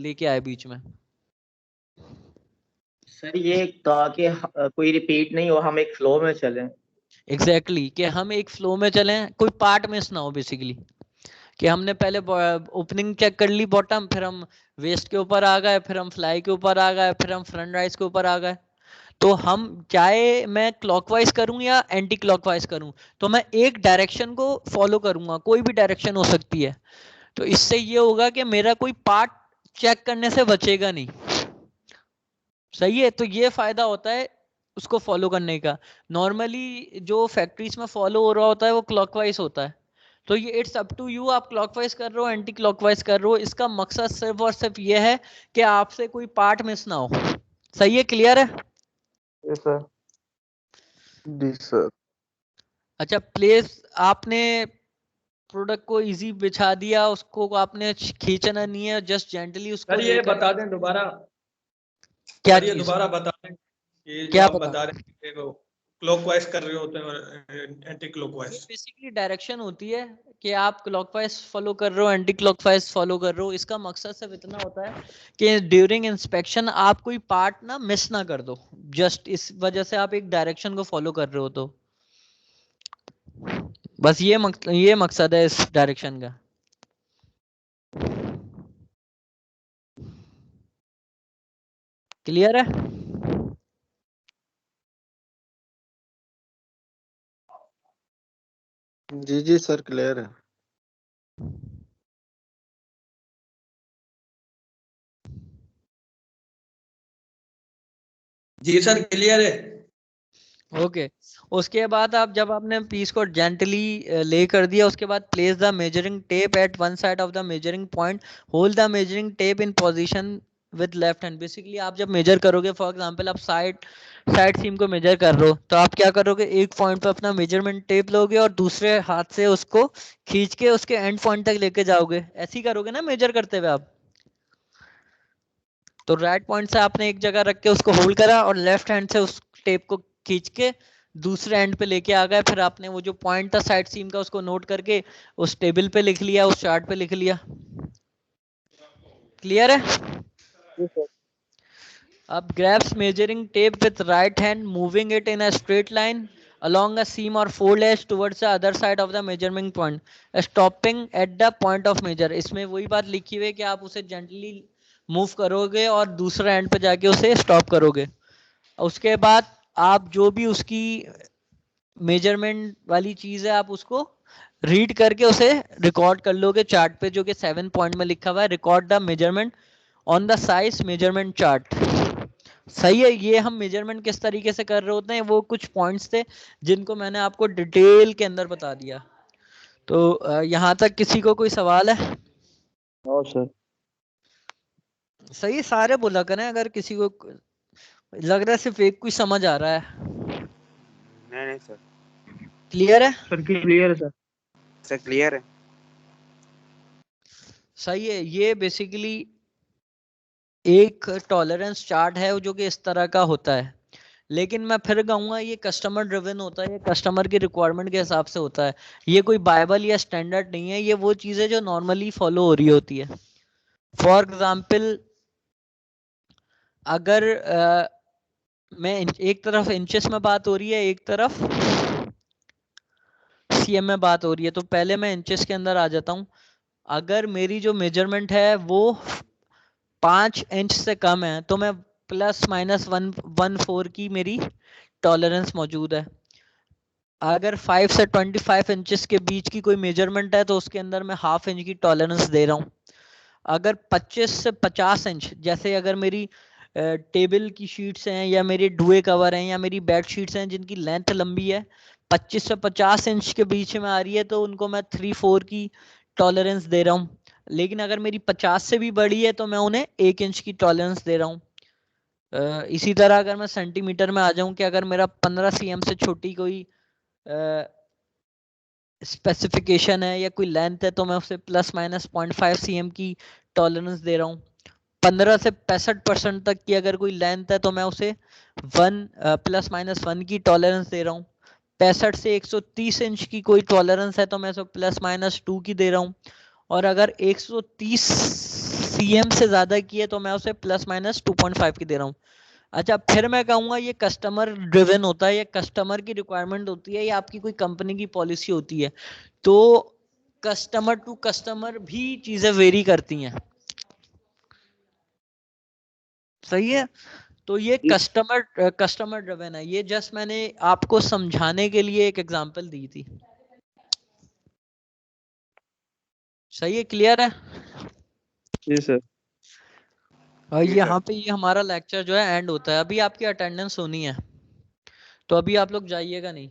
लेके आए बीच में। सर ये ताकि कोई रिपीट नहीं हो, हम एक फ्लो में चलें। एग्जैक्टली कि हम एक फ्लो में चलें, कोई पार्ट मिस ना हो बेसिकली, कि हमने पहले ओपनिंग चेक कर ली बॉटम, फिर हम वेस्ट के ऊपर आ गए, फिर हम फ्लाई के ऊपर आ गए, फिर हम फ्रंट राइस के ऊपर आ गए। तो हम चाहे मैं क्लॉकवाइज करूं या एंटी क्लॉकवाइज करूं, तो मैं एक डायरेक्शन को फॉलो करूंगा, कोई भी डायरेक्शन हो सकती है। तो इससे ये होगा कि मेरा कोई पार्ट चेक करने से बचेगा नहीं, सही है। तो ये फायदा होता है उसको फॉलो करने का। नॉर्मली जो फैक्ट्रीज में फॉलो हो रहा होता है वो क्लॉकवाइज होता है। तो ये इट्स अप टू यू, आप क्लॉकवाइज कर रहे हो एंटी क्लॉकवाइज कर रहे हो, इसका मकसद सिर्फ और सिर्फ ये है कि आपसे कोई पार्ट मिस ना हो। सही है, क्लियर है? Yes sir. जी सर। अच्छा, प्लेस आपने प्रोडक्ट को इजी बिछा दिया, उसको आपने खींचना नहीं है, जस्ट जेंटली उसको सर ये लेकर। बता दें दोबारा, क्या सर ये चीज? दोबारा बता दें कि जो क्या आप बता? बता रहे हैं कि क्लॉकवाइज कर रहे होते हैं और एंटी क्लॉकवाइज। बेसिकली डायरेक्शन होती है कि आप क्लॉकवाइज फॉलो कर रहे हो, एंटी क्लॉकवाइज फॉलो कर रहे हो। इसका मकसद सिर्फ इतना होता है कि ड्यूरिंग इंस्पेक्शन आप कोई पार्ट ना मिस ना कर दो, जस्ट इस वजह से आप एक डायरेक्शन को फॉलो कर रहे हो। तो बस ये मकसद है इस डायरेक्शन का। क्लियर है? जी सर, क्लियर है। जी सर क्लियर है। ओके उसके बाद आप जब आपने पीस को जेंटली ले कर दिया, उसके बाद place the measuring tape at one side of the measuring point, hold the measuring tape in position with left hand. Basically आप जब मेजर करोगे, फॉर एग्जांपल आप साइड सीम को मेजर कर रहे हो, तो आप क्या करोगे, एक पॉइंट पे अपना मेजरमेंट टेप लोगे और दूसरे हाथ से उसको खींच के उसके एंड पॉइंट तक लेके जाओगे। ऐसे ही करोगे ना मेजर करते हुए आप। तो राइट पॉइंट से आपने एक जगह रख के उसको होल्ड करा और लेफ्ट हैंड से उस टेप को खींच के दूसरे एंड पे लेके आ गए, फिर आपने वो जो पॉइंट था साइड सीम का उसको नोट करके उस टेबल पे लिख लिया, उस चार्ट पे लिख लिया। क्लियर है? अब grabs measuring tape with right hand, moving it in a straight line along a seam or fold edge towards the other side of the measurement point, stopping at the point of measure। इसमें वही बात लिखी हुई है कि आप उसे gently move करोगे और दूसरे एंड पे जाके उसे स्टॉप करोगे। उसके बाद आप जो भी उसकी मेजरमेंट वाली चीज है आप उसको रीड करके उसे रिकॉर्ड कर लोगे चार्ट पे, जो कि 7 पॉइंट में लिखा हुआ है, record the measurement on the size measurement chart. सही है। ये हम मेजरमेंट किस तरीके से कर रहे होते हैं, वो कुछ पॉइंट्स थे जिनको मैंने आपको डिटेल के अंदर बता दिया। तो यहाँ तक किसी को कोई सवाल है? No sir. सही, सारे बोला करें अगर किसी को लग रहा है सिर्फ एक कोई समझ आ रहा है। नहीं सर। क्लियर है? सर क्लियर है सर। सर क्लियर है। सही है। ये बेसिकली एक टॉलरेंस चार्ट है जो कि इस तरह का होता है, लेकिन मैं फिर कहूँगा ये कस्टमर ड्रिवन होता है, ये कस्टमर की रिक्वायरमेंट के हिसाब से होता है। ये कोई बाइबल या स्टैंडर्ड नहीं है, ये वो चीज़ें जो नॉर्मली फॉलो हो रही होती है। फॉर एग्जाम्पल अगर मैं एक तरफ इंचेस में बात हो रही है, एक तरफ सीएम में बात हो रही है, तो पहले मैं इंचेस के अंदर आ जाता हूँ। अगर मेरी जो मेजरमेंट है वो 5 इंच से कम है तो मैं +-114 की मेरी टॉलरेंस मौजूद है। अगर 5 से 25 इंचेस के बीच की कोई मेजरमेंट है तो उसके अंदर मैं ½ इंच की टॉलरेंस दे रहा हूँ। अगर 25 से 50 इंच, जैसे अगर मेरी टेबल की शीट्स हैं या मेरे डुए कवर हैं या मेरी बेड शीट्स हैं जिनकी लेंथ लंबी है, 25 से 50 इंच के बीच में आ रही है, तो उनको मैं 3/4 की टॉलरेंस दे रहा हूँ। लेकिन अगर मेरी 50 से भी बड़ी है तो मैं उन्हें 1 इंच की टॉलरेंस दे रहा हूँ। इसी तरह अगर मैं सेंटीमीटर में आ जाऊं कि अगर मेरा 15 cm से छोटी कोई स्पेसिफिकेशन है या कोई लेंथ है तो मैं उसे ±0.5 cm की टॉलरेंस दे रहा हूँ। 15 से 65% तक की अगर कोई लेंथ है तो मैं उसे ±1 की टॉलरेंस दे रहा हूँ। 65 से 130 इंच की कोई टॉलरेंस है तो मैं उसे ±2 की दे रहा हूँ। और अगर 130 cm से ज़्यादा की है तो मैं उसे ±2.5 की दे रहा हूँ। अच्छा, फिर मैं कहूँगा ये कस्टमर ड्रिवन होता है, ये कस्टमर की रिक्वायरमेंट होती है, या आपकी कोई कंपनी की पॉलिसी होती है, तो कस्टमर टू कस्टमर भी चीज़ें वेरी करती हैं। सही है, तो ये कस्टमर ड्रिवन है। ये जस्ट मैंने आपको समझाने के लिए एक एग्जांपल दी थी। सही है, क्लियर है? जी सर। और यहाँ पे ये हमारा लेक्चर जो है एंड होता है। अभी आपकी अटेंडेंस होनी है, तो अभी आप लोग जाइएगा नहीं।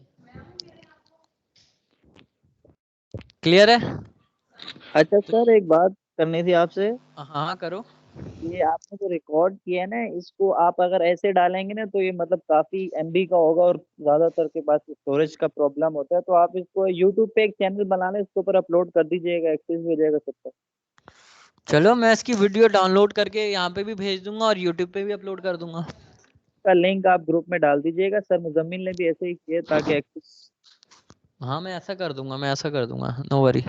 क्लियर है? अच्छा सर, एक बात करनी थी आपसे। हाँ करो। ये आपने जो रिकॉर्ड किया है ना, इसको आप अगर ऐसे डालेंगे ना तो ये मतलब काफी MB का होगा और ज्यादातर के पास स्टोरेज का प्रॉब्लम होता है, तो आप इसको यूट्यूब पे एक चैनल बना लें, इसके ऊपर अपलोड कर दीजिएगा, एक्सेस हो जाएगा सबका। चलो, मैं इसकी वीडियो डाउनलोड करके यहाँ पे भी भेज दूंगा और यूट्यूब पे भी अपलोड कर दूंगा। का लिंक आप ग्रुप में डाल दीजिएगा। सर मुजम्मिल ने भी ऐसे ही किया ताकि एक्सेस। हाँ, मैं ऐसा कर दूंगा, नो वरी।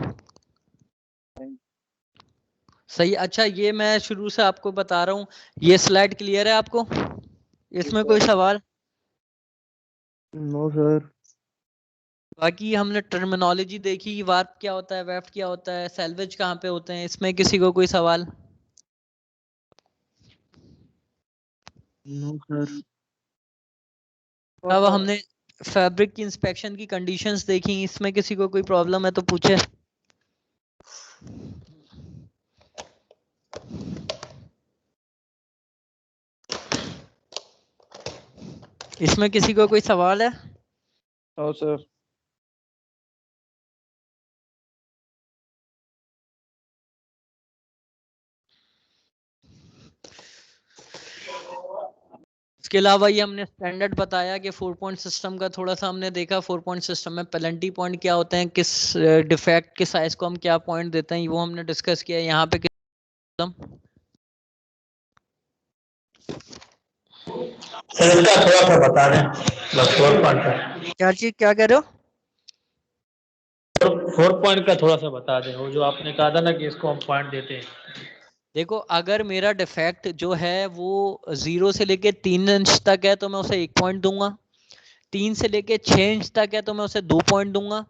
सही। अच्छा, ये मैं शुरू से आपको बता रहा हूँ, ये स्लाइड क्लियर है आपको? इसमें कोई सवाल? No sir. बाकी हमने टर्मिनोलॉजी देखी, वार्प क्या होता है, वेफ्ट क्या होता है, सैल्वेज कहाँ पे होते हैं, इसमें किसी को कोई सवाल? No sir. अब हमने फैब्रिक की इंस्पेक्शन की कंडीशंस देखी, इसमें किसी को कोई प्रॉब्लम है तो पूछे। इसमें किसी को कोई सवाल है? हाँ सर। इसके अलावा ये हमने स्टैंडर्ड बताया कि 4 पॉइंट सिस्टम का थोड़ा सा हमने देखा। 4 पॉइंट सिस्टम में पेनल्टी पॉइंट क्या होते हैं, किस डिफेक्ट के साइज को हम क्या पॉइंट देते हैं, वो हमने डिस्कस किया। यहाँ पे सर इसका थोड़ा सा बता दें, बस 4 पॉइंट का। क्या चीज, क्या कह रहे हो? 4 पॉइंट का थोड़ा सा बता दें, वो जो आपने कहा था ना कि इसको हम पॉइंट देते हैं। देखो, अगर मेरा डिफेक्ट जो है वो 0 से लेके 3 इंच तक है तो मैं उसे 1 पॉइंट दूंगा। 3 से लेके 6 इंच तक है तो मैं उसे 2 पॉइंट दूंगा।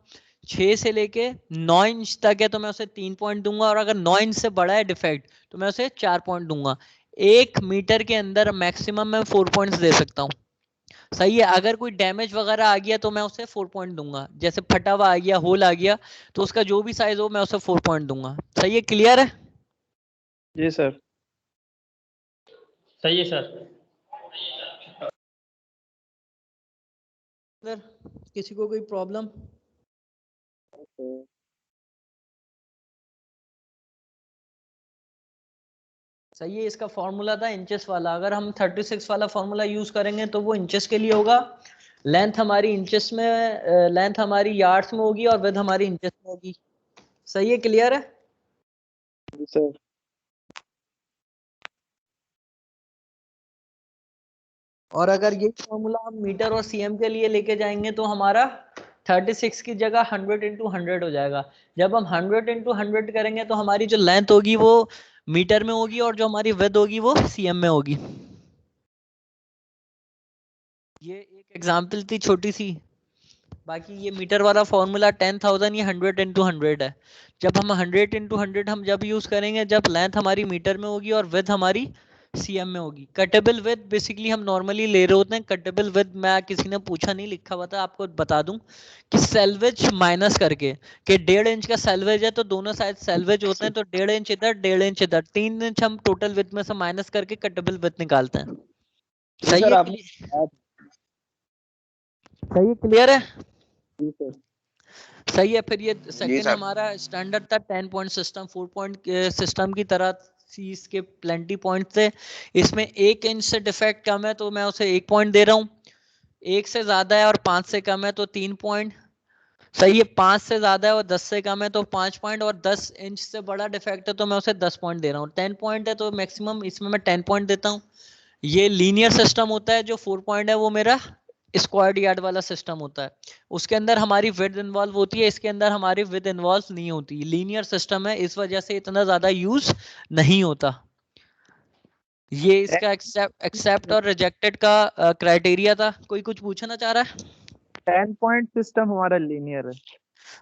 6 से लेके 9 इंच तक है तो मैं उसे 3 पॉइंट दूंगा। और अगर 9 इंच से बड़ा है डिफेक्ट तो मैं उसे 4 पॉइंट दूंगा। 1 मीटर के अंदर मैक्सिमम मैं 4 पॉइंट्स दे सकता हूँ। सही है। अगर कोई डैमेज वगैरह आ गया तो मैं उसे 4 पॉइंट दूंगा। जैसे फटा हुआ आ गया, होल आ गया, तो उसका जो भी साइज हो मैं उसे 4 पॉइंट दूंगा। सही है, क्लियर है? जी सर। सही है सर। किसी को कोई प्रॉब्लम? सही है। इसका फॉर्मूला था इंचेस वाला। अगर हम 36 वाला फॉर्मूला यूज करेंगे तो वो इंचेस के लिए होगा। लेंथ हमारी इंचेस में, लेंथ हमारी यार्ड्स में होगी और विड्थ हमारी इंचेस में होगी। सही है, क्लियर है? जी सर। और अगर ये फॉर्मूला हम मीटर और सीएम के लिए लेके जाएंगे तो हमारा 36 की जगह 100 × 100 हो जाएगा। जब हम 100 × 100 करेंगे तो हमारी जो लेंथ होगी वो मीटर में होगी और जो हमारी विड्थ होगी वो सीएम में होगी। ये एक एग्जांपल थी छोटी सी। बाकी ये मीटर वाला फॉर्मूला 10,000 या 100 × 100 है। जब हम 100 × 100 हम जब यूज करेंगे जब लेंथ हमारी मीटर में होगी और विड्थ हमारी cm में होगी। कटेबल विद बेसिकली हम नॉर्मली ले रहे होते हैं। कटेबल विद मैं किसी ने पूछा नहीं, लिखा हुआ था, आपको बता दूं कि सेल्वेज माइनस करके कि 1.5 इंच का सेल्वेज है तो दोनों साइड सेल्वेज होते हैं, तो 1.5 इंच इधर 1.5 इंच इधर, 3 इंच हम टोटल विद में से माइनस करके कटेबल विद निकालते हैं। सही सर है, आपने सही है, क्लियर है? जी सर। सही है। फिर ये सेकंड सर। हमारा स्टैंडर्ड था 10 पॉइंट सिस्टम, 4 पॉइंट सिस्टम की तरह सी, इसके प्लेंटी पॉइंट थे। इसमें 1 इंच से डिफेक्ट कम है तो मैं उसे 1 पॉइंट दे रहा हूँ, 1 से ज्यादा है और 5 से कम है तो 3 पॉइंट। सही है, 5 से ज्यादा है और 10 से कम है तो 5 पॉइंट, और 10 इंच से बड़ा डिफेक्ट है तो मैं उसे 10 पॉइंट दे रहा हूँ। 10 पॉइंट है तो मैक्सिमम इसमें मैं 10 पॉइंट देता हूँ। ये लीनियर सिस्टम होता है। जो 4 पॉइंट है वो मेरा स्क्वायर्ड यार्ड वाला सिस्टम होता है, उसके अंदर हमारी विड्थ इन्वॉल्व होती है, इसके अंदर हमारी विड्थ इन्वॉल्व नहीं होती। लीनियर सिस्टम है, इस वजह से इतना ज्यादा यूज नहीं होता। ये इसका एक्सेप्ट और रिजेक्टेड का क्राइटेरिया था। कोई कुछ पूछना चाह रहा है? 10 पॉइंट सिस्टम हमारा लीनियर है।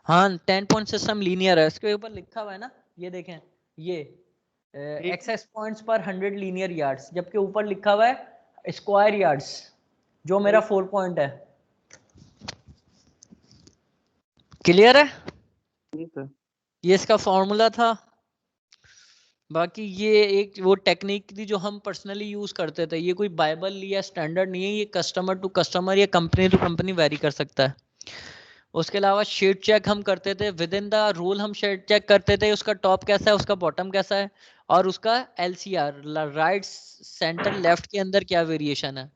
हाँ, 10 पॉइंट सिस्टम लीनियर है। इसके ऊपर लिखा हुआ है ना, ये देखें, ये access points per 100 linear yards, जबकि ऊपर लिखा हुआ है स्क्वायर यार्ड्स, जो मेरा 4 पॉइंट है। क्लियर है? ये इसका फॉर्मूला था। बाकी ये एक वो टेक्निक थी जो हम पर्सनली यूज करते थे। ये कोई बाइबल या स्टैंडर्ड नहीं है, ये कस्टमर टू कस्टमर या कंपनी टू कंपनी वेरी कर सकता है। उसके अलावा शेड चेक हम करते थे, विद इन द रूल हम शेड चेक करते थे, उसका टॉप कैसा है, उसका बॉटम कैसा है, और उसका LCR राइट सेंटर लेफ्ट के अंदर क्या वेरिएशन है।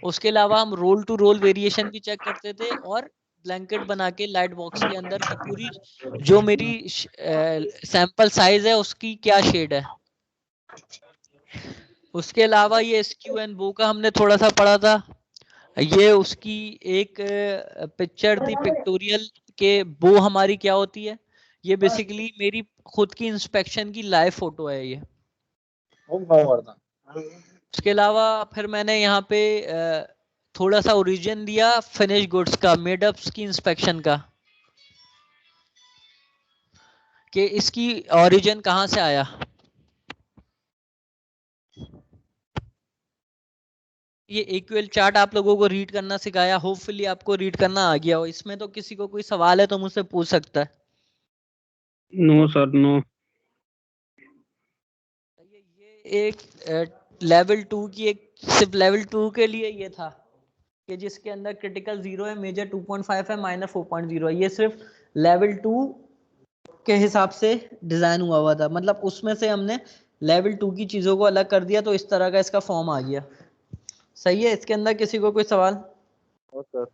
उसके अलावा हम रोल टू रोल वेरिएशन भी चेक करते थे, और ब्लैंकेट बना के लाइट बॉक्स के अंदर की पूरी जो मेरी सैंपल साइज है उसकी क्या शेड है। उसके अलावा ये स्क्यू एंड बो का हमने थोड़ा सा पढ़ा था। ये उसकी एक पिक्चर थी पिक्टोरियल के बो हमारी क्या होती है। ये बेसिकली मेरी खुद की इंस्पेक्शन की लाइव फोटो है ये। उसके अलावा फिर मैंने यहाँ पे थोड़ा सा ओरिजिन दिया फिनिश गुड्स का, मेडअप्स की इंस्पेक्शन का, कि इसकी ओरिजिन कहाँ से आया। ये इक्वल चार्ट आप लोगों को रीड करना सिखाया, होपफुली आपको रीड करना आ गया हो। इसमें तो किसी को कोई सवाल है तो मुझसे पूछ सकता है। No sir, no. ये एक लेवल 2 की एक सिर्फ लेवल 2 के लिए ये था कि जिसके अंदर क्रिटिकल 0 है, मेजर 2.5 है, माइनर 4.0 है। ये सिर्फ लेवल 2 के हिसाब से डिजाइन हुआ था, मतलब उसमें से हमने लेवल 2 की चीजों को अलग कर दिया तो इस तरह का इसका फॉर्म आ गया। सही है, इसके अंदर किसी को कोई सवाल? सर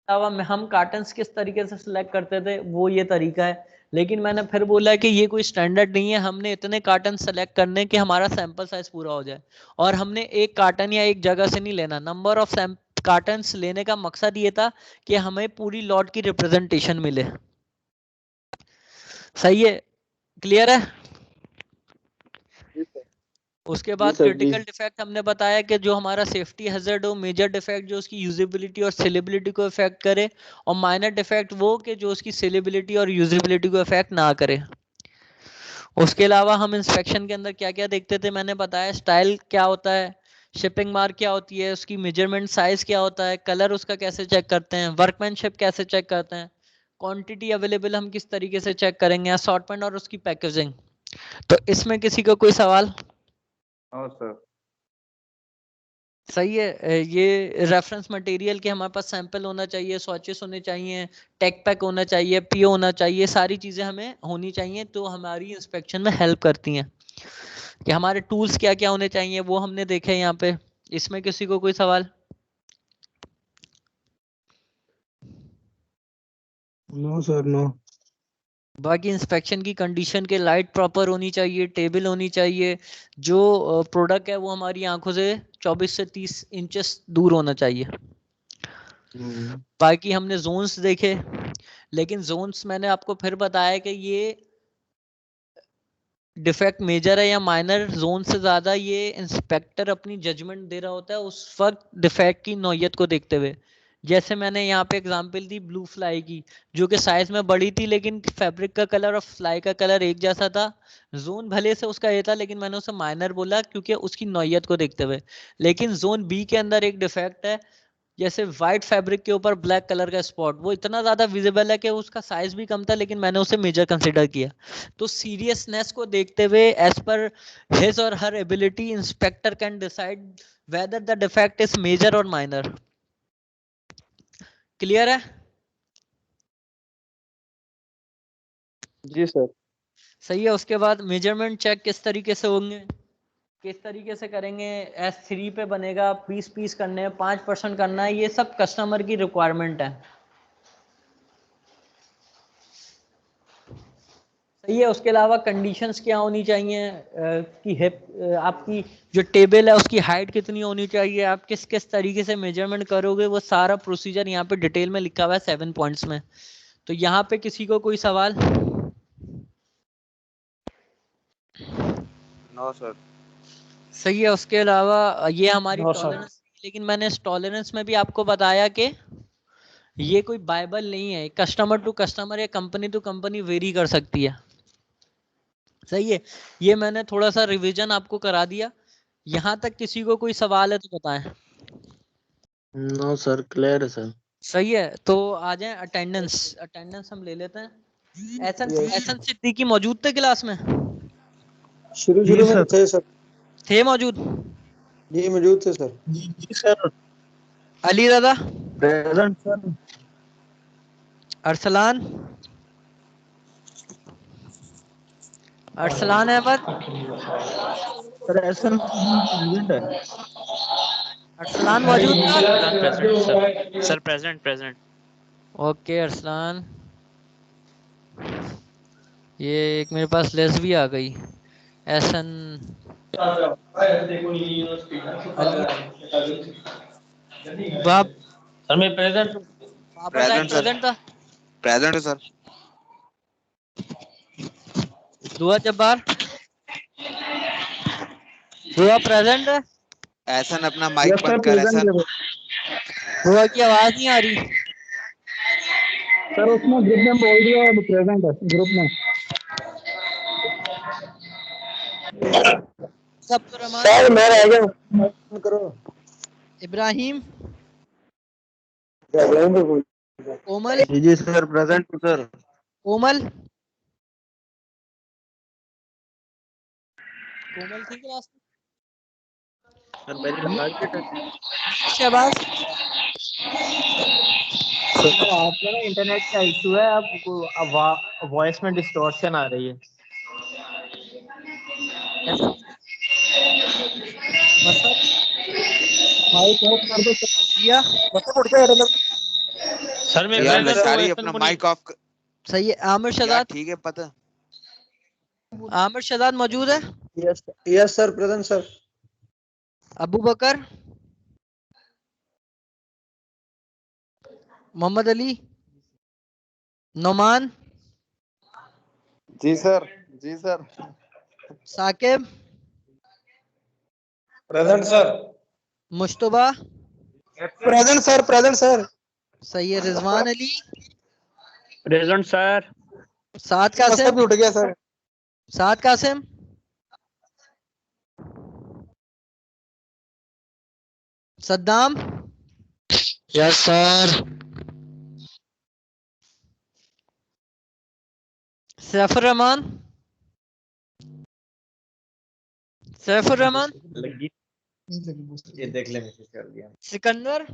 हम कार्टन्स किस तरीके से सिलेक्ट करते थे वो ये तरीका है, लेकिन मैंने फिर बोला कि ये कोई स्टैंडर्ड नहीं है। हमने इतने कार्टन सेलेक्ट करने कि हमारा सैंपल साइज पूरा हो जाए, और हमने एक कार्टन या एक जगह से नहीं लेना। नंबर ऑफ कार्टन्स लेने का मकसद ये था कि हमें पूरी लॉट की रिप्रेजेंटेशन मिले। सही है, क्लियर है? उसके बाद क्रिटिकल डिफेक्ट हमने बताया कि जो हमारा सेफ्टी हैजर्ड हो, मेजर डिफेक्ट जो उसकी यूजेबिलिटी और सेलेबिलिटी को इफेक्ट करे, और माइनर डिफेक्ट वो कि जो उसकी सेलेबिलिटी और यूजेबिलिटी को इफेक्ट ना करे। उसके अलावा हम इंस्पेक्शन के अंदर क्या क्या देखते थे मैंने बताया। स्टाइल क्या होता है, शिपिंग मार्क क्या होती है, उसकी मेजरमेंट साइज क्या होता है, कलर उसका कैसे चेक करते हैं, वर्कमैनशिप कैसे चेक करते हैं, क्वांटिटी अवेलेबल हम किस तरीके से चेक करेंगे, असॉर्टमेंट और उसकी पैकेजिंग। तो इसमें किसी को कोई सवाल? सर। सही है। ये रेफरेंस मटेरियल के हमारे पास सैंपल होना चाहिए, स्वॉचेस होने चाहिए, टेक पैक होना चाहिए, पीओ होना चाहिए, सारी चीज़ें हमें होनी चाहिए तो हमारी इंस्पेक्शन में हेल्प करती हैं। कि हमारे टूल्स क्या क्या होने चाहिए वो हमने देखे यहाँ पे। इसमें किसी को कोई सवाल? No sir, no. बाकी इंस्पेक्शन की कंडीशन के लाइट प्रॉपर होनी चाहिए, टेबल होनी चाहिए, जो प्रोडक्ट है वो हमारी आंखों से 24 से 30 इंचेस दूर होना चाहिए। बाकी हमने जोन्स देखे, लेकिन जोन्स मैंने आपको फिर बताया कि ये डिफेक्ट मेजर है या माइनर, जोन से ज्यादा ये इंस्पेक्टर अपनी जजमेंट दे रहा होता है उस वक्त डिफेक्ट की नौयत को देखते हुए। जैसे मैंने यहाँ पे एग्जांपल दी ब्लू फ्लाई की, जो कि साइज में बड़ी थी लेकिन फैब्रिक का कलर और फ्लाई का कलर एक जैसा था। जोन भले से उसका ये था लेकिन मैंने उसे माइनर बोला क्योंकि उसकी नौयत को देखते हुए। लेकिन जोन बी के अंदर एक डिफेक्ट है, जैसे व्हाइट फैब्रिक के ऊपर ब्लैक कलर का स्पॉट, वो इतना ज्यादा विजिबल है कि उसका साइज भी कम था लेकिन मैंने उसे मेजर कंसिडर किया। तो सीरियसनेस को देखते हुए एज पर हिज और her ability inspector can decide whether the defect is major और माइनर। क्लियर है? जी सर। सही है। उसके बाद मेजरमेंट चेक किस तरीके से होंगे, किस तरीके से करेंगे? S3 पे बनेगा, 20 पीस करने हैं, 5% करना है, ये सब कस्टमर की रिक्वायरमेंट है। सही है। उसके अलावा कंडीशंस क्या होनी चाहिए कि आपकी जो टेबल है उसकी हाइट कितनी होनी चाहिए, आप किस किस तरीके से मेजरमेंट करोगे, वो सारा प्रोसीजर यहाँ पे डिटेल में लिखा हुआ है 7 पॉइंट्स में। तो यहाँ पे किसी को कोई सवाल? No sir. सही है। उसके अलावा ये हमारी नो सर। टॉलरेंस, लेकिन मैंने इस टॉलरेंस में भी आपको बताया कि ये कोई बाइबल नहीं है, कस्टमर टू कस्टमर या कंपनी टू कंपनी वेरी कर सकती है। सही है। ये मैंने थोड़ा सा रिवीजन आपको करा दिया। यहाँ तक किसी को कोई सवाल है तो बताएं। नो सर, क्लियर है सर। सही है। तो आ जाएं अटेंडेंस। अटेंडेंस हम ले लेते हैं। एहसन सिद्दीकी मौजूद थे क्लास में? शुरू में थे सर। थे मौजूद? जी मौजूद थे सर। जी sir. Ali Dada? Present sir. Arsalan? Arsalan Ahmed? Sir ऐसा प्रेजेंट है। अरसलान मौजूद था? Present sir present present. Okay Arsalan. ये एक मेरे पास लेस भी आ गई। एहसन अली बाप सर मैं प्रेजेंट। बाबर साहब प्रेजेंट था? प्रेजेंट है सर। दुआ जब्बार? दुआ प्रेजेंट है? एहसन अपना माइक बंद कर एहसन। दुआ की आवाज नहीं आ रही। सर उसमें ग्रुप में बोल दिया है प्रेजेंट है ग्रुप में। सर मैं रह गया करो। इब्राहिम? कोमल? कोमल? जी सर, प्रेजेंट सर। कोमल? कोमल थी क्लास में? सर मेरी टारगेट है। शहबाज? सर आपका ना इंटरनेट का इशू है, आपको वॉइस में डिस्टॉर्शन आ रही है। मसद? माइक ऑफ कर दो सर। या मतलब उठ गया सर मैं यार प्रेजेंट हूँ। नशारी ऐसा अपना को माइक ऑफ सही है। आमिर यार शहजाद? ठीक है पता। आमिर शहजाद मौजूद है? Yes sir present sir. Abu Bakar? Mohammad Ali? Noman? जी सर। जी sir. Saqib? Present sir. Mushtaba? Present sir. Present sir. सही है। रिजवान अली? Present sir. साद कासिम? उठ गया sir. Saad Qasim? Saddam? Yes sir. Saifur Rahman? Saifur Rahman? लगी ये देख ले मैसेज कर दिया। सिकंदर?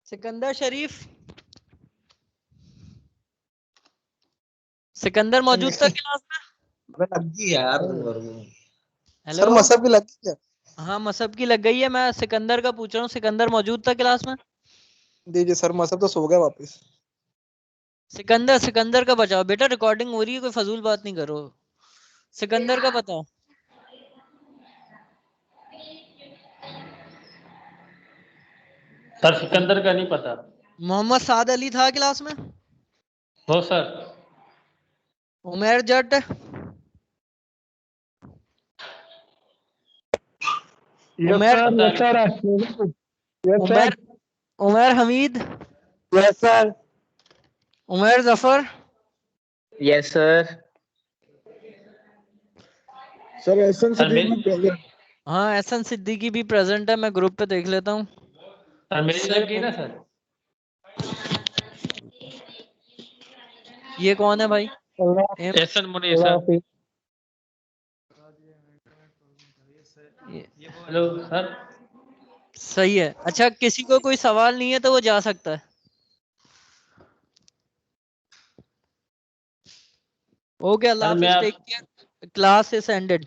सिकंदर शरीफ? सिकंदर मौजूद था क्लास में? लग गई यार। हेलो सर मसब की लग गई। हाँ मसब की लग गई है। मैं सिकंदर का पूछ रहा हूँ, सिकंदर मौजूद था क्लास में? दीजिए सर, मसब तो सो गया वापस। सिकंदर, सिकंदर का बचाओ बेटा, रिकॉर्डिंग हो रही है, कोई फजूल बात नहीं करो। सिकंदर का बताओ। सर सिकंदर का नहीं पता। मोहम्मद साद अली था क्लास में? हो sir. Umair Jat? Umair? Umar Umar Hameed, yes sir. Umar Zafar, yes sir. Sir Ehsan sir Siddiqui मेरी प्रेजेंट। हाँ एहसन सिद्दीकी भी प्रेजेंट है, मैं ग्रुप पे देख लेता हूँ। सर मेरी लग गई ना सर। ये कौन है भाई? Ehsan Munir sir. Hello sir. सही है। अच्छा किसी को कोई सवाल नहीं है तो वो जा सकता है। ओके, अल्लाह सर मैं हाफिज, आप take care, class is ended.